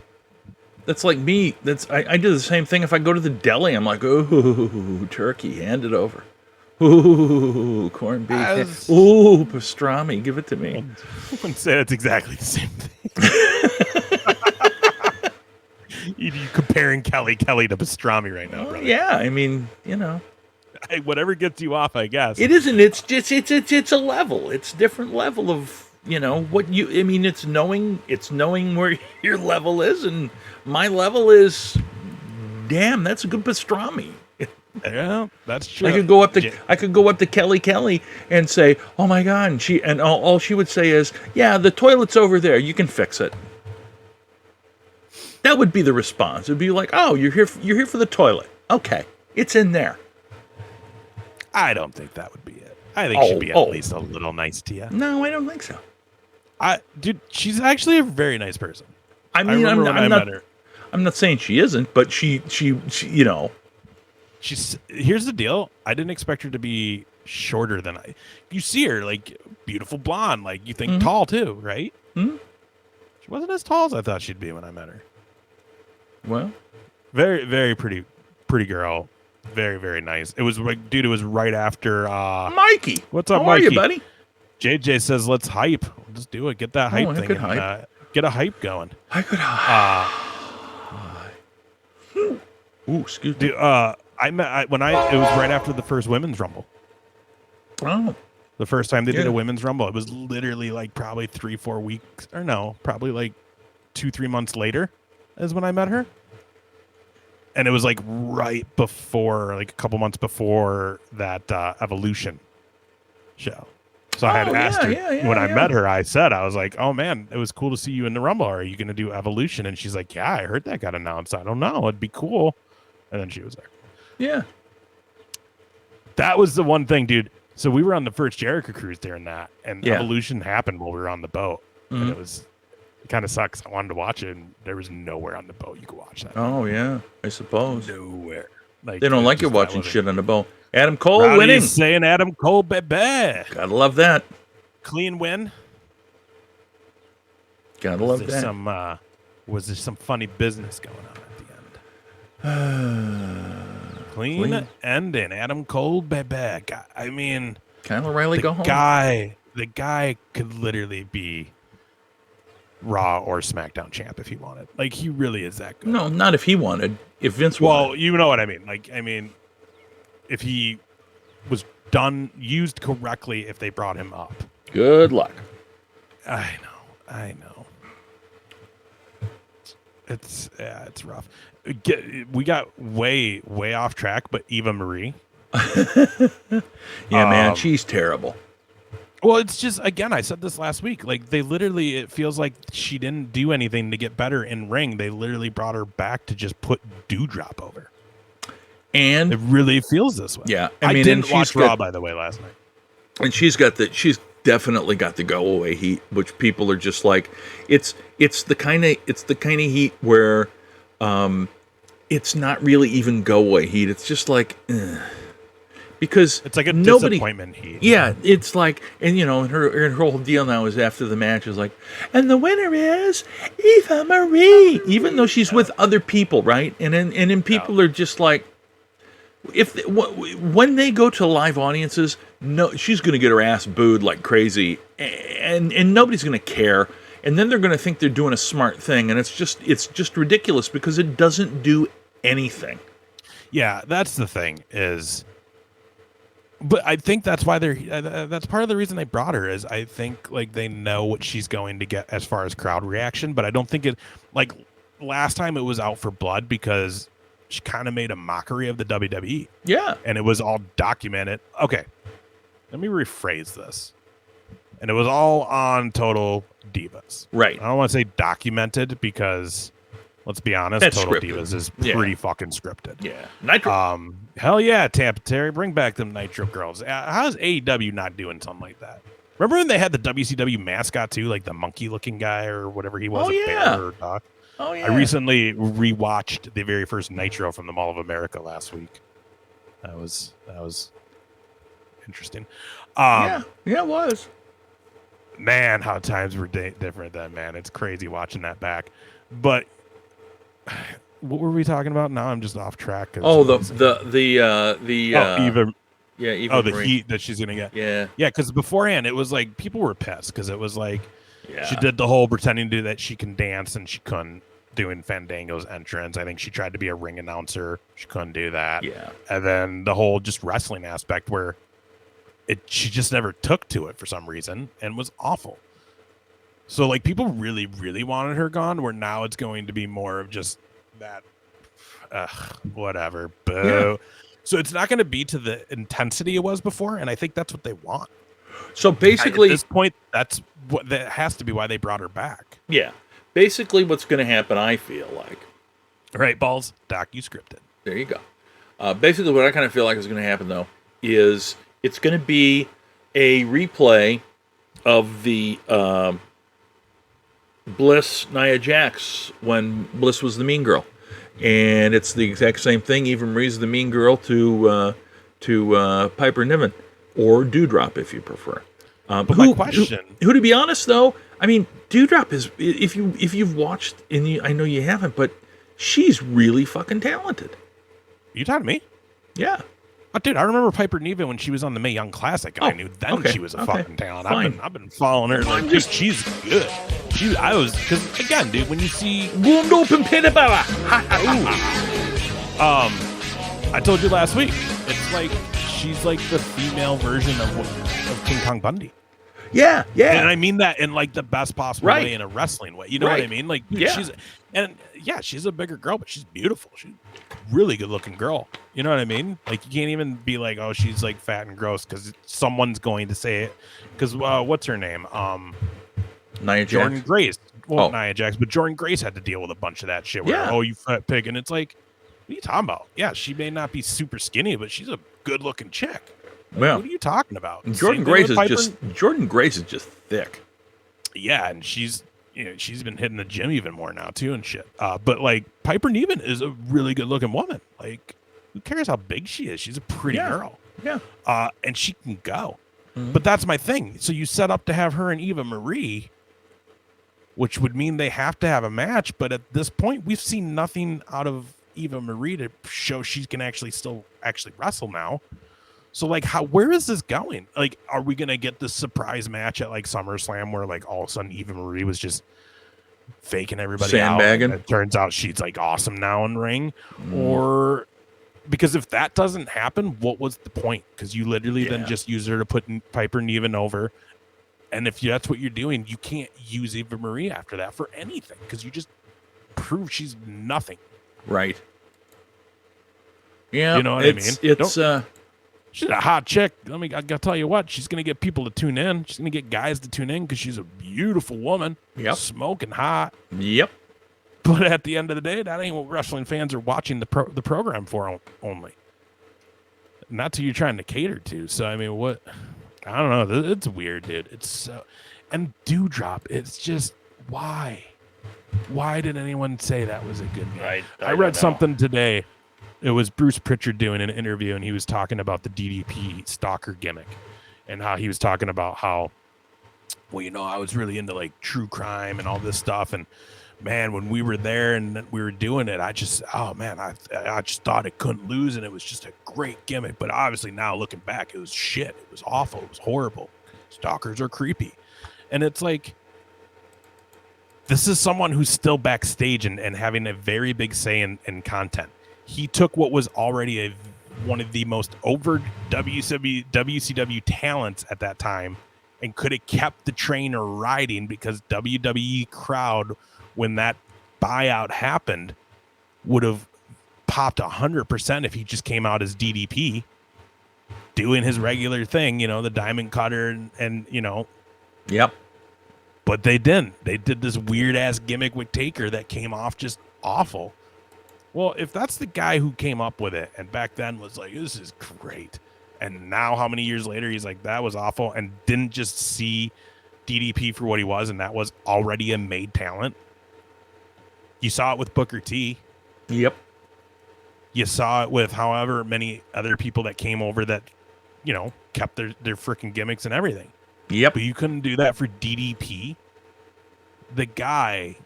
That's like me. I do the same thing if I go to the deli. I'm like, ooh, turkey, hand it over. Ooh, corned beef. Ooh, pastrami, give it to me. I wouldn't say that's exactly the same thing. You're comparing Kelly to pastrami right now, brother. Yeah, I mean, Hey, whatever gets you off, I guess. It isn't. It's just it's a level. It's a different level of what you. I mean, it's knowing where your level is, and my level is, damn, that's a good pastrami. Yeah, that's true. I could go up to Kelly and say, "Oh my God!" And all she would say is, "Yeah, the toilet's over there. You can fix it." That would be the response. It'd be like, "Oh, you're here for the toilet. Okay, it's in there." I don't think that would be it. I think she'd be at least a little nice to you. No, I don't think so. Dude, she's actually a very nice person. I mean, I'm not. I'm not saying she isn't, but she She's here's the deal. I didn't expect her to be shorter than you see her, like beautiful blonde, like you think tall too, right? Mm-hmm. She wasn't as tall as I thought she'd be when I met her. Well, very, very pretty girl. Very, very nice. It was like, dude, it was right after Mikey. What's up, How Mikey? are you, buddy? JJ says, let's hype. We'll just do it. Get that hype thing. Get a hype going. I could ooh, excuse me. Dude, it was right after the first women's rumble. Oh. The first time they did a women's rumble. It was literally like probably 3-4 weeks, or no, probably like 2-3 months later is when I met her. And it was like right before, like a couple months before that Evolution show. So I had asked her when I met her, I was like, oh man, it was cool to see you in the Rumble. Are you going to do Evolution? And she's like, yeah, I heard that got announced. I don't know. It'd be cool. And then she was there. Yeah. That was the one thing, dude. So we were on the first Jericho cruise during that, and Evolution happened while we were on the boat. And it kind of sucks. I wanted to watch it, and there was nowhere on the boat you could watch that. Oh, yeah, I suppose. Nowhere. Like, they don't like you watching shit on the boat. Adam Cole winning. winning. Saying Adam Cole, baby. Gotta love that. Clean win. Gotta love that. Was there some funny business going on at the end? Clean ending. Adam Cole, baby. I mean, Kyle O'Reilly go home. The guy could literally be Raw or SmackDown champ if he wanted. Like, he really is that good. No, not if he wanted. If Vince wanted. Well, you know what I mean. Like, I mean, if he was used correctly, if they brought him up. Good luck. I know. It's rough. We got way off track, but Eva Marie. Yeah, man, she's terrible. Well, it's just, again, I said this last week. Like, they literally, it feels like she didn't do anything to get better in ring. They literally brought her back to just put Doudrop over. And it really feels this way. Yeah. I didn't watch Raw, by the way, last night. And she's definitely got the go away heat, which people are just like, it's the kind of heat where it's not really even go away heat. It's just like, because it's like a disappointment heat. Yeah, it's like, and her whole deal now is after the match is like, and the winner is Eva Marie, even though she's with other people, right? And then people are just like, when they go to live audiences, no, she's going to get her ass booed like crazy, and nobody's going to care. And then they're going to think they're doing a smart thing, and it's just ridiculous because it doesn't do anything. That's the thing is. But I think that's why that's part of the reason they brought her is I think like they know what she's going to get as far as crowd reaction, but I don't think it like last time it was Out for Blood because she kind of made a mockery of the WWE. Yeah. And it was all documented. Okay. Let me rephrase this. And it was all on Total Divas. Right. I don't want to say documented because let's be honest, that's Total scripted. Divas is pretty fucking scripted. Yeah. Nitro. Hell yeah, Tampa Terry, bring back them Nitro girls. How's AEW not doing something like that? Remember when they had the WCW mascot too, like the monkey-looking guy or whatever he was, bear or dog? Oh yeah. I recently rewatched the very first Nitro from the Mall of America last week. That was interesting. Yeah, it was. Man, how times were different then, man. It's crazy watching that back. But what were we talking about? Now I'm just off track. Eva. Yeah, Eva. The heat that she's gonna get. Yeah. Yeah, because beforehand it was like people were pissed because it was like Yeah. She did the whole pretending to do that she can dance and she couldn't, doing Fandango's entrance. I think she tried to be a ring announcer. She couldn't do that. Yeah. And then the whole just wrestling aspect where she just never took to it for some reason and was awful. So like people really, really wanted her gone, where now it's going to be more of just that whatever. Boo. Yeah. So it's not going to be to the intensity it was before, and I think that's what they want. So basically, at this point, that has to be why they brought her back. Yeah. Basically, what's going to happen, I feel like. All right, balls, Doc, you scripted. There you go. Basically, what I kind of feel like is going to happen, though, is it's going to be a replay of the Bliss Nia Jax when Bliss was the mean girl. And it's the exact same thing. Eva Marie's the mean girl to Piper Niven, or Doudrop if you prefer. But my question, who, to be honest though, I mean, Doudrop is, if you've watched, and I know you haven't, but she's really fucking talented. You talking to me? Yeah. Oh, dude, I remember Piper Niven when she was on the Mae Young Classic. I knew then she was a fucking talent. I've been following her. Like, dude, she's good. Because again, dude, when you see I told you last week, it's like she's like the female version of King Kong Bundy. Yeah, yeah. And I mean that in like the best possible way, in a wrestling way. You know what I mean? Like, she's a bigger girl, but she's beautiful. She's a really good looking girl. You know what I mean? Like, you can't even be like, oh, she's like fat and gross, because someone's going to say it. Because what's her name? Nia Jax. Jordan Grace. Well, Nia Jax, but Jordan Grace had to deal with a bunch of that shit. Where, oh, you fat pig, and it's like, what are you talking about? Yeah, she may not be super skinny, but she's a good looking chick. Like, what are you talking about? Jordan Grace is just thick. Yeah, and she's been hitting the gym even more now too and shit. But like Piper Niven is a really good looking woman. Like, who cares how big she is? She's a pretty girl. Yeah. And she can go. Mm-hmm. But that's my thing. So you set up to have her and Eva Marie, which would mean they have to have a match. But at this point, we've seen nothing out of Eva Marie to show she can actually wrestle now. So like, where is this going? Like, are we gonna get this surprise match at like SummerSlam where like all of a sudden Eva Marie was just faking everybody sandbagging? Out? It turns out she's like awesome now in ring, or because if that doesn't happen, what was the point? Because you literally then just use her to put Piper Niven over, and if that's what you're doing, you can't use Eva Marie after that for anything because you just prove she's nothing. Right. Yeah, you know what I mean. She's a hot chick. I gotta tell you what, she's gonna get people to tune in. She's gonna get guys to tune in because she's a beautiful woman. Yep. Smoking hot. Yep. But at the end of the day, that ain't what wrestling fans are watching the program for only. Not to you trying to cater to. So I mean, what? I don't know. It's weird, dude. It's so. And Doudrop, it's just why? Why did anyone say that was a good name? I read something today. It was Bruce Pritchard doing an interview, and he was talking about the DDP stalker gimmick, and how he was talking about how, well, you know, I was really into like true crime and all this stuff, and man, when we were there and we were doing it, I just thought it couldn't lose, and it was just a great gimmick. But obviously now looking back, it was shit. It was awful. It was horrible. Stalkers are creepy, and it's like, this is someone who's still backstage and having a very big say in content. He took what was already one of the most over WCW talents at that time and could have kept the train riding, because WWE crowd, when that buyout happened, would have popped 100% if he just came out as DDP doing his regular thing, you know, the diamond cutter and you know. Yep. But they didn't. They did this weird ass gimmick with Taker that came off just awful. Well, if that's the guy who came up with it and back then was like, this is great, and now how many years later he's like, that was awful, and didn't just see DDP for what he was, and that was already a made talent. You saw it with Booker T. Yep. You saw it with however many other people that came over that, you know, kept their freaking gimmicks and everything. Yep. But you couldn't do that for DDP. The guy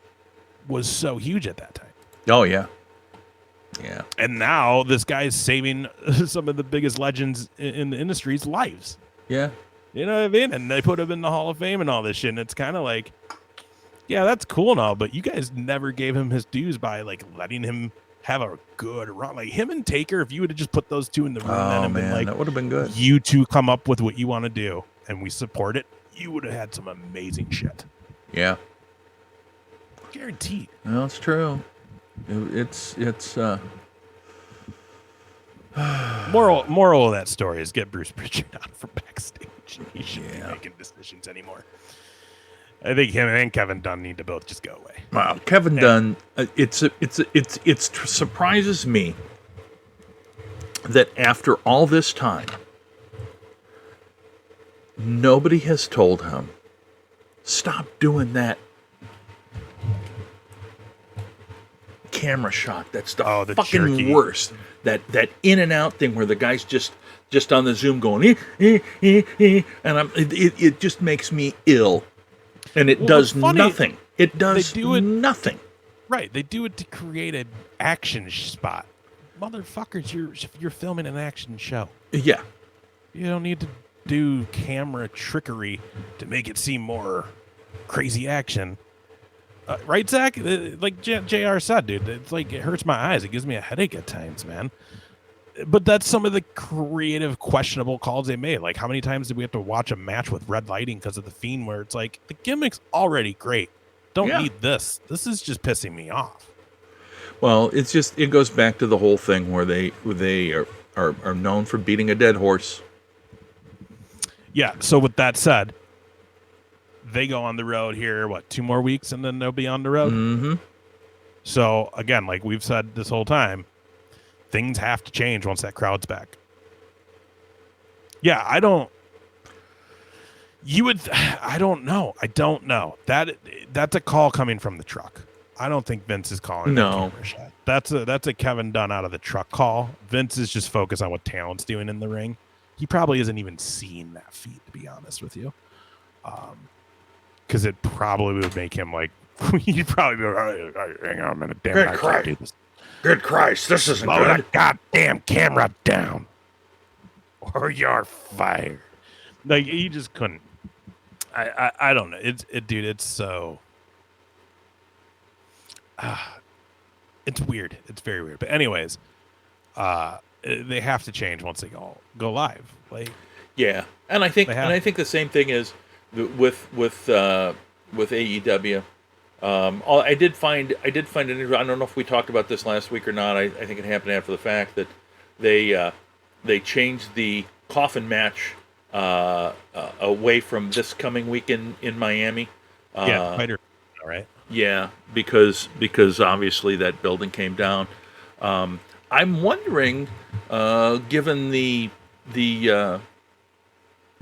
was so huge at that time. Oh, yeah. Yeah. And now this guy is saving some of the biggest legends in the industry's lives. Yeah. You know what I mean? And they put him in the Hall of Fame and all this shit. And it's kind of like, yeah, that's cool and all, but you guys never gave him his dues by like letting him have a good run. Like him and Taker, if you would have just put those two in the room and been like, that would have been good. You two come up with what you want to do and we support it, you would have had some amazing shit. Yeah. Guaranteed. Well, it's true. It's moral of that story is get Bruce Pritchard out from backstage. He shouldn't be making decisions anymore. I think him and Kevin Dunn need to both just go away. Wow, Kevin Dunn. It surprises me that after all this time, nobody has told him, stop doing that camera shot. That's the fucking jerky. Worst. That in and out thing where the guy's just on the Zoom going, and it just makes me ill, and it does nothing. It does nothing. Right? They do it to create an action spot. Motherfuckers, you're filming an action show. Yeah. You don't need to do camera trickery to make it seem more crazy action. Right, Zach? Like JR said, dude, it's like it hurts my eyes. It gives me a headache at times, man. But that's some of the creative, questionable calls they made. Like, how many times did we have to watch a match with red lighting because of the Fiend, where it's like, the gimmick's already great. Don't need this. This is just pissing me off. Well, it goes back to the whole thing where they are known for beating a dead horse. Yeah, so with that said, they go on the road here, 2 more weeks, and then they'll be on the road? Mm-hmm. So, again, like we've said this whole time, things have to change once that crowd's back. Yeah, I don't know. I don't know. That's a call coming from the truck. I don't think Vince is calling no. That's a Kevin Dunn out of the truck call. Vince is just focused on what talent's doing in the ring. He probably isn't even seeing that feed, to be honest with you. Because it probably would make him like, he'd probably be like, hang on a minute, damn it, I can't do this. Good Christ, this isn't Slow good. that goddamn camera down, or you're fired. Like, he just couldn't. I don't know. Dude, it's so. It's weird. It's very weird. But anyways, they have to change once they go live. Like, yeah, and I think the same thing is with AEW. I did find an interview. I don't know if we talked about this last week or not. I think it happened after the fact that they changed the coffin match away from this coming weekend in Miami. Fighter, all right. Yeah, because obviously that building came down. I'm wondering, given the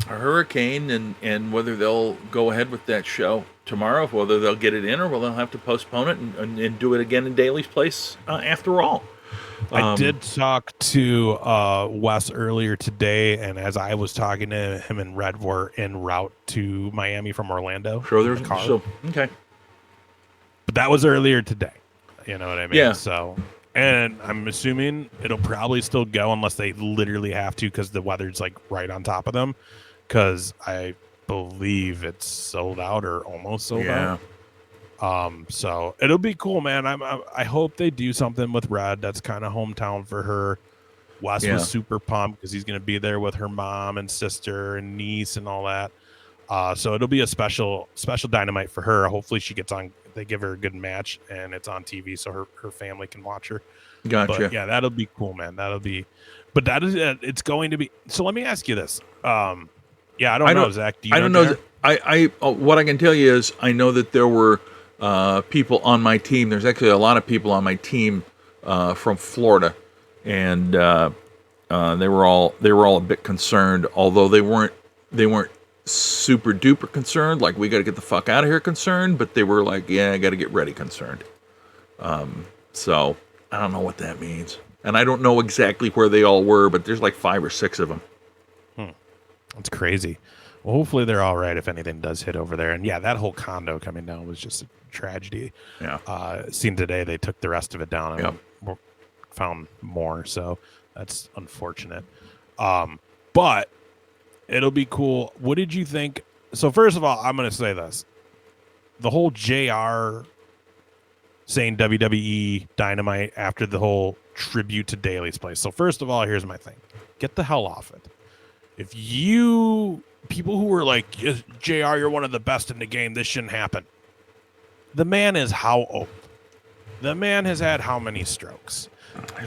hurricane and whether they'll go ahead with that show tomorrow, whether they'll get it in or whether they'll have to postpone it and do it again in Daly's place after all. I did talk to Wes earlier today, and as I was talking to him and Red were en route to Miami from Orlando. Sure, there's car. So, okay. But that was earlier today. You know what I mean? Yeah. So, and I'm assuming it'll probably still go unless they literally have to because the weather's like right on top of them. Because I believe it's sold out or almost sold out. So it'll be cool, man. I hope they do something with Red. That's kind of hometown for her. Wes was super pumped because he's going to be there with her mom and sister and niece and all that. So it'll be a special Dynamite for her. Hopefully she gets on. They give her a good match and it's on TV so her family can watch her. Gotcha. But yeah, that'll be cool, man. That'll be. But that is it's going to be. So let me ask you this. Yeah, I don't know, Zach. Do you know? I what I can tell you is I know that there were people on my team. There's actually a lot of people on my team from Florida, and they were all a bit concerned. Although they weren't super duper concerned, like we got to get the fuck out of here concerned. But they were like, yeah, I got to get ready concerned. So I don't know what that means, and I don't know exactly where they all were, but there's like 5 or 6 of them. That's crazy. Well, hopefully they're all right if anything does hit over there. And yeah, that whole condo coming down was just a tragedy. Yeah. Seen today, they took the rest of it down and found more. So that's unfortunate. But it'll be cool. What did you think? So first of all, I'm going to say this. The whole JR saying WWE Dynamite after the whole tribute to Daly's place. So first of all, here's my thing. Get the hell off it. If you people who were like, JR, you're one of the best in the game, this shouldn't happen. The man is how old? The man has had how many strokes?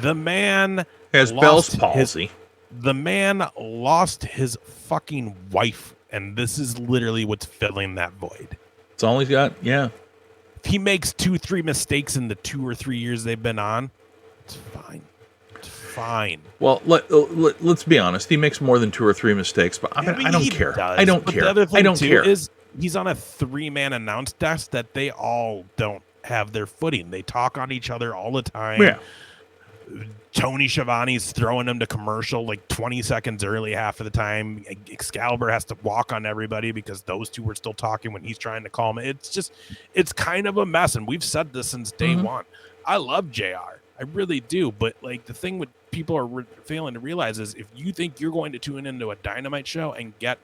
The man has Bell's palsy. The man lost his fucking wife, and this is literally what's filling that void. It's all he's got, yeah. If he makes 2-3 mistakes in the 2 or 3 years they've been on, it's fine. Fine. Well, let's be honest. He makes more than 2 or 3 mistakes, but I don't care. Does. I don't but care. The other thing I don't too care. Is he's on a 3-man announce desk that they all don't have their footing. They talk on each other all the time. Yeah. Tony Schiavone's throwing them to commercial like 20 seconds early half of the time. Excalibur has to walk on everybody because those two were still talking when he's trying to call him. It's kind of a mess, and we've said this since day one. I love JR. I really do, but like the thing with people are failing to realize is if you think you're going to tune into a Dynamite show and get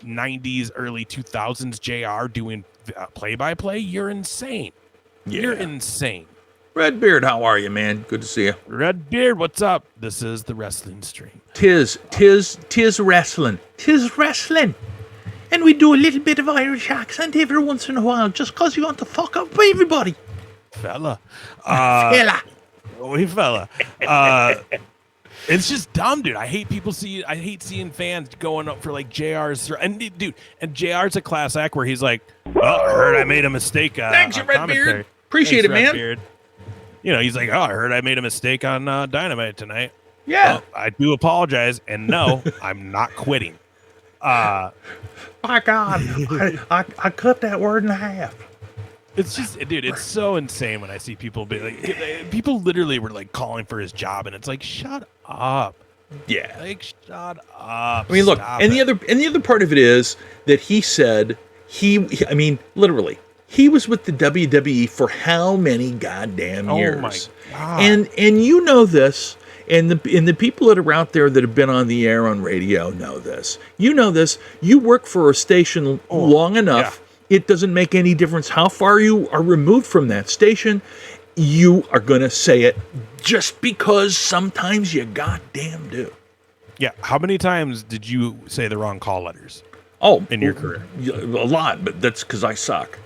90s, early 2000s JR doing play-by-play, you're insane. Yeah. You're insane. Redbeard, how are you, man? Good to see you. Redbeard, what's up? This is the wrestling stream. Tis wrestling. Tis wrestling. And we do a little bit of Irish accent every once in a while just because you want to fuck up everybody. Fella. Fella. It's just dumb, dude. I hate seeing fans going up for like JR's and dude, and JR's a class act where he's like, well, I heard I made a mistake. Thanks, Redbeard. Appreciate it, man. Redbeard. You know, he's like, oh, I heard I made a mistake on Dynamite tonight. Yeah. Well, I do apologize, and no, I'm not quitting. My God, I cut that word in half. It's just, dude, it's so insane when I see people be like, people literally were like calling for his job, and it's like, shut up. Yeah. Like, shut up. I mean, look, the other part of it is that he said literally, he was with the WWE for how many goddamn years? Oh my God. And you know this, and the people that are out there that have been on the air on radio know this. You know this. You work for a station long enough. Yeah. It doesn't make any difference how far you are removed from that station. You are going to say it just because sometimes you goddamn do. Yeah. How many times did you say the wrong call letters? In your career? A lot, but that's because I suck.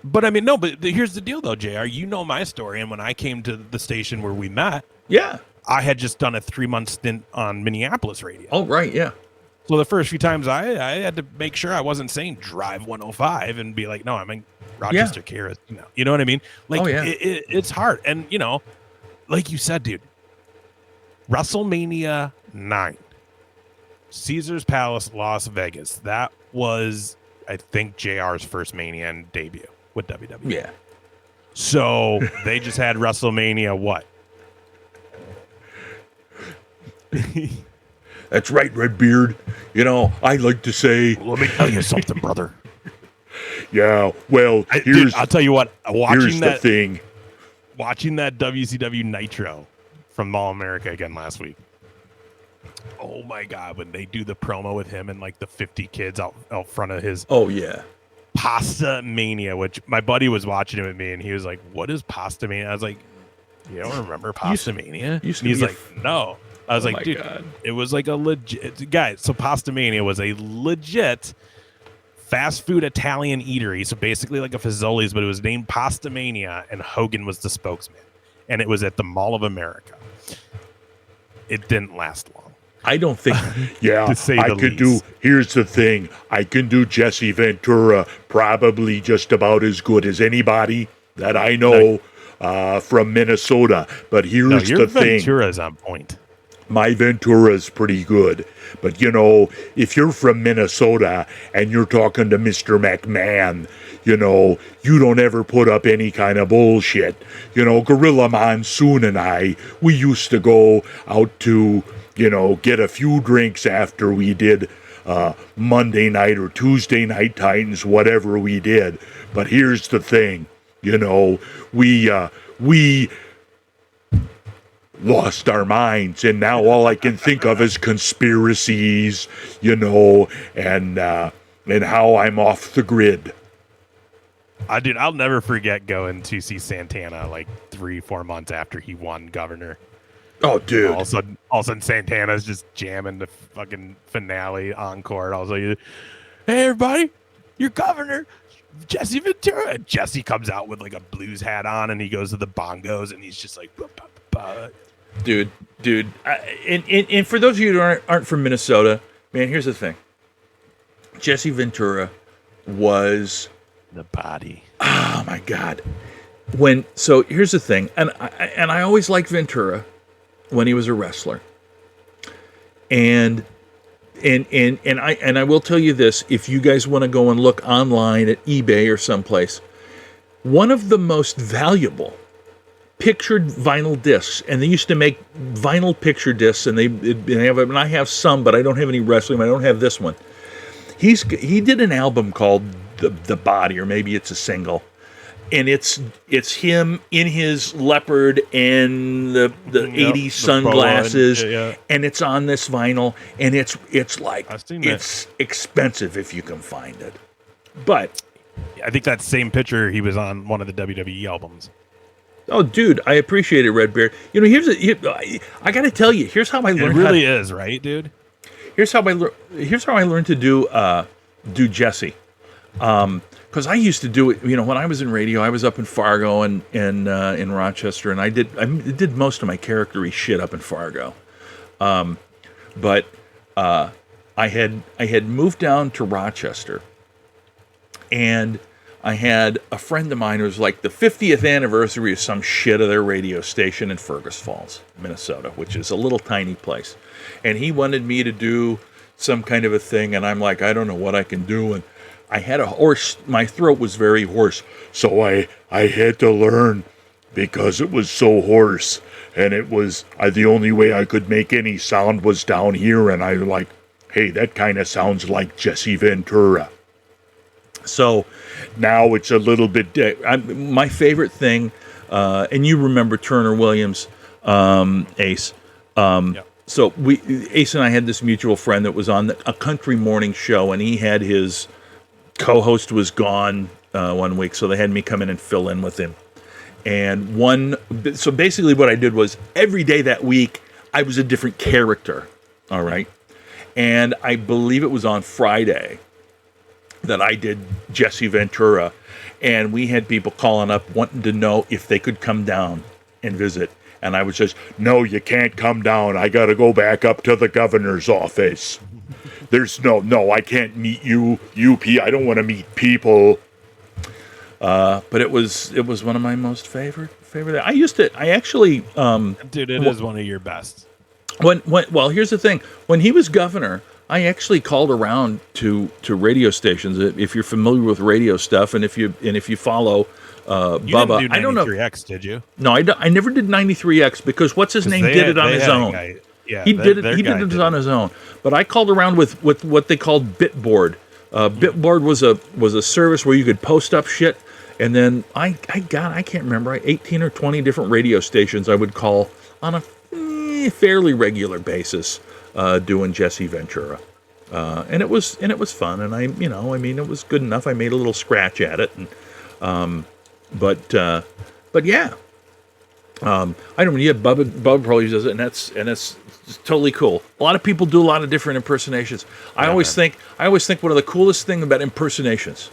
But I mean, no, but here's the deal though, JR. You know my story. And when I came to the station where we met, I had just done a 3-month stint on Minneapolis radio. Oh, right, yeah. So the first few times I had to make sure I wasn't saying Drive 105 and be like, no, I'm in Rochester, Kara. You know what I mean? Like, it's hard. And, like you said, dude, WrestleMania 9, Caesar's Palace, Las Vegas. That was, I think, JR's first Mania and debut with WWE. Yeah. So they just had WrestleMania what? That's right, Redbeard. I like to say... Let me tell you something, brother. Yeah, well, I'll tell you what. Here's the thing. Watching that WCW Nitro from Mall America again last week. Oh, my God. When they do the promo with him and, like, the 50 kids out front of his... Oh, yeah. Pasta Mania, which my buddy was watching it with me, and he was like, what is Pasta Mania? I was like, you don't remember Pasta Mania? He's like, no. I was like, dude, God. It was like a legit... Guys, so Pasta Mania was a legit fast food Italian eatery. So basically like a Fazoli's, but it was named Pasta Mania, and Hogan was the spokesman. And it was at the Mall of America. It didn't last long. I don't think... Yeah, I could do... Here's the thing. I can do Jesse Ventura probably just about as good as anybody that I know from Minnesota. But here's the thing. Ventura's on point. My Ventura's pretty good. But, if you're from Minnesota and you're talking to Mr. McMahon, you don't ever put up any kind of bullshit. Gorilla Monsoon and I, we used to go out to, get a few drinks after we did Monday night or Tuesday night Titans, whatever we did. But here's the thing, we lost our minds, and now all I can think of is conspiracies, and how I'm off the grid. I'll never forget going to see Santana like 3-4 months after he won Governor. Oh, dude! All of a sudden, Santana's just jamming the fucking finale encore. I was like, "Hey, everybody, your Governor, Jesse Ventura." And Jesse comes out with like a blues hat on, and he goes to the bongos, and he's just like, bah, bah, bah. Dude. And for those of you who aren't from Minnesota, man, here's the thing. Jesse Ventura was the body. Oh my God! So here's the thing, and I always liked Ventura when he was a wrestler, and I will tell you this: if you guys want to go and look online at eBay or someplace, one of the most valuable pictured vinyl discs, and they used to make vinyl picture discs, and I have some, but I don't have any wrestling. I don't have this one. He did an album called the Body, or maybe it's a single, and it's him in his leopard and the 80s sunglasses, and it's on this vinyl, and it's like it's expensive if you can find it, but I think that same picture he was on one of the WWE albums. Oh, dude, I appreciate it, Redbeard. I got to tell you, here's how I learned. It really is, right, dude? Here's how I learned to do Jesse. Because I used to do it, when I was in radio, I was up in Fargo and in Rochester, and I did most of my character-y shit up in Fargo. But I had moved down to Rochester, and I had a friend of mine who was like the 50th anniversary of some shit of their radio station in Fergus Falls, Minnesota, which is a little tiny place. And he wanted me to do some kind of a thing, and I'm like, I don't know what I can do. And I had a hoarse, my throat was very hoarse, so I had to learn because it was so hoarse. And it was, the only way I could make any sound was down here, and I like, hey, that kind of sounds like Jesse Ventura. So now it's a little bit, my favorite thing, and you remember Turner Williams, Ace. Yep. So Ace and I had this mutual friend that was on a country morning show, and he had his co-host was gone one week, so they had me come in and fill in with him. And so basically what I did was every day that week, I was a different character, all right? And I believe it was on Friday that I did Jesse Ventura, and we had people calling up wanting to know if they could come down and visit. And I would say, no, you can't come down. I got to go back up to the governor's office. There's no, I can't meet you, I don't want to meet people. But it was one of my most favorite. I actually, dude, it is one of your best. Well, here's the thing. When he was governor, I actually called around to radio stations. If you're familiar with radio stuff, and if you follow Bubba, didn't do 93X, did you? No, I never did 93X because what's his name did it on his own. Yeah, he did it on his own. But I called around with what they called Bitboard. Bitboard was a service where you could post up shit, and then I can't remember, 18 or 20 different radio stations I would call on a fairly regular basis, doing Jesse Ventura, and it was fun, and it was good enough. I made a little scratch at it, and but yeah. I don't know. Yeah, Bubba probably does it, and it's totally cool. A lot of people do a lot of different impersonations. I always think one of the coolest thing about impersonations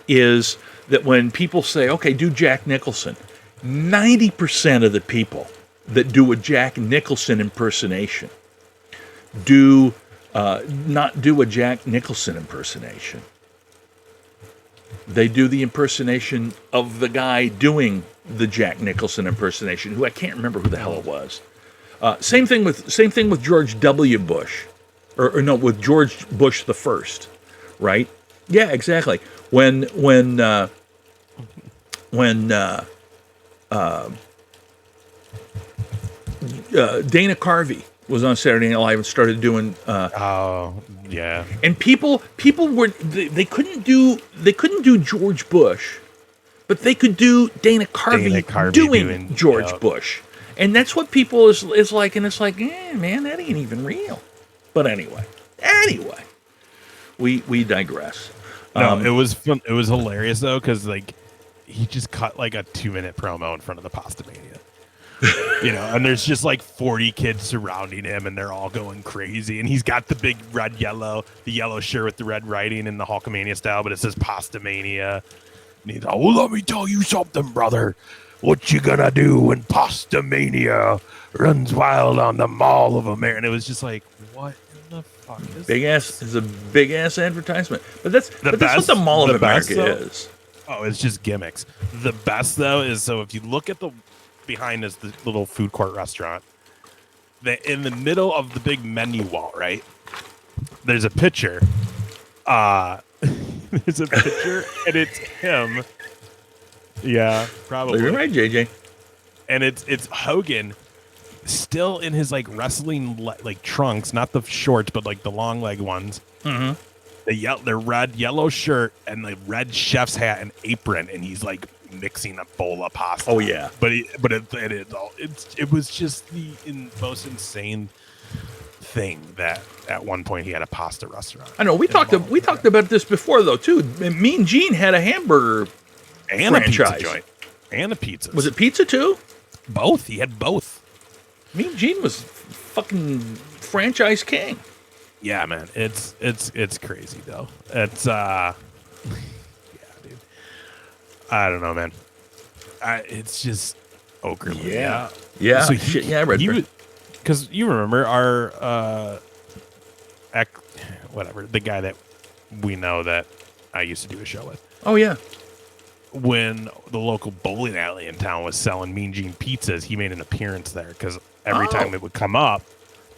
is that when people say, "Okay, do Jack Nicholson," 90% of the people that do a Jack Nicholson impersonation do not do a Jack Nicholson impersonation. They do the impersonation of the guy doing the Jack Nicholson impersonation, who I can't remember who the hell it was. Same thing with George W. Bush, or no, with George Bush the First, right? Yeah, exactly. When Dana Carvey was on Saturday Night Live and started doing. Yeah. And people were they couldn't do George Bush, but they could do Dana Carvey doing George Bush. And that's what people is like, and it's like, man, that ain't even real. But anyway, we digress. No, it was fun. It was hilarious though, because like he just cut like a 2-minute promo in front of the Pastamania. And there's just like 40 kids surrounding him, and they're all going crazy. And he's got the big the yellow shirt with the red writing in the Hulkamania style, but it says Pastamania. And he's like, well, let me tell you something, brother. What you gonna do when Pastamania runs wild on the Mall of America? And it was just like, what in the fuck is a big ass advertisement. But that's what the Mall of America is. Oh, it's just gimmicks. The best though is, so if you look at the behind us, the little food court restaurant, in the middle of the big menu wall, right, there's a picture. There's a picture, and it's him. Yeah, probably. You're right, JJ. And it's Hogan, still in his like wrestling like trunks, not the shorts, but like the long leg ones. Mm-hmm. The red yellow shirt and the red chef's hat and apron, and he's like mixing a bowl of pasta. Oh yeah, but it was just the most insane thing that at one point he had a pasta restaurant. I know we talked about this before though too. Mean Gene had a hamburger and franchise. A pizza joint and a pizza. Was it pizza too? Both. He had both. Mean Gene was fucking franchise king. Yeah, man. It's crazy though. It's yeah, dude. I don't know, man. It's just ochre. Yeah. So I read it. Because you remember our the guy that we know that I used to do a show with. Oh yeah. When the local bowling alley in town was selling Mean Gene pizzas, he made an appearance there because every time it would come up,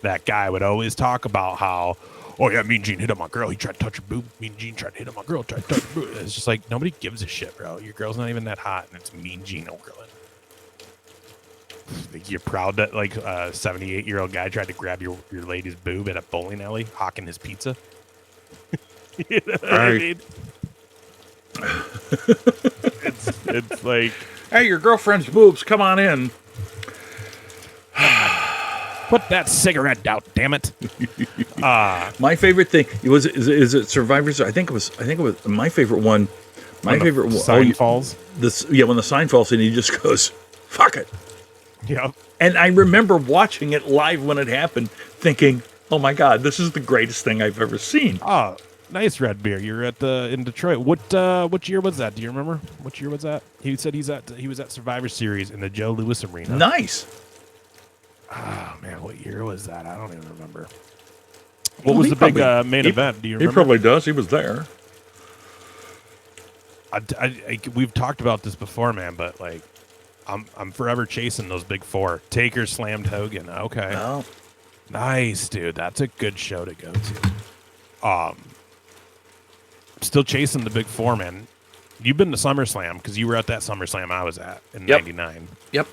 that guy would always talk about how, oh yeah, Mean Gene hit on my girl. He tried to touch her boob. Mean Gene tried to hit on my girl. Tried to touch her boob. It's just like, nobody gives a shit, bro. Your girl's not even that hot, and it's Mean Gene Okerlund. Like, you're proud that like a 78-year-old guy tried to grab your lady's boob at a bowling alley, hawking his pizza. You know what I mean? It's like, hey, your girlfriend's boobs, come on in. Put that cigarette down, damn it. My favorite thing is it Survivors? I think it was my favorite one. My favorite one. Sign falls. When the sign falls and he just goes, fuck it. Yep. And I remember watching it live when it happened, thinking, oh my God, this is the greatest thing I've ever seen. Oh, nice red beer. You're in Detroit. What year was that? Do you remember? What year was that? He said he was at Survivor Series in the Joe Louis Arena. Nice. Oh man, what year was that? I don't even remember. What was the big main event? Do you remember? He probably does. He was there. We've talked about this before, man, but like, I'm forever chasing those big four. Taker slammed Hogan. Okay, Oh. nice, dude. That's a good show to go to. Still chasing the big four, man. You've been to SummerSlam because you were at that SummerSlam I was at in '99. Yep.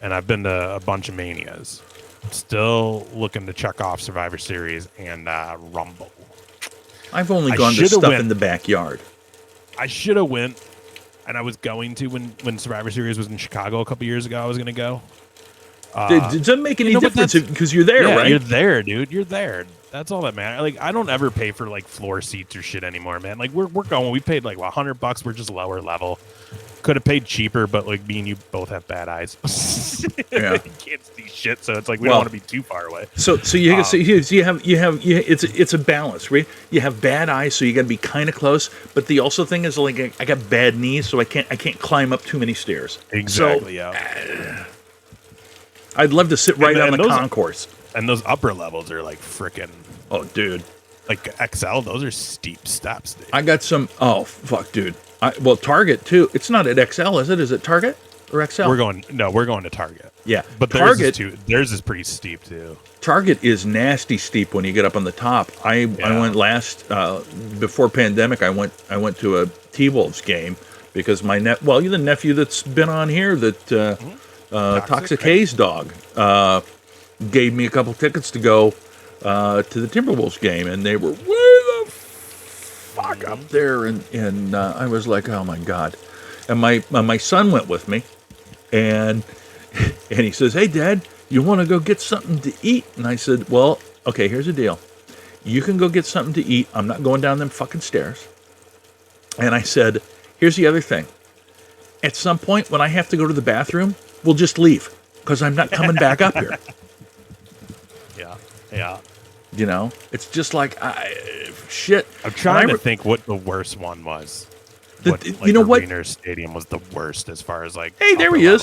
And I've been to a bunch of Manias. Still looking to check off Survivor Series and Rumble. I've only gone to stuff went. in the backyard. I should have went, and I was going to when Survivor Series was in Chicago a couple years ago. I was going to go. Does that make any difference because you're there, right? You're there, dude. You're there. That's all that matters. Like, I don't ever pay for like floor seats or shit anymore, man. Like, we're going. We paid like $100. We're just lower level. Could have paid cheaper, but like me and you both have bad eyes. Yeah. You can't see shit, so it's like we don't want to be too far away. So you have it's a balance, right? You have bad eyes, so you got to be kind of close. But the also thing is like I got bad knees, so I can't climb up too many stairs. Exactly. So, yeah. I'd love to sit right on the concourse. And those upper levels are like freaking. Oh, dude. Like XL, those are steep steps, dude. I got some. Oh, fuck, dude. Well, Target too. It's not at XL, is it? Is it Target or XL? We're going to Target. Yeah, but Target. Theirs is pretty steep too. Target is nasty steep when you get up on the top. I went last before pandemic. I went to a T-Wolves game because my the nephew that's been on here that Toxic Haze dog gave me a couple tickets to go to the Timberwolves game, and they were way the fuck up there, and I was like, oh my god. And my son went with me, and he says, hey Dad, you want to go get something to eat? And I said, well, okay, here's the deal. You can go get something to eat. I'm not going down them fucking stairs. And I said, here's the other thing. At some point when I have to go to the bathroom, we'll just leave because I'm not coming back up here. Yeah. You know, it's just like, shit. I'm trying to think what the worst one was. You know what? Rainer Stadium was the worst as far as like. Hey, there he is,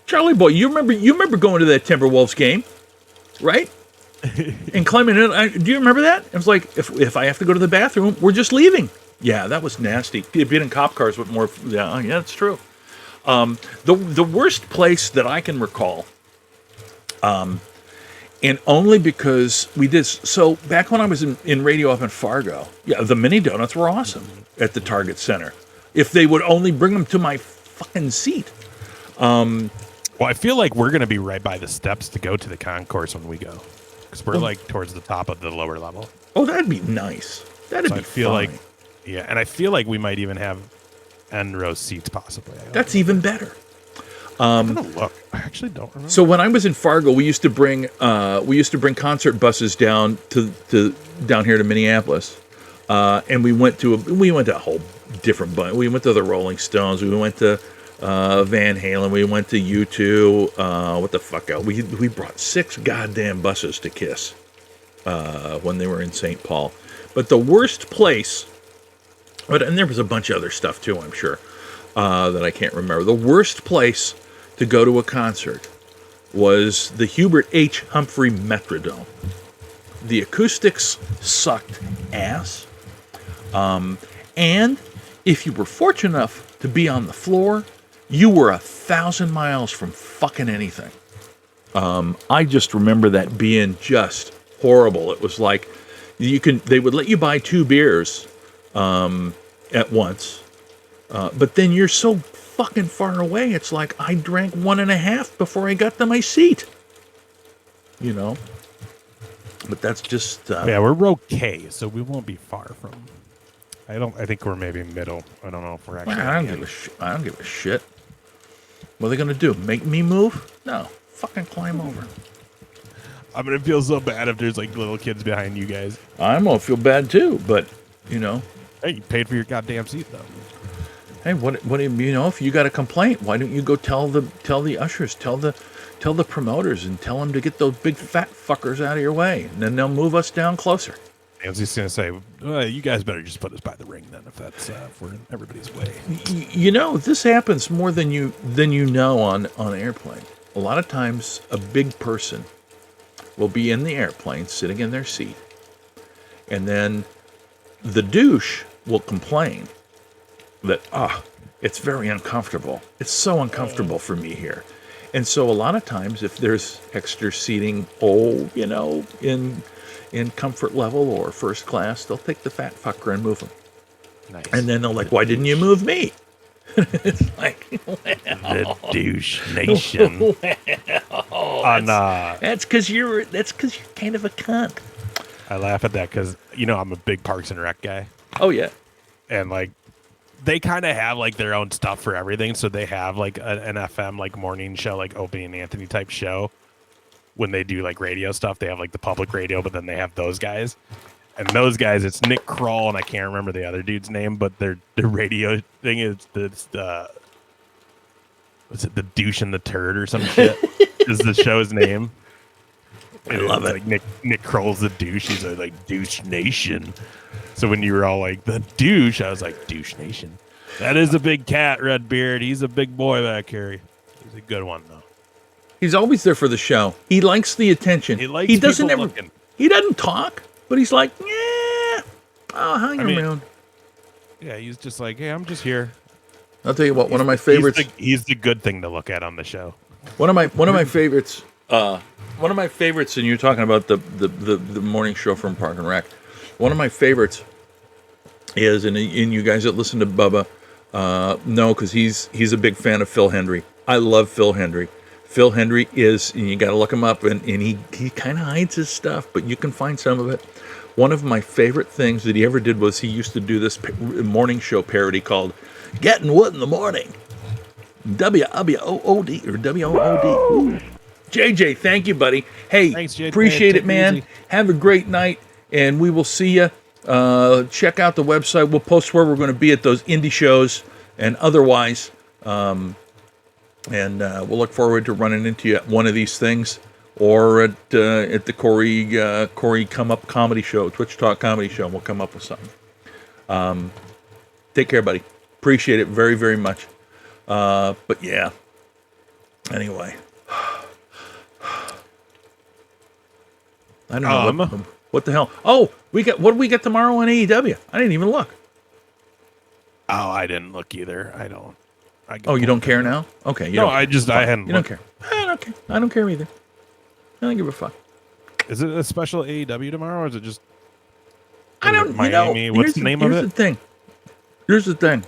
Charlie Boy. You remember going to that Timberwolves game, right? And climbing in. Do you remember that? It was like if I have to go to the bathroom, we're just leaving. Yeah, that was nasty. Being in cop cars with more. Yeah, it's true. The worst place that I can recall. And only because we did so back when I was in radio up in Fargo. Yeah, the mini donuts were awesome at the Target Center. If they would only bring them to my fucking seat. Well, I feel like we're going to be right by the steps to go to the concourse when we go. Because we're like towards the top of the lower level. Oh, that'd be nice. That'd be feel fine. like, yeah, and I feel like we might even have end row seats possibly. That's even better. I'm gonna look. I actually don't remember. So when I was in Fargo, we used to bring concert buses down down here to Minneapolis, and we went to a whole different bunch. We went to the Rolling Stones. We went to Van Halen. We went to U2. What the fuck else? We brought 6 goddamn buses to Kiss when they were in St. Paul. But the worst place, and there was a bunch of other stuff too, I'm sure, that I can't remember. The worst place to go to a concert was the Hubert H. Humphrey Metrodome. The acoustics sucked ass. And if you were fortunate enough to be on the floor, you were 1,000 miles from fucking anything. I just remember that being just horrible. It was like they would let you buy 2 beers at once, but then you're so fucking far away. It's like I drank 1.5 before I got to my seat. You know, but that's just yeah. We're row K, so we won't be far from. I think we're maybe middle. I don't know if we're actually. I don't give a shit. What are they gonna do? Make me move? No, fucking climb over. I'm gonna feel so bad if there's like little kids behind you guys. I'm gonna feel bad too, but you know. Hey, you paid for your goddamn seat though. Hey, what do you know? If you got a complaint, why don't you go tell the ushers, tell the promoters, and tell them to get those big fat fuckers out of your way, and then they'll move us down closer. I was just gonna say, you guys better just put us by the ring then, if we're in everybody's way. You know, this happens more than you know on airplane. a lot of times a big person will be in the airplane sitting in their seat, and then the douche will complain that, it's very uncomfortable. It's so uncomfortable for me here. And so a lot of times if there's extra seating, in comfort level or first class, they'll take the fat fucker and move him. Nice. And then they're like, why didn't you move me? It's like, the douche nation. that's because you're kind of a cunt. I laugh at that because I'm a big Parks and Rec guy, Oh yeah. and like they kind of have like their own stuff for everything. So they have like an FM like morning show, like Opie and Anthony type show. When they do like radio stuff, they have like the public radio, but then they have those guys. And those guys, it's Nick Kroll, and I can't remember the other dude's name, but their radio thing is was it the douche and the turd or some shit? Is the show's name? I love it. Like Nick Kroll's the douche. He's like douche nation. So when you were all like the douche, I was like douche nation. That is a big cat, Redbeard. He's a big boy back here. He's a good one though. He's always there for the show. He likes the attention. He doesn't ever. Looking. He doesn't talk, but he's like, yeah, I'll hang around. Yeah, he's just like, hey, I'm just here. I'll tell you what. One of my favorites. He's the good thing to look at on the show. One of my favorites. One of my favorites, and you're talking about the morning show from Park and Rec. One of my favorites is, and you guys that listen to Bubba know, because he's a big fan of Phil Hendry. I love Phil Hendry. Phil Hendry is, and you got to look him up, and he kind of hides his stuff, but you can find some of it. One of my favorite things that he ever did was he used to do this morning show parody called Getting Wood in the Morning. W-O-O-D or W-O-O-D. JJ, thank you, buddy. Hey, thanks, JJ. Appreciate it, man. Have a great night, and we will see you. Check out the website. We'll post where we're going to be at those indie shows and otherwise. And we'll look forward to running into you at one of these things, or at the Corey Come Up Comedy Show, Twitch Talk Comedy Show. We'll come up with something. Take care, buddy. Appreciate it very, very much. But yeah. Anyway, I don't know what the hell. Oh, what do we get tomorrow on AEW? I didn't even look. Oh, I didn't look either. I don't. Oh, you don't care now? Okay. I hadn't. You don't care. I don't care. I don't care either. I don't give a fuck. Is it a special AEW tomorrow, or is it just? I don't. Miami. What's the name of it? Here's the thing.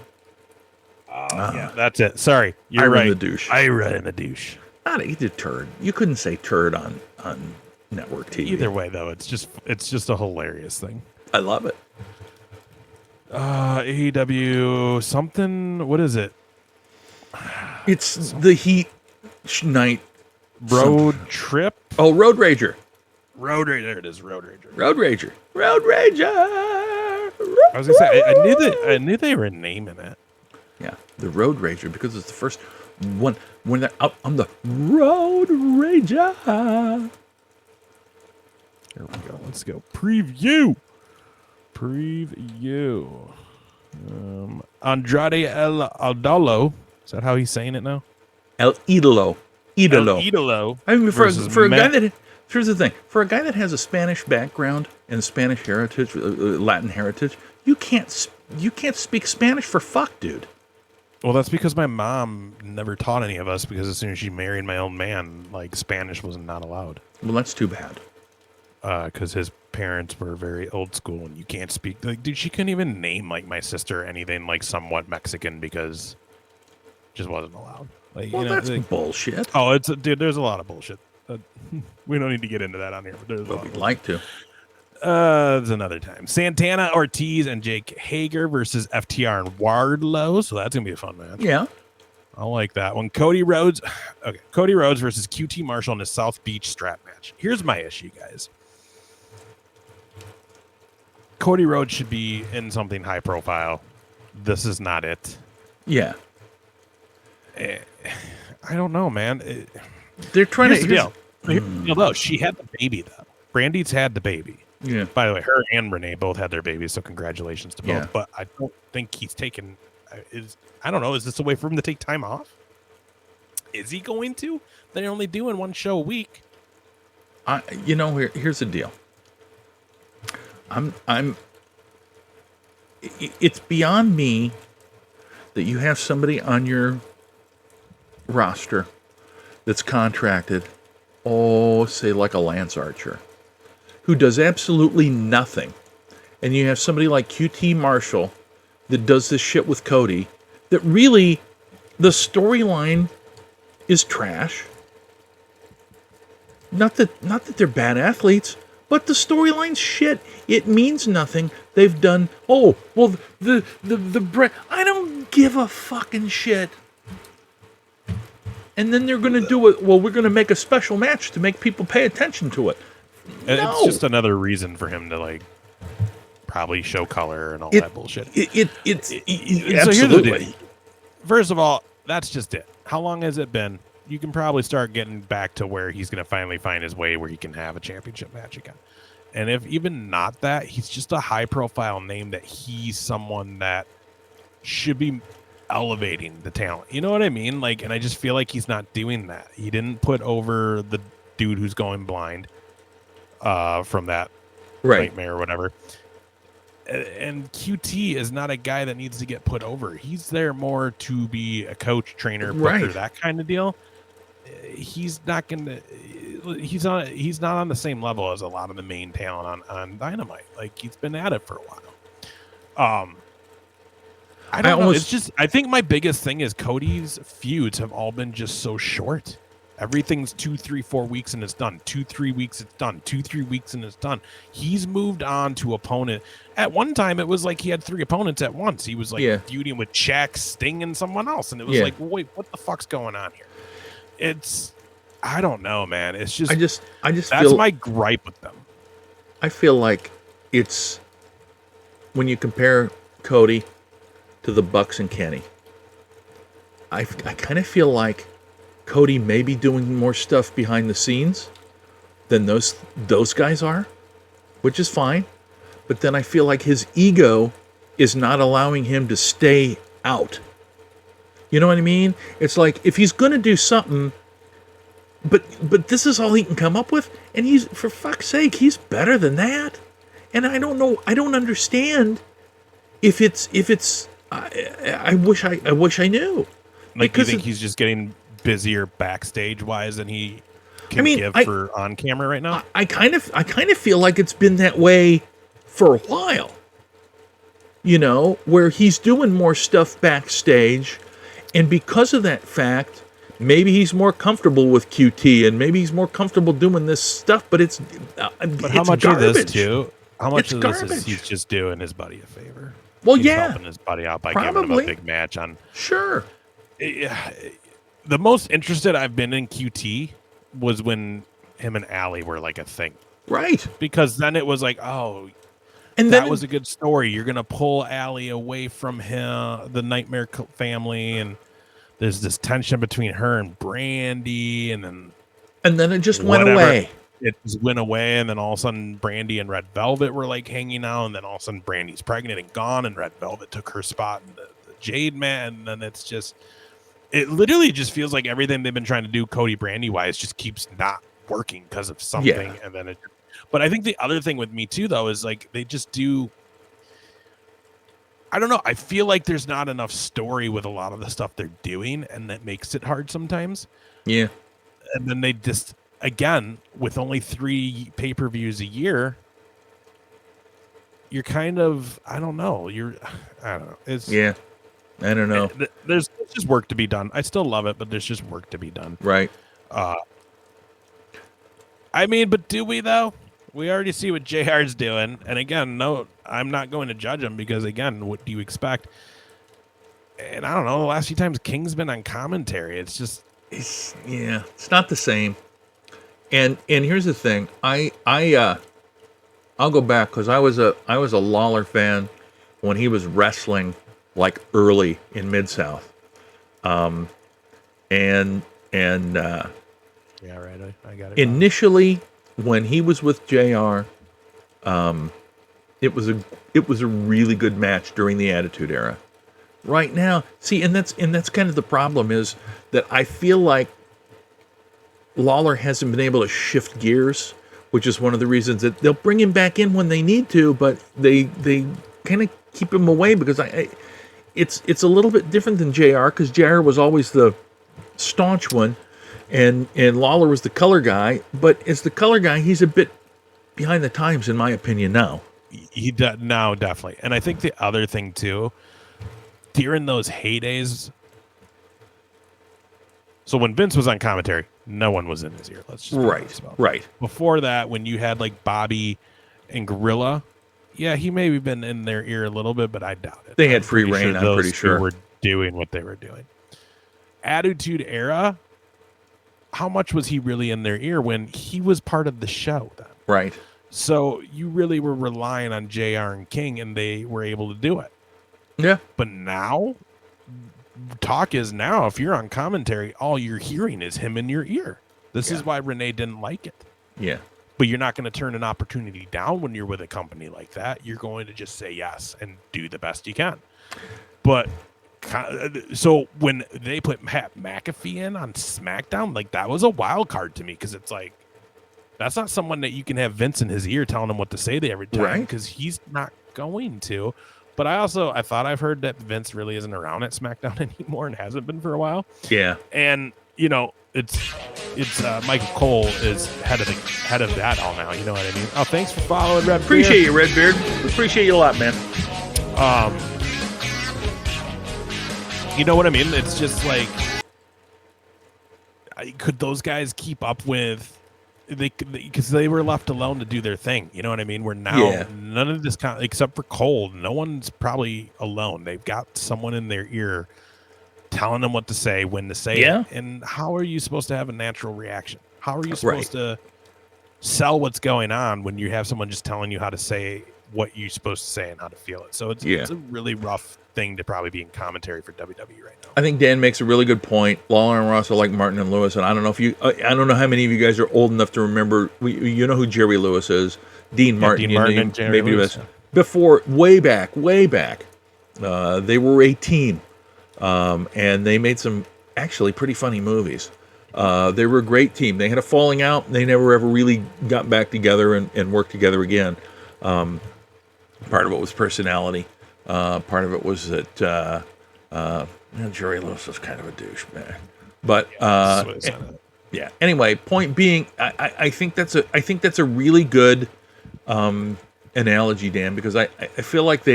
Yeah, that's it. Sorry, you're right. The douche. I run in the douche. Not a turd. You couldn't say turd on network TV. Either way, though, it's just a hilarious thing. I love it. AEW something. What is it? It's the Heat night road trip. Oh, Road Rager. There it is. Road Rager. Road Rager. Road Rager. I was gonna say I knew they were naming it. Yeah, the Road Rager, because it's the first one when they're out on the Road Rager. Here we go. Let's go. Preview. Andrade El Idolo. Is that how he's saying it now? El Idolo. I mean, for a guy that, here's the thing, for a guy that has a Spanish background and Spanish heritage, Latin heritage, you can't speak Spanish for fuck, dude. Well, that's because my mom never taught any of us, because as soon as she married my own man, like, Spanish was not allowed. Well, that's too bad. Because his parents were very old school, and you can't speak. Like, dude, she couldn't even name, like, my sister anything, like, somewhat Mexican, because it just wasn't allowed. Like, well, that's bullshit. Oh, dude, there's a lot of bullshit. We don't need to get into that on here, but there's a lot. We'd like to. There's another time. Santana, Ortiz, and Jake Hager versus FTR and Wardlow. So that's gonna be a fun match. Yeah, I like that one. Cody Rhodes versus QT Marshall in a South Beach strap match. Here's my issue, guys. Cody Rhodes should be in something high profile. This is not it. Yeah. I don't know, man. They're trying Here's the deal. Though she had the baby, though. Brandy's had the baby. Yeah. By the way, her and Renee both had their babies, so congratulations to both. Yeah. But I don't think he's taken. I don't know. Is this a way for him to take time off? is he going to? They're only doing one show a week. Here's the deal. It's beyond me that you have somebody on your roster that's contracted, say like a Lance Archer, who does absolutely nothing. And you have somebody like QT Marshall that does this shit with Cody, that really, the storyline is trash. Not that they're bad athletes, but the storyline's shit. It means nothing. They've done, the I don't give a fucking shit. And then they're going to do it. Well, we're going to make a special match to make people pay attention to it. It's just another reason for him to like probably show color and all that bullshit. Absolutely. So here's the deal. First of all, that's just it. How long has it been? You can probably start getting back to where he's going to finally find his way where he can have a championship match again. And if even not that, he's just a high profile name that he's someone that should be elevating the talent. You know what I mean? Like, and I just feel like he's not doing that. He didn't put over the dude who's going blind from that nightmare or whatever. And QT is not a guy that needs to get put over. He's there more to be a coach, trainer, booker, that kind of deal. He's not gonna. He's not on the same level as a lot of the main talent on Dynamite. Like, he's been at it for a while. I don't know. It's just, I think my biggest thing is Cody's feuds have all been just so short. Everything's 2, 3, 4 weeks and it's done. 2, 3 weeks it's done. 2, 3 weeks and it's done. He's moved on to opponent. At one time, it was like he had 3 opponents at once. He was like feuding with Shaq, Sting, and someone else, and it was like, wait, what the fuck's going on here? It's, I don't know, man. It's just, I just that's my gripe with them. I feel like it's when you compare Cody to the Bucks and Kenny. I kind of feel like Cody may be doing more stuff behind the scenes than those guys are, which is fine. But then I feel like his ego is not allowing him to stay out. You know what I mean? It's like, if he's going to do something, but this is all he can come up with, and he's, for fuck's sake, he's better than that. And I don't know, I don't understand if it's I wish I knew. Like, do you think he's just getting busier backstage wise than he can give for on camera right now? I kind of feel like it's been that way for a while. You know, where he's doing more stuff backstage, and because of that fact, maybe he's more comfortable with QT, and maybe he's more comfortable doing this stuff. But it's how much garbage. Of this too? How much of this is he's just doing his buddy a favor? Well, he's helping his buddy out by giving him a big match on. Sure. The most interested I've been in QT was when him and Allie were like a thing. Right. Because then it was like, oh, and that was a good story. You're going to pull Allie away from him, the Nightmare family, and there's this tension between her and Brandy, and then it just went away. It just went away, and then all of a sudden Brandy and Red Velvet were like hanging out, and then all of a sudden Brandy's pregnant and gone, and Red Velvet took her spot in the Jade Man, and then it's just, it literally just feels like everything they've been trying to do Cody Brandy wise just keeps not working because of something. And then but I think the other thing with me too, though, is like they just do, I don't know, I feel like there's not enough story with a lot of the stuff they're doing, and that makes it hard sometimes. Yeah. And then they just, again, with only 3 pay-per-views a year, you're kind of, I don't know. It's, yeah. I don't know. There's just work to be done. I still love it, but there's just work to be done. Right. I mean, but do we, though? We already see what JR's doing. And again, no, I'm not going to judge him because, again, what do you expect? And I don't know, the last few times King's been on commentary, it's just... It's not the same. And here's the thing. I'll go back because I was a Lawler fan when he was wrestling like early in Mid-South. Yeah, right. I got it. Initially, when he was with JR, it was a really good match during the Attitude Era. right now. See, and that's kind of the problem, is that I feel like Lawler hasn't been able to shift gears, which is one of the reasons that they'll bring him back in when they need to, but they kind of keep him away, because it's a little bit different than JR, because JR was always the staunch one, and Lawler was the color guy. But as the color guy, he's a bit behind the times, in my opinion, now. Now, definitely. And I think the other thing too, during those heydays, so when Vince was on commentary, no one was in his ear. Let's just right. Before that, when you had like Bobby and Gorilla, yeah, he maybe been in their ear a little bit, but I doubt it. They had free reign. I'm pretty sure were doing what they were doing. Attitude Era, how much was he really in their ear when he was part of the show then? Right. So you really were relying on JR and King, and they were able to do it. Yeah. But now, talk is now, if you're on commentary, all you're hearing is him in your ear. This is why Renee didn't like it. Yeah. But you're not going to turn an opportunity down when you're with a company like that. You're going to just say yes and do the best you can. But so when they put Pat McAfee in on SmackDown, like, that was a wild card to me, because it's like, that's not someone that you can have Vince in his ear telling him what to say every time, because he's not going to. But I thought I've heard that Vince really isn't around at SmackDown anymore and hasn't been for a while. Yeah. And, you know, it's Michael Cole is head of that all now. You know what I mean? Oh, thanks for following, Redbeard. Appreciate you, Redbeard. Appreciate you a lot, man. You know what I mean? It's just like, could those guys keep up with? Because they were left alone to do their thing. You know what I mean? Where now none of this except for Cole, no one's probably alone. They've got someone in their ear telling them what to say, when to say it. And how are you supposed to have a natural reaction? How are you supposed to sell what's going on when you have someone just telling you how to say what you're supposed to say and how to feel it? So it's a really rough thing to probably be in commentary for WWE right now. I think Dan makes a really good point. Lawler and Ross are like Martin and Lewis, and I don't know how many of you guys are old enough to remember. You know who Jerry Lewis is? Dean Martin. Dean Martin and Jerry Lewis. Before, way back, they were a team, and they made some actually pretty funny movies. They were a great team. They had a falling out. They never ever really got back together and worked together again. Part of it was personality. Part of it was that Jerry Lewis was kind of a douchebag. But anyway, point being, I think that's a really good analogy, Dan, because I feel like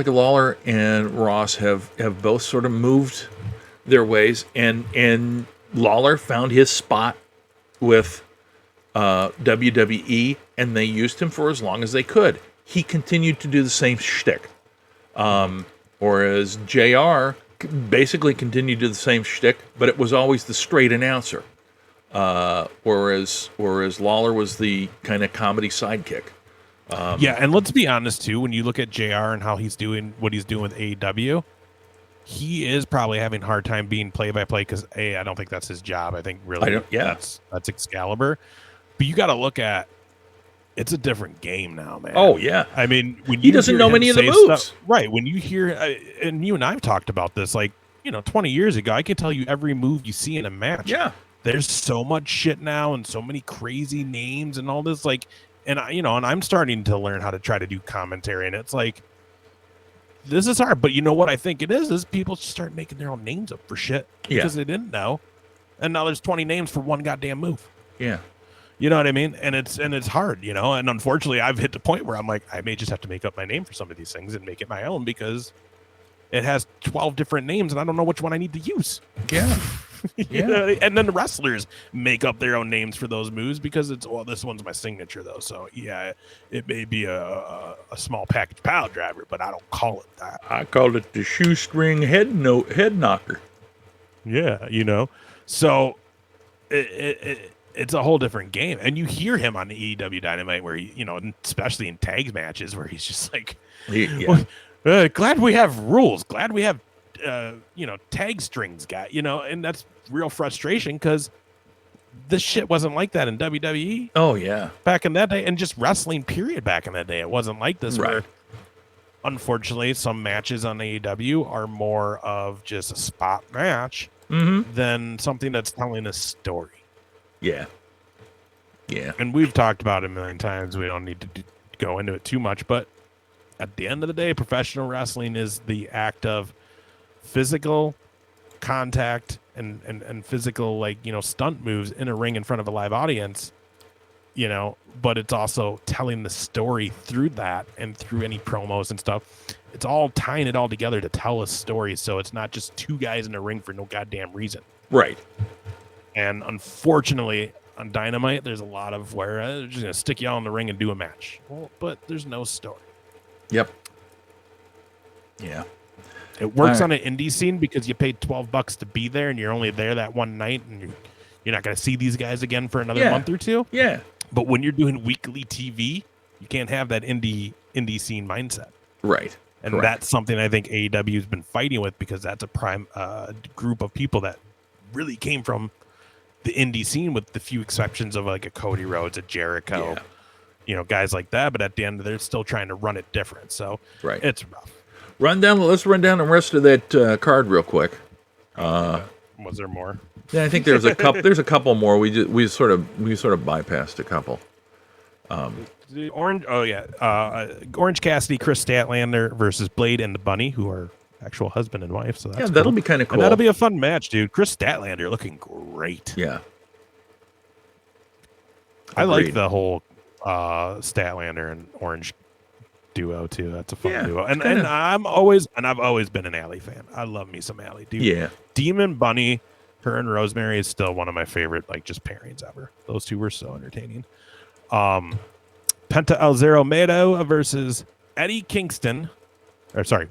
Lawler and Ross have both sort of moved their ways, and Lawler found his spot with WWE, and they used him for as long as they could. He continued to do the same shtick. Whereas JR basically continued to do the same shtick, but it was always the straight announcer. Whereas Lawler was the kind of comedy sidekick. And let's be honest too, when you look at JR and how he's doing what he's doing with AEW, he is probably having a hard time being play-by-play because I don't think that's his job. I think really that's Excalibur. But you got to look at, it's a different game now, man. Oh, yeah. I mean, when he doesn't know many of the moves. Stuff, right. When you hear, and you and I have talked about this, 20 years ago, I can tell you every move you see in a match. Yeah. There's so much shit now and so many crazy names and all this. And I'm starting to learn how to try to do commentary. And it's like, this is hard. But you know what I think it is people start making their own names up for shit because they didn't know. And now there's 20 names for one goddamn move. Yeah. You know what I mean? And it's hard, and unfortunately I've hit the point where I'm like, I may just have to make up my name for some of these things and make it my own because it has 12 different names and I don't know which one I need to use. Yeah. And then the wrestlers make up their own names for those moves because this one's my signature though. So yeah, it may be a small package pile driver, but I don't call it that. I call it the shoestring head knocker. Yeah. So it's a whole different game. And you hear him on the AEW Dynamite where he, especially in tags matches where he's just like, glad we have rules. Glad we have, tag strings, guy, and that's real frustration because this shit wasn't like that in WWE. Oh, yeah. Back in that day, and just wrestling, period, back in that day. It wasn't like this where unfortunately, some matches on AEW are more of just a spot match than something that's telling a story. Yeah. Yeah. And we've talked about it a million times. We don't need to go into it too much, but at the end of the day, professional wrestling is the act of physical contact and physical, like, stunt moves in a ring in front of a live audience, but it's also telling the story through that and through any promos and stuff. It's all tying it all together to tell a story. So it's not just two guys in a ring for no goddamn reason. Right. And unfortunately, on Dynamite, there's a lot of where they're just going to stick you all in the ring and do a match. Well, but there's no story. Yep. Yeah. It works on an indie scene because you paid $12 to be there and you're only there that one night and you're not going to see these guys again for another month or two. Yeah. But when you're doing weekly TV, you can't have that indie scene mindset. Right. And Correct. that's something I think AEW has been fighting with because that's a prime group of people that really came from the indie scene, with the few exceptions of like a Cody Rhodes, a Jericho, guys like that. But at the end, they're still trying to run it different. So it's rough. Let's run down the rest of that card real quick. Was there more? Yeah, I think there's a couple. There's a couple more. We sort of bypassed a couple. The Orange. Oh yeah, Orange Cassidy, Chris Statlander versus Blade and the Bunny, who are actual husband and wife. So that's that'll be kind of cool. And that'll be a fun match, dude. Chris Statlander looking great. Yeah, I like the whole Statlander and Orange duo too. That's a fun duo. And I've always been an Allie fan. I love me some Allie, dude. Yeah. Demon Bunny, her and Rosemary is still one of my favorite just pairings ever. Those two were so entertaining. Penta El Zero Miedo versus Eddie Kingston.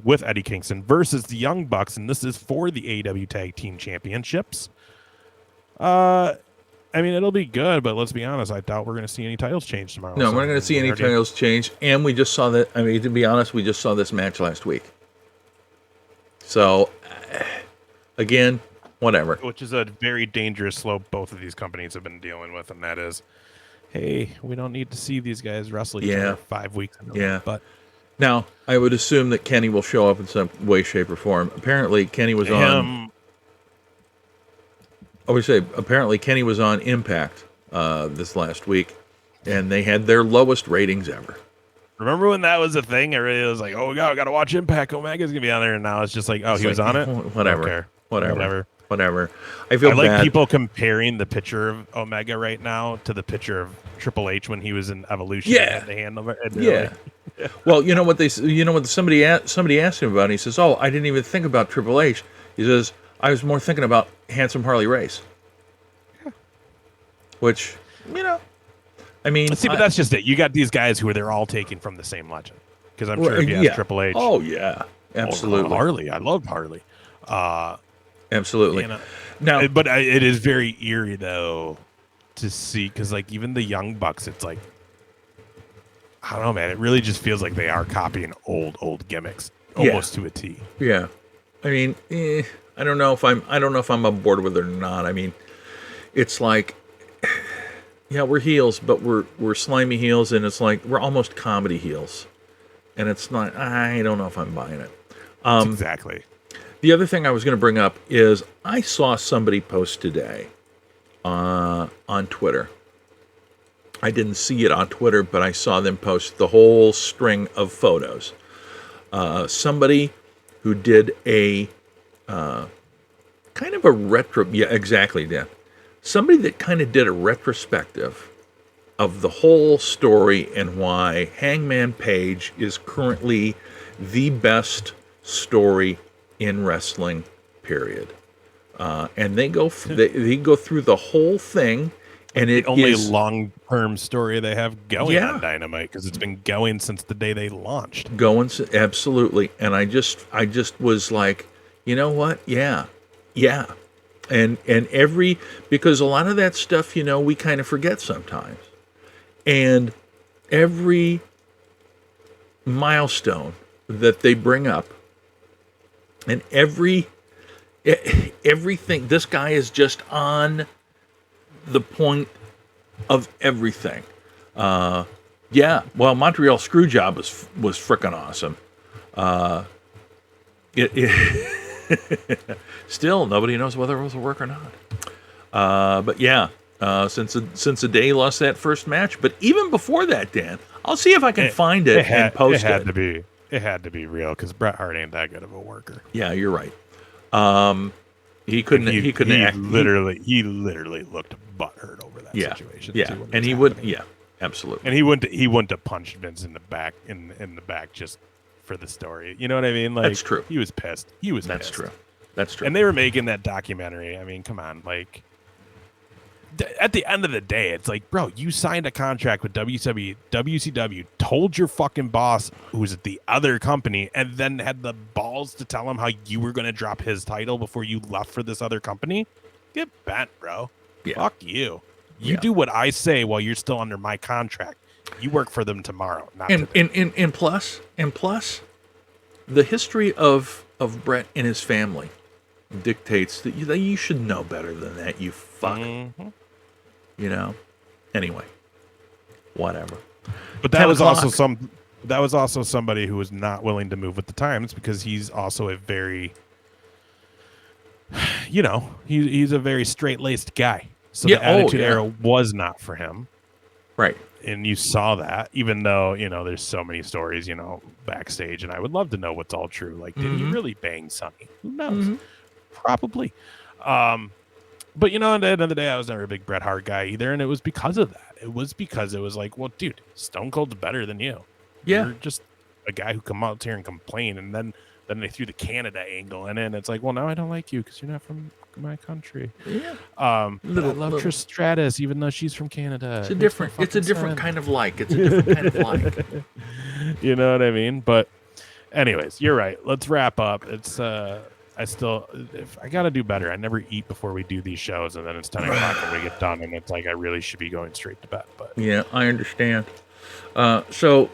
With Eddie Kingston versus the Young Bucks, and this is for the AEW Tag Team Championships. I mean, it'll be good, but let's be honest, I doubt we're going to see any titles change tomorrow. No, we're not going to see any titles change, and we just saw that. I mean, to be honest, we just saw this match last week. So, again, whatever. Which is a very dangerous slope both of these companies have been dealing with, and that is, hey, we don't need to see these guys wrestle each other 5 weeks in a row. But now, I would assume that Kenny will show up in some way, shape, or form. Apparently, Kenny was on... apparently Kenny was on Impact this last week, and they had their lowest ratings ever. Remember when that was a thing? Everybody was like, oh, God, I got to watch Impact. Omega's going to be on there. And now it's just like, he was on it? Whatever. I like people comparing the picture of Omega right now to the picture of Triple H when he was in Evolution. Yeah. Well, somebody asked him about it, and he says, oh, I didn't even think about Triple H. He says, I was more thinking about Handsome Harley Race. Which, I mean... See, but that's just it. You got these guys who they're all taken from the same legend. Because I'm sure if you ask Triple H... Oh, yeah. Absolutely. Harley. I love Harley. Absolutely. Now, but it is very eerie, though, to see, because, even the Young Bucks, it's like... I don't know, man. It really just feels like they are copying old gimmicks. Almost to a T. Yeah. I mean, I don't know if I'm on board with it or not. I mean, it's like, we're heels, but we're slimy heels, and it's like we're almost comedy heels, and it's not. I don't know if I'm buying it. Exactly. The other thing I was going to bring up is I saw somebody post today on Twitter. I didn't see it on Twitter, but I saw them post the whole string of photos. Somebody who did a kind of a retro... Yeah, exactly, Dan. Somebody that kind of did a retrospective of the whole story and why Hangman Page is currently the best story in wrestling, period. And they go through the whole thing, and it only is long-term story they have going on Dynamite, because it's been going since the day they launched. Absolutely. And I just was like, you know what? Yeah. And because a lot of that stuff, we kind of forget sometimes. And every milestone that they bring up, and everything, this guy is just on the point of everything. Montreal Screwjob was frickin' awesome. Still, nobody knows whether it was a work or not. But yeah, since the day he lost that first match, but even before that, Dan, I'll see if I can find it and post it. It had to be real because Bret Hart ain't that good of a worker. Yeah, you're right. He couldn't. He literally looked butthurt over that situation. Yeah, and he would. Yeah, absolutely. And he wouldn't have punched Vince in the back just for the story. You know what I mean? Like, that's true. He was pissed. That's true. That's true. And they were making that documentary. I mean, come on, like. At the end of the day, it's like, bro, you signed a contract with WCW, told your fucking boss, who's at the other company, and then had the balls to tell him how you were going to drop his title before you left for this other company. Get bent, bro. Yeah. Fuck you. You do what I say while you're still under my contract. You work for them tomorrow. Not today. And plus, the history of Bret and his family dictates that you should know better than that. You fuck. Mm-hmm. You know. Anyway, whatever. But that was also somebody who was not willing to move with the times because he's also a very, he's a very straight-laced guy. So the Attitude Era was not for him. Right. And you saw that, even though, there's so many stories, backstage, and I would love to know what's all true. Like, did he really bang Sonny? Who knows? Probably. But, at the end of the day, I was never a big Bret Hart guy either, and it was because of that. It was because it was like, well, dude, Stone Cold's better than you. Yeah. You're just a guy who come out here and complain, and then they threw the Canada angle in it, and it's like, well, now I don't like you because you're not from my country. Yeah. I love Trish Stratus, even though she's from Canada. It's a different kind of like. It's a different kind of like. You know what I mean? But anyways, you're right. Let's wrap up. It's I got to do better. I never eat before we do these shows, and then it's 10 o'clock when we get done, and it's like I really should be going straight to bed. But yeah, I understand. So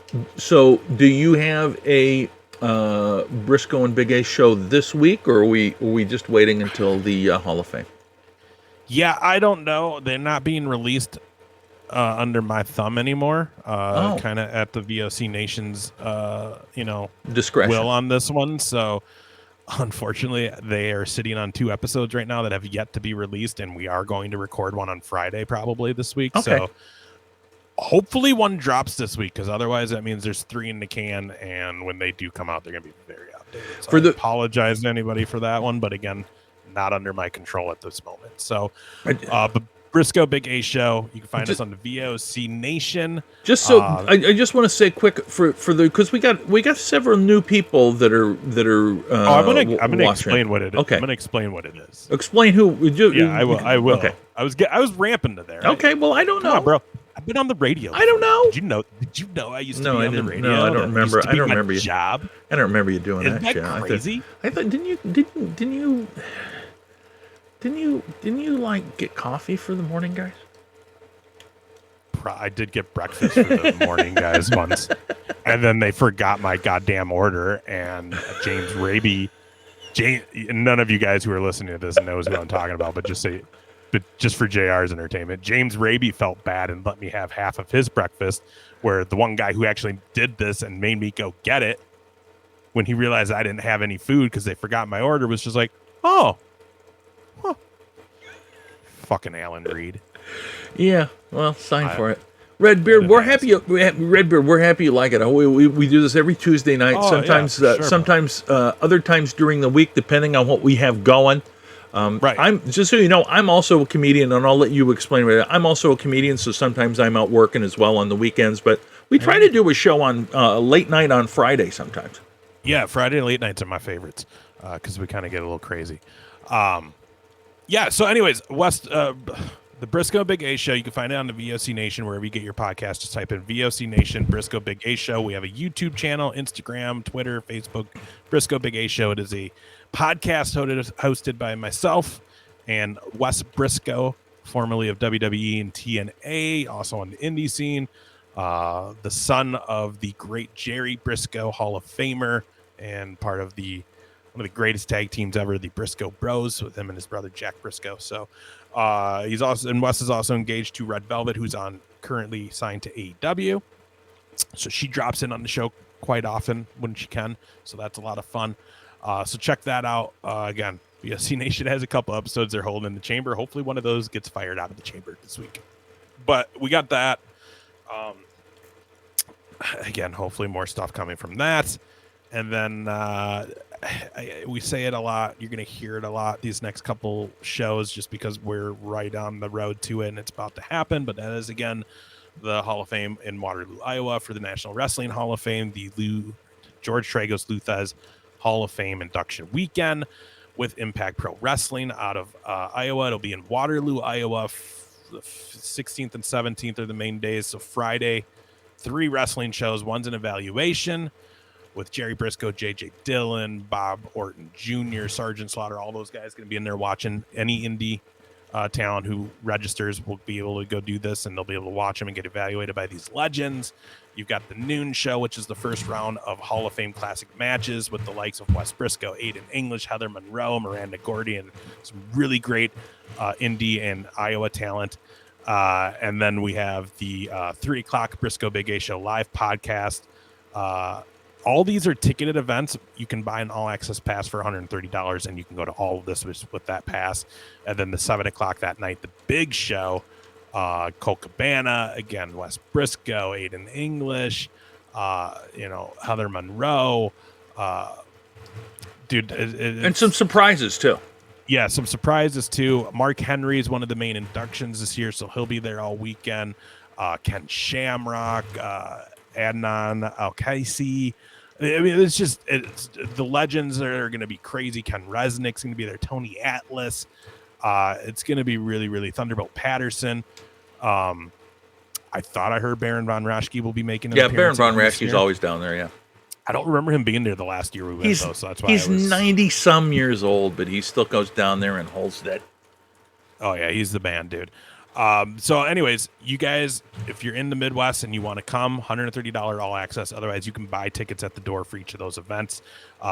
do you have a Briscoe and Big A show this week, or are we just waiting until the Hall of Fame? Yeah, I don't know. They're not being released under my thumb anymore. Kind of at the VOC Nation's discretion will on this one. So unfortunately, they are sitting on 2 episodes right now that have yet to be released, and we are going to record one on Friday probably this week. Okay. So hopefully one drops this week, because otherwise that means there's 3 in the can, and when they do come out, they're going to be very outdated. So I apologize to anybody for that one, but again, not under my control at this moment. So, but Briscoe Big A Show, you can find us on the VOC Nation. Just so I just want to say quick for the, because we got several new people that are I'm gonna explain what it is. Okay. I'm gonna explain what it is. Explain who we do. Yeah, I will. Okay. I was ramping to there. Right? Okay, well, I don't know, bro. I've been on the radio. I don't know. Did you know I used to be on the radio? No, I don't remember. I don't remember you. Job. I don't remember you doing Isn't that. That crazy? I thought didn't you like get coffee for the morning guys? I did get breakfast for the morning guys once, and then they forgot my goddamn order. And James Raby, none of you guys who are listening to this knows what I'm talking about, but just for JR's entertainment, James Raby felt bad and let me have half of his breakfast, where the one guy who actually did this and made me go get it, when he realized I didn't have any food because they forgot my order, was just like, oh, huh. Fucking Alan Reed. Yeah, well, sign for it. Redbeard, we're happy. Redbeard, we're happy you like it. We do this every Tuesday night. Sometimes other times during the week, depending on what we have going. Right. I'm just so you know, I'm also a comedian, and I'll let you explain it. I'm also a comedian, so sometimes I'm out working as well on the weekends. But we try to do a show on late night on Friday sometimes. Yeah, Friday late nights are my favorites because we kind of get a little crazy. Yeah. So, anyways, the Briscoe Big A Show, you can find it on the VOC Nation, wherever you get your podcast. Just type in VOC Nation, Briscoe Big A Show. We have a YouTube channel, Instagram, Twitter, Facebook, Briscoe Big A Show. It is a podcast hosted by myself and Wes Briscoe, formerly of WWE and TNA, also on the indie scene, the son of the great Jerry Briscoe, Hall of Famer, and part of one of the greatest tag teams ever, the Briscoe Bros, with him and his brother Jack Briscoe. So Wes is also engaged to Red Velvet, who's currently signed to AEW. So she drops in on the show quite often when she can. So that's a lot of fun. So check that out. Again, BSC Nation has a couple episodes they're holding in the chamber. Hopefully one of those gets fired out of the chamber this week. But we got that. Again, hopefully more stuff coming from that. And then we say it a lot. You're going to hear it a lot these next couple shows just because we're right on the road to it and it's about to happen. But that is, again, the Hall of Fame in Waterloo, Iowa for the National Wrestling Hall of Fame, the George Tragos Luthez Hall of Fame induction weekend with Impact Pro Wrestling out of Iowa. It'll be in Waterloo, Iowa. The 16th and 17th are the main days. So Friday, 3 wrestling shows. One's an evaluation with Jerry Briscoe, JJ Dillon, Bob Orton Jr., Sergeant Slaughter, all those guys going to be in there watching. Any indie talent who registers will be able to go do this, and they'll be able to watch them and get evaluated by these legends. You've got the noon show, which is the first round of Hall of Fame classic matches with the likes of Wes Briscoe, Aiden English, Heather Monroe, Miranda Gordy, and some really great indie and Iowa talent. And then we have the 3 o'clock Briscoe Big A Show live podcast. All these are ticketed events. You can buy an all-access pass for $130, and you can go to all of this with that pass. And then the 7 o'clock that night, the big show, Colt Cabana, again, Wes Briscoe, Aiden English, Heather Monroe. And some surprises, too. Yeah, some surprises, too. Mark Henry is one of the main inductions this year, so he'll be there all weekend. Ken Shamrock, Adnan Al-Kaisi. I mean, it's the legends are going to be crazy. Ken Resnick's going to be there. Tony Atlas. It's going to be really, really Thunderbolt Patterson. I thought I heard Baron Von Raschke will be making an appearance. Baron Von Raschke's always down there, yeah. I don't remember him being there the last year we went, though, so that's why he's 90-some years old, but he still goes down there and holds that. Oh, yeah, he's the man, dude. So anyways, you guys, if you're in the Midwest and you want to come, $130 all access. Otherwise, you can buy tickets at the door for each of those events.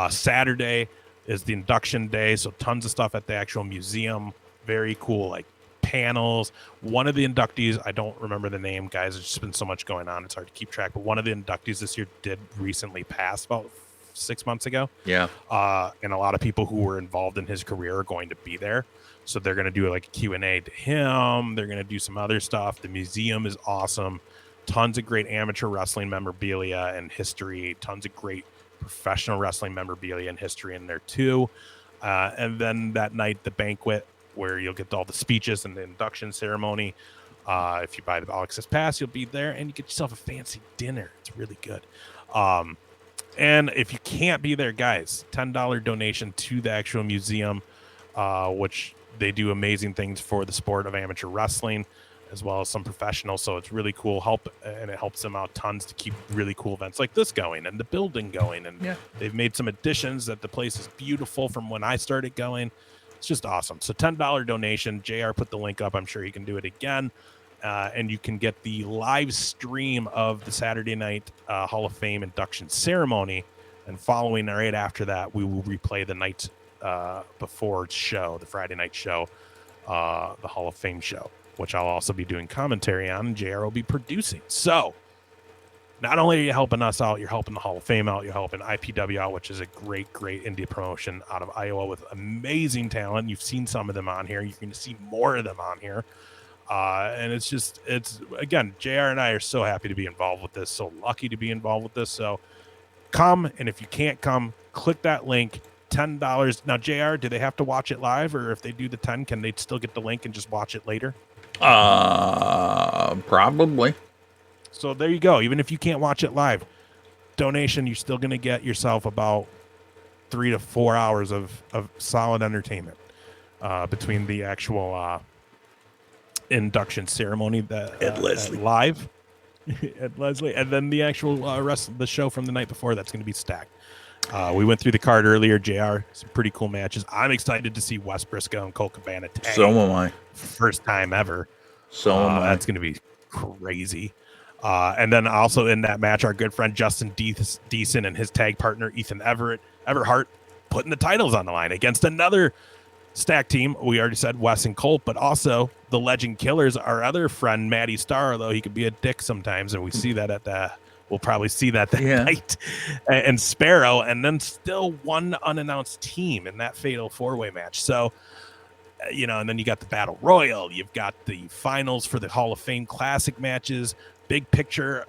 Saturday is the induction day, so tons of stuff at the actual museum. Very cool, like panels. One of the inductees, I don't remember the name, guys. There's just been so much going on. It's hard to keep track. But one of the inductees this year did recently pass about 6 months ago. Yeah. And a lot of people who were involved in his career are going to be there. So they're going to do like a Q&A to him. They're going to do some other stuff. The museum is awesome. Tons of great amateur wrestling memorabilia and history. Tons of great professional wrestling memorabilia and history in there too. And then that night, the banquet where you'll get all the speeches and the induction ceremony. If you buy the all access pass, you'll be there and you get yourself a fancy dinner. It's really good. And if you can't be there, guys, $10 donation to the actual museum, which they do amazing things for the sport of amateur wrestling, as well as some professionals. So it's really cool. And it helps them out tons to keep really cool events like this going and the building going. And they've made some additions that the place is beautiful from when I started going. It's just awesome. So $10 donation. JR put the link up. I'm sure he can do it again. And you can get the live stream of the Saturday night Hall of Fame induction ceremony. And following right after that, we will replay the night before show, the Friday night show, the Hall of Fame show, which I'll also be doing commentary on, and JR will be producing. So not only are you helping us out, you're helping the Hall of Fame out, you're helping IPW out, which is a great, great indie promotion out of Iowa with amazing talent. You've seen some of them on here. You're going to see more of them on here. And it's again, JR and I are so happy to be involved with this, so lucky to be involved with this. So come, and if you can't come, click that link. $10. Now, JR, do they have to watch it live, or if they do the 10, can they still get the link and just watch it later? Probably. So there you go. Even if you can't watch it live, donation, you're still going to get yourself about 3 to 4 hours of solid entertainment between the actual induction ceremony at Leslie live at Leslie, and then the actual the show from the night before. That's going to be stacked. We went through the card earlier, JR. Some pretty cool matches. I'm excited to see Wes Briscoe and Colt Cabana tag. So am I. First time ever. So am I. That's going to be crazy. And then also in that match, our good friend Justin Deason and his tag partner Ethan Everhart putting the titles on the line against another stack team. We already said Wes and Colt, but also the Legend Killers, our other friend Matty Starr, although he could be a dick sometimes, and we see that at the we'll probably see that Yeah. night. And Sparrow, and then still one unannounced team in that fatal 4-way match. So, and then you got the Battle Royal. You've got the finals for the Hall of Fame Classic matches. Big picture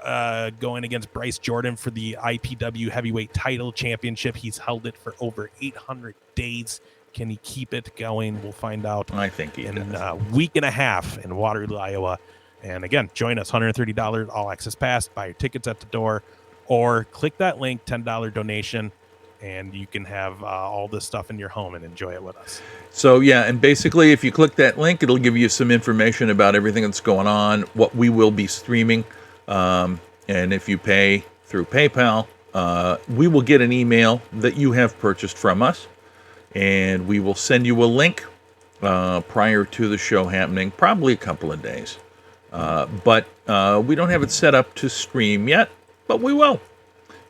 going against Bryce Jordan for the IPW Heavyweight Title Championship. He's held it for over 800 days. Can he keep it going? We'll find out. I think he in does. a week and a half in Waterloo, Iowa. And again, join us, $130 all access pass. Buy your tickets at the door, or click that link, $10 donation, and you can have all this stuff in your home and enjoy it with us. So, yeah, and basically, if you click that link, it'll give you some information about everything that's going on, what we will be streaming. And if you pay through PayPal, we will get an email that you have purchased from us, and we will send you a link prior to the show happening, probably a couple of days. But we don't have it set up to stream yet, but we will.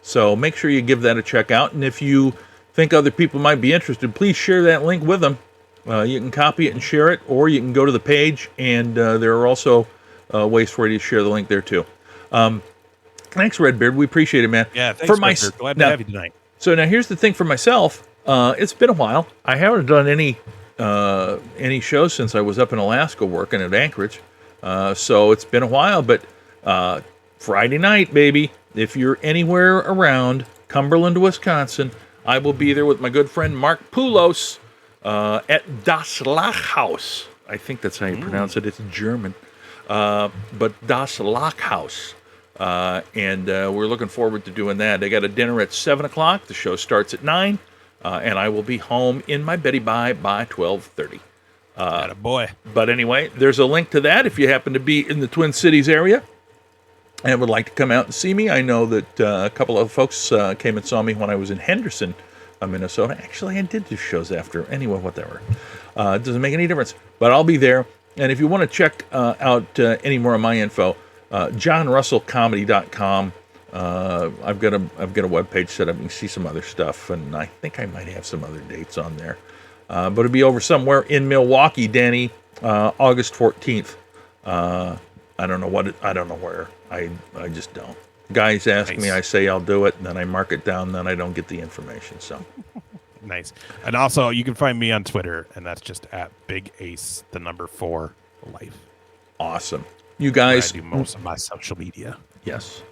So make sure you give that a check out. And if you think other people might be interested, please share that link with them. You can copy it and share it, or you can go to the page, and there are also ways for you to share the link there too. Thanks, Redbeard. We appreciate it, man. Yeah, thanks, Redbeard. Glad to have you tonight. So now here's the thing for myself. It's been a while. I haven't done any shows since I was up in Alaska working at Anchorage. So it's been a while, but Friday night, baby, if you're anywhere around Cumberland, Wisconsin, I will be there with my good friend Mark Poulos at Das Lachhaus. I think that's how you pronounce it. It's German. But Das Lachhaus. And we're looking forward to doing that. They got a dinner at 7 o'clock. The show starts at 9. And I will be home in my Betty by 12:30. Boy. But anyway, there's a link to that if you happen to be in the Twin Cities area and would like to come out and see me. I know that a couple of folks came and saw me when I was in Henderson, Minnesota. Actually, I did do shows after. Anyway, whatever. It doesn't make any difference. But I'll be there. And if you want to check out any more of my info, JohnRussellComedy.com. I've got a webpage set up. You can see some other stuff, and I think I might have some other dates on there. But it'll be over somewhere in Milwaukee, Danny, August 14th. I don't know where. I just don't. Guys ask me, I say I'll do it, and then I mark it down, and then I don't get the information. So nice. And also, you can find me on Twitter, and that's just at Big Ace, the number 4 life. Awesome. You guys I do most of my social media. Yes.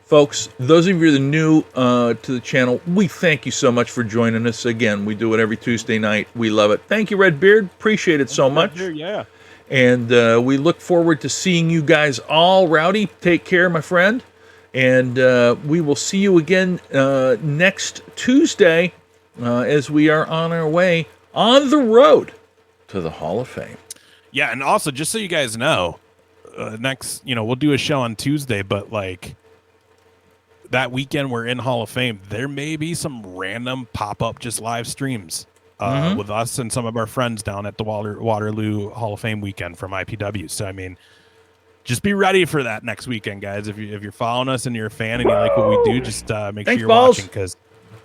Folks, those of you that are new to the channel, we thank you so much for joining us. Again, we do it every Tuesday night. We love it. Thank you, Redbeard. Appreciate it so much. Yeah. And we look forward to seeing you guys all. Rowdy, take care, my friend. And we will see you again next Tuesday as we are on our way on the road to the Hall of Fame. Yeah, and also, just so you guys know, next, we'll do a show on Tuesday, but that weekend we're in Hall of Fame, there may be some random pop-up just live streams with us and some of our friends down at the Waterloo Hall of Fame weekend from IPW. So, just be ready for that next weekend, guys. If you're following us and you're a fan and you like what we do, just make sure you're watching, because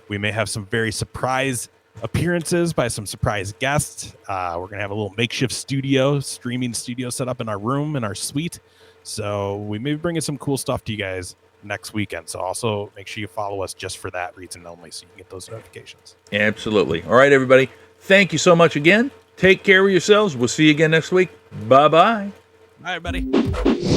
we may have some very surprise appearances by some surprise guests. We're going to have a little makeshift streaming studio set up in our room, in our suite. So we may be bringing some cool stuff to you guys next weekend. So also make sure you follow us just for that reason only, so you can get those notifications. Absolutely. All right, everybody. Thank you so much again. Take care of yourselves. We'll see you again next week. Bye-bye. Bye, everybody.